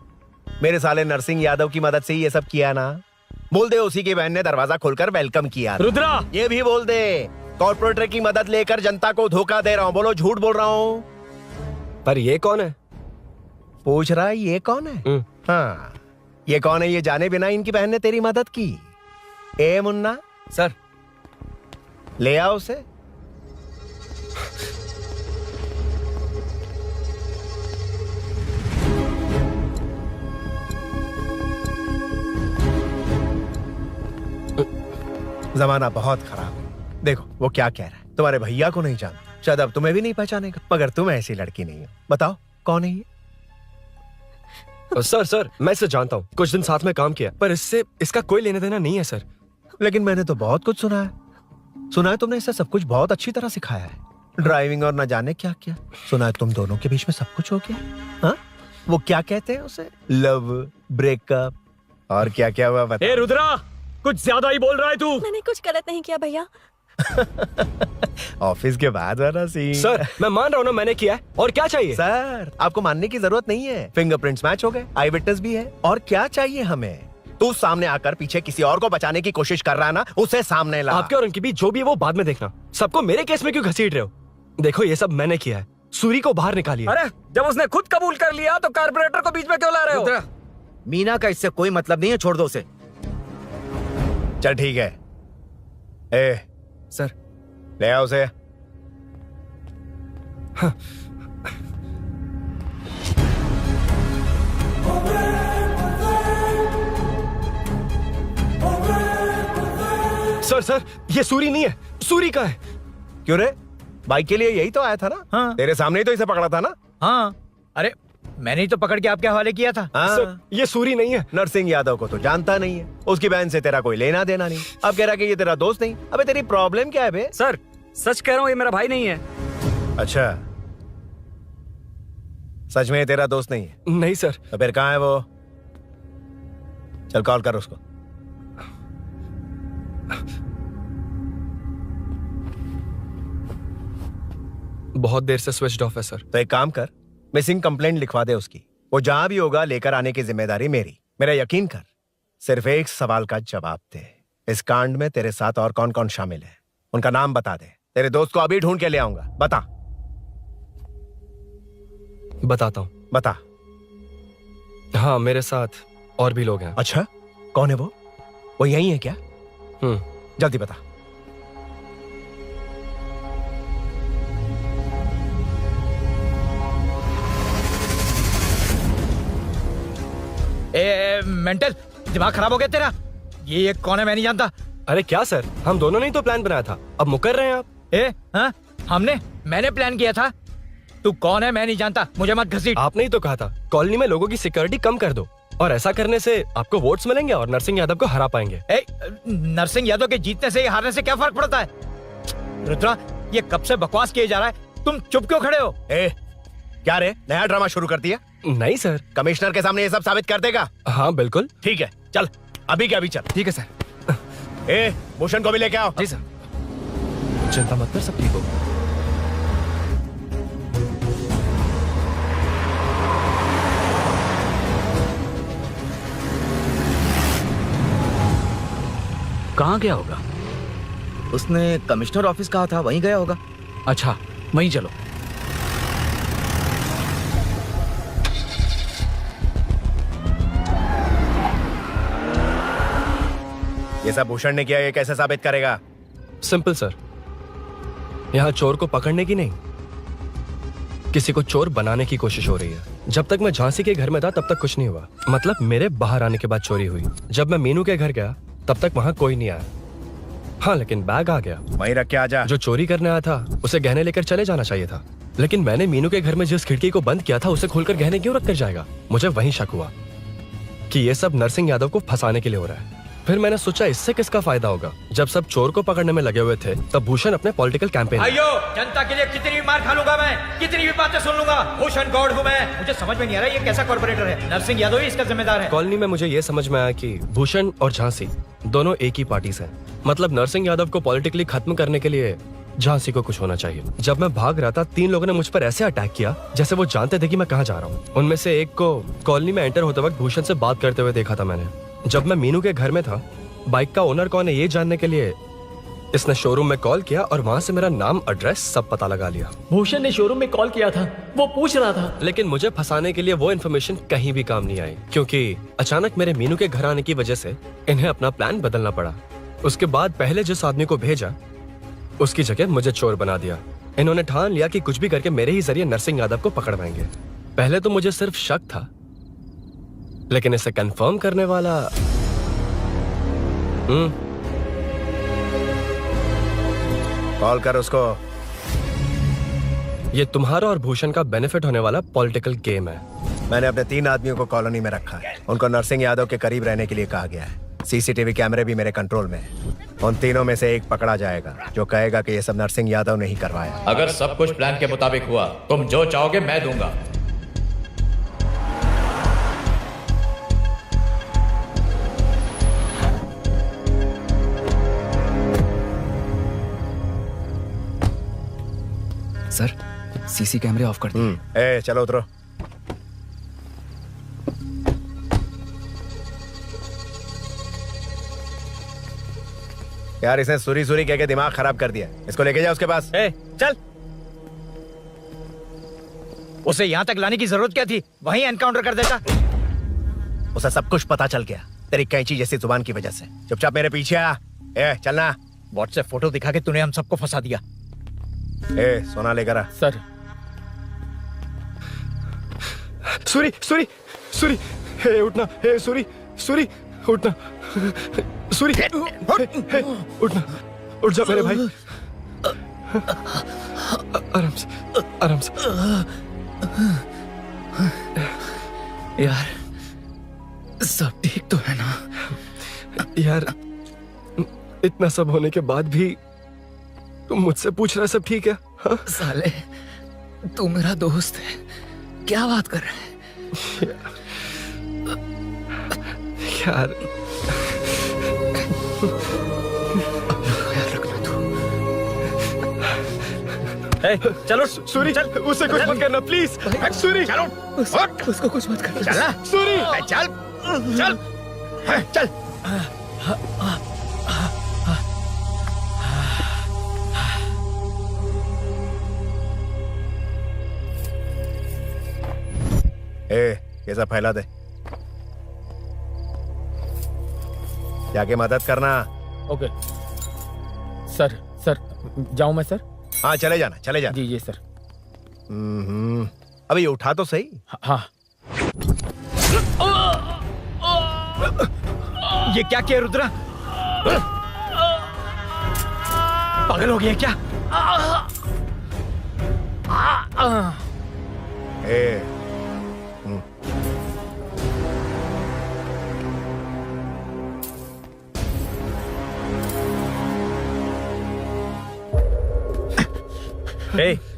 मेरे साले नरसिंह यादव की मदद से ये सब किया ना? बोल दे उसी की बहन ने दरवाजा खोलकर वेलकम किया। रुद्रा, ये भी बोल दे कॉर्पोरेटर की मदद लेकर जनता को धोखा दे रहा हूँ। बोलो झूठ बोल रहा हूँ? पर ये कौन है? पूछ रहा है ये कौन है? हाँ, ये कौन है ये जाने बिना इनकी बहन ने तेरी मदद की। ए मुन्ना सर, ले आओ उसे। जमाना बहुत खराब है। देखो वो क्या कह रहा है, तुम्हारे भैया को नहीं जानता, शायद अब तुम्हें भी नहीं पहचानेगा, मगर तुम ऐसी लड़की नहीं हो। बताओ कौन है ये? सर मैं इसे जानता हूँ, कुछ दिन साथ में काम किया, पर इससे इसका कोई लेना देना नहीं है सर। लेकिन मैंने तो बहुत कुछ सुना है। सुना है तुमने इसे सब कुछ बहुत अच्छी तरह सिखाया है, ड्राइविंग और न जाने क्या क्या। सुना है तुम दोनों के बीच में सब कुछ हो गया। हाँ, वो क्या कहते हैं उसे, लव, ब्रेकअप और क्या क्या हुआ बता। ए रुद्रा, कुछ ज्यादा ही बोल रहा है तू। मैंने कुछ गलत नहीं किया भैया। ऑफिस के बाद वाला सीन। सर मैं मान रहा हूँ ना मैंने किया है, और क्या चाहिए? सर आपको मानने की जरूरत नहीं है, फिंगरप्रिंट्स मैच हो गए, आई विटनेस भी है, और क्या चाहिए हमें? तू सामने आकर पीछे किसी और को बचाने की कोशिश कर रहा है ना, उसे सामने ला। आपके और उनके बीच जो भी है वो बाद में देखना, सबको मेरे केस में क्यों घसीट रहे हो? देखो ये सब मैंने किया है, सूरी को बाहर निकालिए। अरे जब उसने खुद कबूल कर लिया तो कारपोरेटर को बीच में क्यों ला रहे हो? मीना का इससे कोई मतलब नहीं है, छोड़ दो उसे। चल ठीक है। ए सर, ले आओ उसे। सर ये सूरी नहीं है, सूरी का है। क्यों रे, बाइक के लिए यही तो आया था ना? हाँ। तेरे सामने ही तो इसे पकड़ा था ना? हाँ, अरे मैंने ही तो पकड़ के आपके हवाले किया था। हाँ। सर ये सूरी नहीं है। नरसिंह यादव को तो जानता नहीं है, उसकी बहन से तेरा कोई लेना देना नहीं, अब कह रहा कि ये तेरा दोस्त नहीं। अबे तेरी प्रॉब्लम क्या है बे? सर सच कह रहा हूँ, ये मेरा भाई नहीं है। अच्छा, सच में ये तेरा दोस्त नहीं है? नहीं सर। तो फिर कहाँ है वो? चल कॉल कर उसको। बहुत देर से स्विच ऑफ है सर। तो एक काम कर, मिसिंग कंप्लेंट लिखवा दे उसकी, वो जहां भी होगा लेकर आने की जिम्मेदारी मेरी। मेरा यकीन कर, सिर्फ एक सवाल का जवाब दे, इस कांड में तेरे साथ और कौन कौन शामिल है, उनका नाम बता दे। तेरे दोस्त को अभी ढूंढ के ले आऊंगा। बता। बताता हूँ। बता। हाँ मेरे साथ और भी लोग हैं। अच्छा, कौन है वो यही है क्या? जल्दी बता। मेंटल दिमाग खराब हो गया तेरा? ये कौन है, मैं नहीं जानता। अरे क्या सर, हम दोनों ने ही तो प्लान बनाया था, अब मुकर रहे हैं आप? हाँ मैंने प्लान किया था। तू कौन है मैं नहीं जानता, मुझे मत घसीट। आपने ही तो कहा था कॉलोनी में लोगों की सिक्योरिटी कम कर दो, और ऐसा करने से आपको वोट्स मिलेंगे और नरसिंह यादव को हरा पाएंगे। नरसिंह यादव के जीतने से हारने से क्या फर्क पड़ता है? रुद्रा, ये कब से बकवास किए जा रहा है, तुम चुप क्यों खड़े हो? क्या रे, नया ड्रामा शुरू कर दिया? नहीं सर। कमिश्नर के सामने ये सब साबित कर देगा? हाँ बिल्कुल। ठीक है, चल अभी के अभी चल। ठीक है सर। भूषण को भी लेके आओ। जी सर। चिंता मत कर, सब ठीक होगा। कहाँ गया होगा? उसने कमिश्नर ऑफिस कहा था, वहीं गया होगा। अच्छा वहीं चलो। ये सब भूषण ने किया, ये कैसे साबित करेगा? सिंपल सर, यहाँ चोर को पकड़ने की नहीं, किसी को चोर बनाने की कोशिश हो रही है। जब तक मैं झांसी के घर में था तब तक कुछ नहीं हुआ, मतलब मेरे बाहर आने के बाद चोरी हुई। जब मैं मीनू के घर गया तब तक वहां कोई नहीं आया। हाँ लेकिन बैग आ गया। वहीं रख के आ जा। जो चोरी करने आया था उसे गहने लेकर चले जाना चाहिए था। लेकिन मैंने मीनू के घर में जिस खिड़की को बंद किया था उसे खोलकर गहने क्यों रख कर जाएगा? मुझे वहीं शक हुआ कि ये सब नरसिंह यादव को फंसाने के लिए हो रहा है। फिर मैंने सोचा इससे किसका फायदा होगा। जब सब चोर को पकड़ने में लगे हुए थे तब भूषण अपने पॉलिटिकल कैंपेन भाइयों, जनता के लिए कितनी भी मार खा लूंगा मैं, कितनी भी बातें सुन लूंगा, भूषण गॉड हूँ मैं। मुझे समझ में नहीं आ रहा ये कैसा कॉर्पोरेटर है। नरसिंह यादव ही इसका जिम्मेदार है। कॉलोनी में मुझे ये समझ में आया कि भूषण और झांसी दोनों एक ही पार्टी से हैं। मतलब नरसिंह यादव को पॉलिटिकली खत्म करने के लिए झांसी को कुछ होना चाहिए। जब मैं भाग रहा था 3 लोगों ने मुझ पर ऐसे अटैक किया जैसे वो जानते थे कि मैं कहाँ जा रहा हूँ। उनमें से एक को कॉलोनी में एंटर होते वक्त भूषण से बात करते हुए देखा था मैंने। जब मैं मीनू के घर में था, बाइक का ओनर कौन है ये जानने के लिए इसने शोरूम में कॉल किया और वहाँ से मेरा नाम, एड्रेस सब पता लगा लिया। भूषण ने शोरूम में कॉल किया था, वो पूछ रहा था। लेकिन मुझे फंसाने के लिए वो इन्फॉर्मेशन कहीं भी काम नहीं आई, क्योंकि अचानक मेरे मीनू के घर आने की वजह से इन्हें अपना प्लान बदलना पड़ा। उसके बाद पहले जिस आदमी को भेजा उसकी जगह मुझे चोर बना दिया। इन्होंने ठान लिया कि कुछ भी करके मेरे ही जरिए नरसिंह यादव को पकड़वाएंगे। पहले तो मुझे सिर्फ शक था, लेकिन इसे कंफर्म करने वाला कॉल कर उसको। ये तुम्हारा और भूषण का बेनिफिट होने वाला पॉलिटिकल गेम है। मैंने अपने 3 आदमियों को कॉलोनी में रखा है। उनको नरसिंह यादव के करीब रहने के लिए कहा गया है। सीसीटीवी कैमरे भी मेरे कंट्रोल में है। उन तीनों में से एक पकड़ा जाएगा जो कहेगा कि ये सब नरसिंह यादव ने ही करवाया। अगर सब कुछ प्लान के मुताबिक हुआ, तुम जो चाहोगे मैं दूंगा। सर, सीसी कैमरे ऑफ कर दिए। चलो उतरो। यार इसने सुरी सुरी कह के दिमाग खराब कर दिया। इसको लेके जाओ उसके पास। चल, उसे यहाँ तक लाने की जरूरत क्या थी? वहीं एनकाउंटर कर देता। उसे सब कुछ पता चल गया तेरी कैंची जैसी जुबान की वजह से। चुपचाप मेरे पीछे आ। चलना। व्हाट्सएप फोटो दिखा के तूने हम सबको फंसा दिया। सोना लेकर आ। सर। सूरी सूरी सूरी, उठना। सूरी सूरी, उठना। सूरी उठना, उठ जा मेरे भाई। आराम से, आराम से। यार सब ठीक तो है ना? यार इतना सब होने के बाद भी तुम मुझसे पूछ रहा है सब ठीक है? हाँ? साले, तू मेरा दोस्त है, क्या बात कर रहा है? यार चलो सूरी, चल, उससे कुछ मत करना प्लीज। सूरी चलो, उसको कुछ मत करना। चलना। सूरी चल चल चल। ये सब फैला दे। जाके मदद करना। Okay sir. सर जाऊं मैं सर? हाँ चले जाना, चले जाना। जी सर। अभी ये उठा तो सही। हाँ। ये क्या किया रुद्रा? पागल हो गया क्या?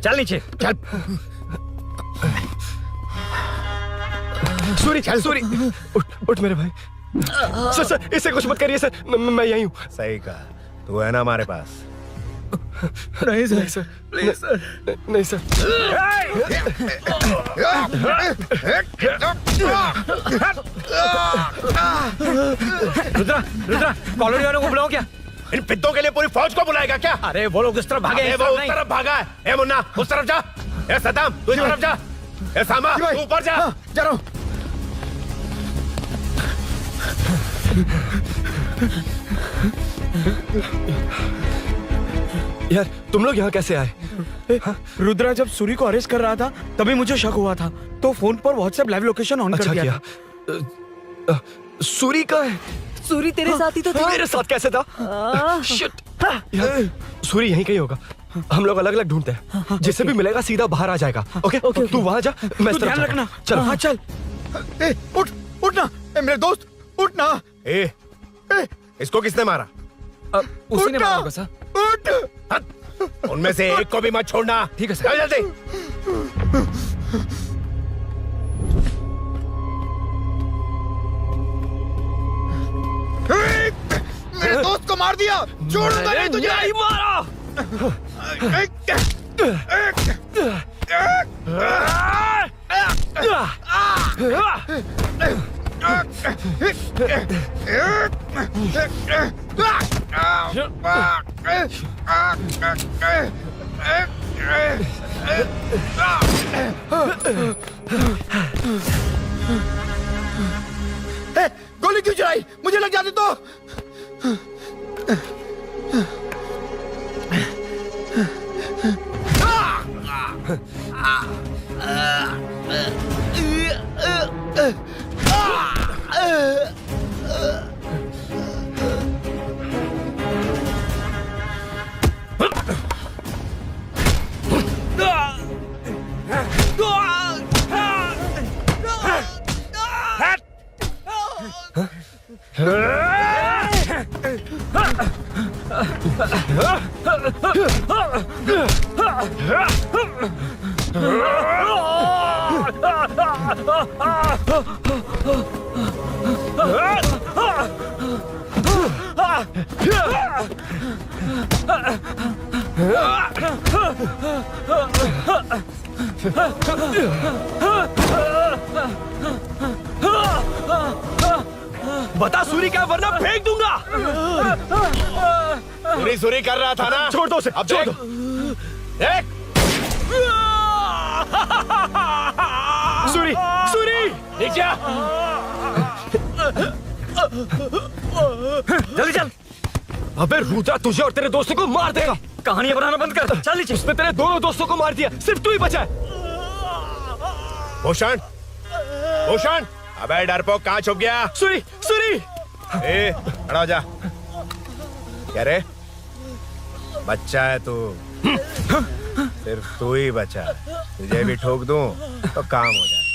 चल नीचे चल। सूरी, सूरी, उठ मेरे भाई। सर सर, इसे कुछ मत करिए सर, मैं यहीं हूँ। सही कहा, तू है ना हमारे पास। नहीं सर, नहीं सर, प्लीज सर, नहीं सर। रुद्रा, रुद्रा, कॉलोनी वालों को बुलाओ क्या? इन पिद्दों के लिए पूरी फौज को बुलाएगा क्या? अरे वो लोग उस तरफ भागे हैं। वो उस तरफ भागा है। ए मुन्ना, उस तरफ जा। ए सदाम, तू इस तरफ जा। ए सामा, तू ऊपर जा। जा रहा हूं। यार तुम लोग यहाँ कैसे आए? रुद्रा जब सूरी को अरेस्ट कर रहा था तभी मुझे शक हुआ था, तो फोन पर व्हाट्सएप लाइव लोकेशन ऑन कर दिया। सूरी का है? सूरी तेरे साथ ही तो था। मेरे साथ कैसे था? शिट। यार सूरी यहीं कहीं होगा। हम लोग अलग अलग ढूंढते हैं, जिससे भी मिलेगा सीधा बाहर आ जाएगा। ओके तू वहां जा, मैं इस तरफ ध्यान जाता रखना। हूं। चल हाँ चल। उठ उठना मेरे दोस्त, उठना। इसको किसने मारा? उसी ने मारा होगा सर। उठ। उनमें से एक को भी मत छोड़ना। ठीक है सर। चल जल्दी। मेरे दोस्त को मार दिया, छोड़ूंगा नहीं तुझे। नहीं मारा। गोली क्यों चलाई? मुझे लग जाती तो। बता सूरी क्या, वरना फेंक दूंगा। सुरी कर रहा था ना? छोड़ दो उसे, अब छोड़ देख। दो। देख। सूरी, सूरी, नीचे आ। जल्दी चल। अबे रुद्रा तुझे और तेरे दोस्तों को मार देगा। कहानियां बनाना बंद कर। चल नीचे। उसने तेरे दोनों दोस्तों को मार दिया, सिर्फ तू ही बचा है। भूषण, भूषण, अबे डरपोक कहाँ छुप गया? सूरी, सूरी। खड़ा हो जा। क्या रे? बच्चा है तू, सिर्फ तू ही बचा है। तुझे भी ठोक दूं तो काम हो जाए।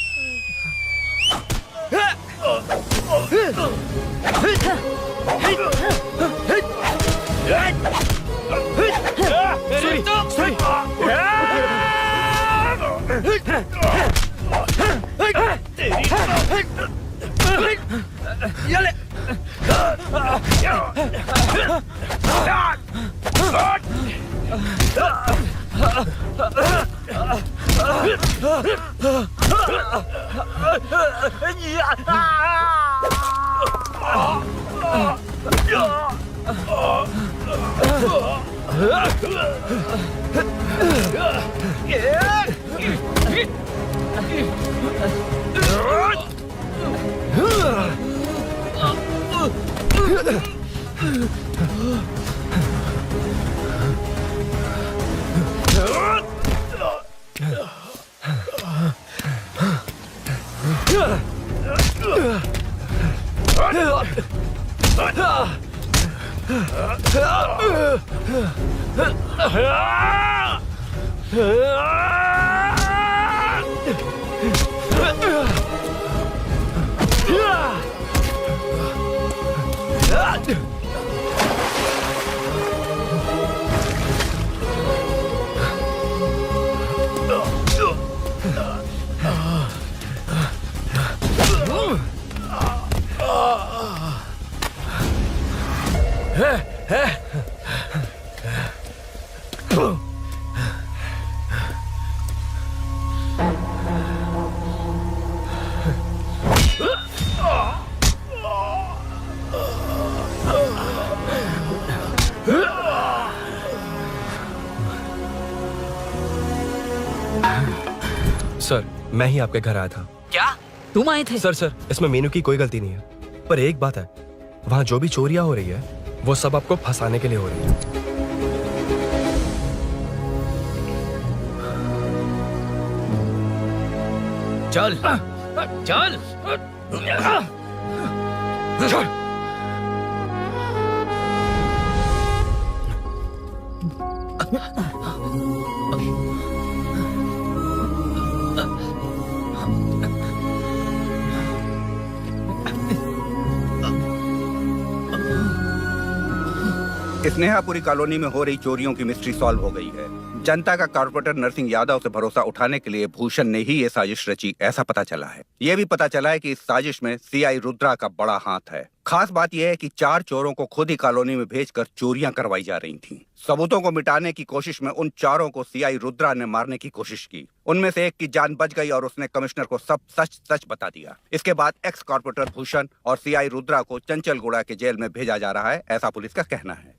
सर, मैं ही आपके घर आया था। क्या तुम आए थे? सर, इसमें मीनू की कोई गलती नहीं है, पर एक बात है, वहाँ जो भी चोरियां हो रही है वो सब आपको फंसाने के लिए हो रही है। चल चल चल। स्नेहापुरी कॉलोनी में हो रही चोरियों की मिस्ट्री सॉल्व हो गई है। जनता का कॉर्पोरेटर नरसिंह यादव से भरोसा उठाने के लिए भूषण ने ही ये साजिश रची, ऐसा पता चला है। ये भी पता चला है कि इस साजिश में सीआई रुद्रा का बड़ा हाथ है। खास बात यह है कि 4 चोरों को खुद ही कॉलोनी में भेजकर चोरियां करवाई जा रही थीं। सबूतों को मिटाने की कोशिश में उन 4 को सीआई रुद्रा ने मारने की कोशिश की। उनमें से एक की जान बच गई और उसने कमिश्नर को सब सच सच बता दिया। इसके बाद एक्स कॉर्पोरेटर भूषण और सीआई रुद्रा को चंचलगुड़ा के जेल में भेजा जा रहा है, ऐसा पुलिस का कहना है।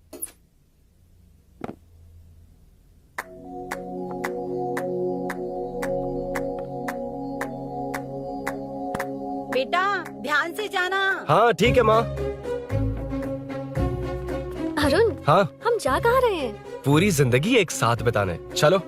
बेटा ध्यान से जाना। हाँ ठीक है माँ। अरुण, हाँ हम जा कहाँ रहे हैं? पूरी जिंदगी एक साथ बिताने, चलो।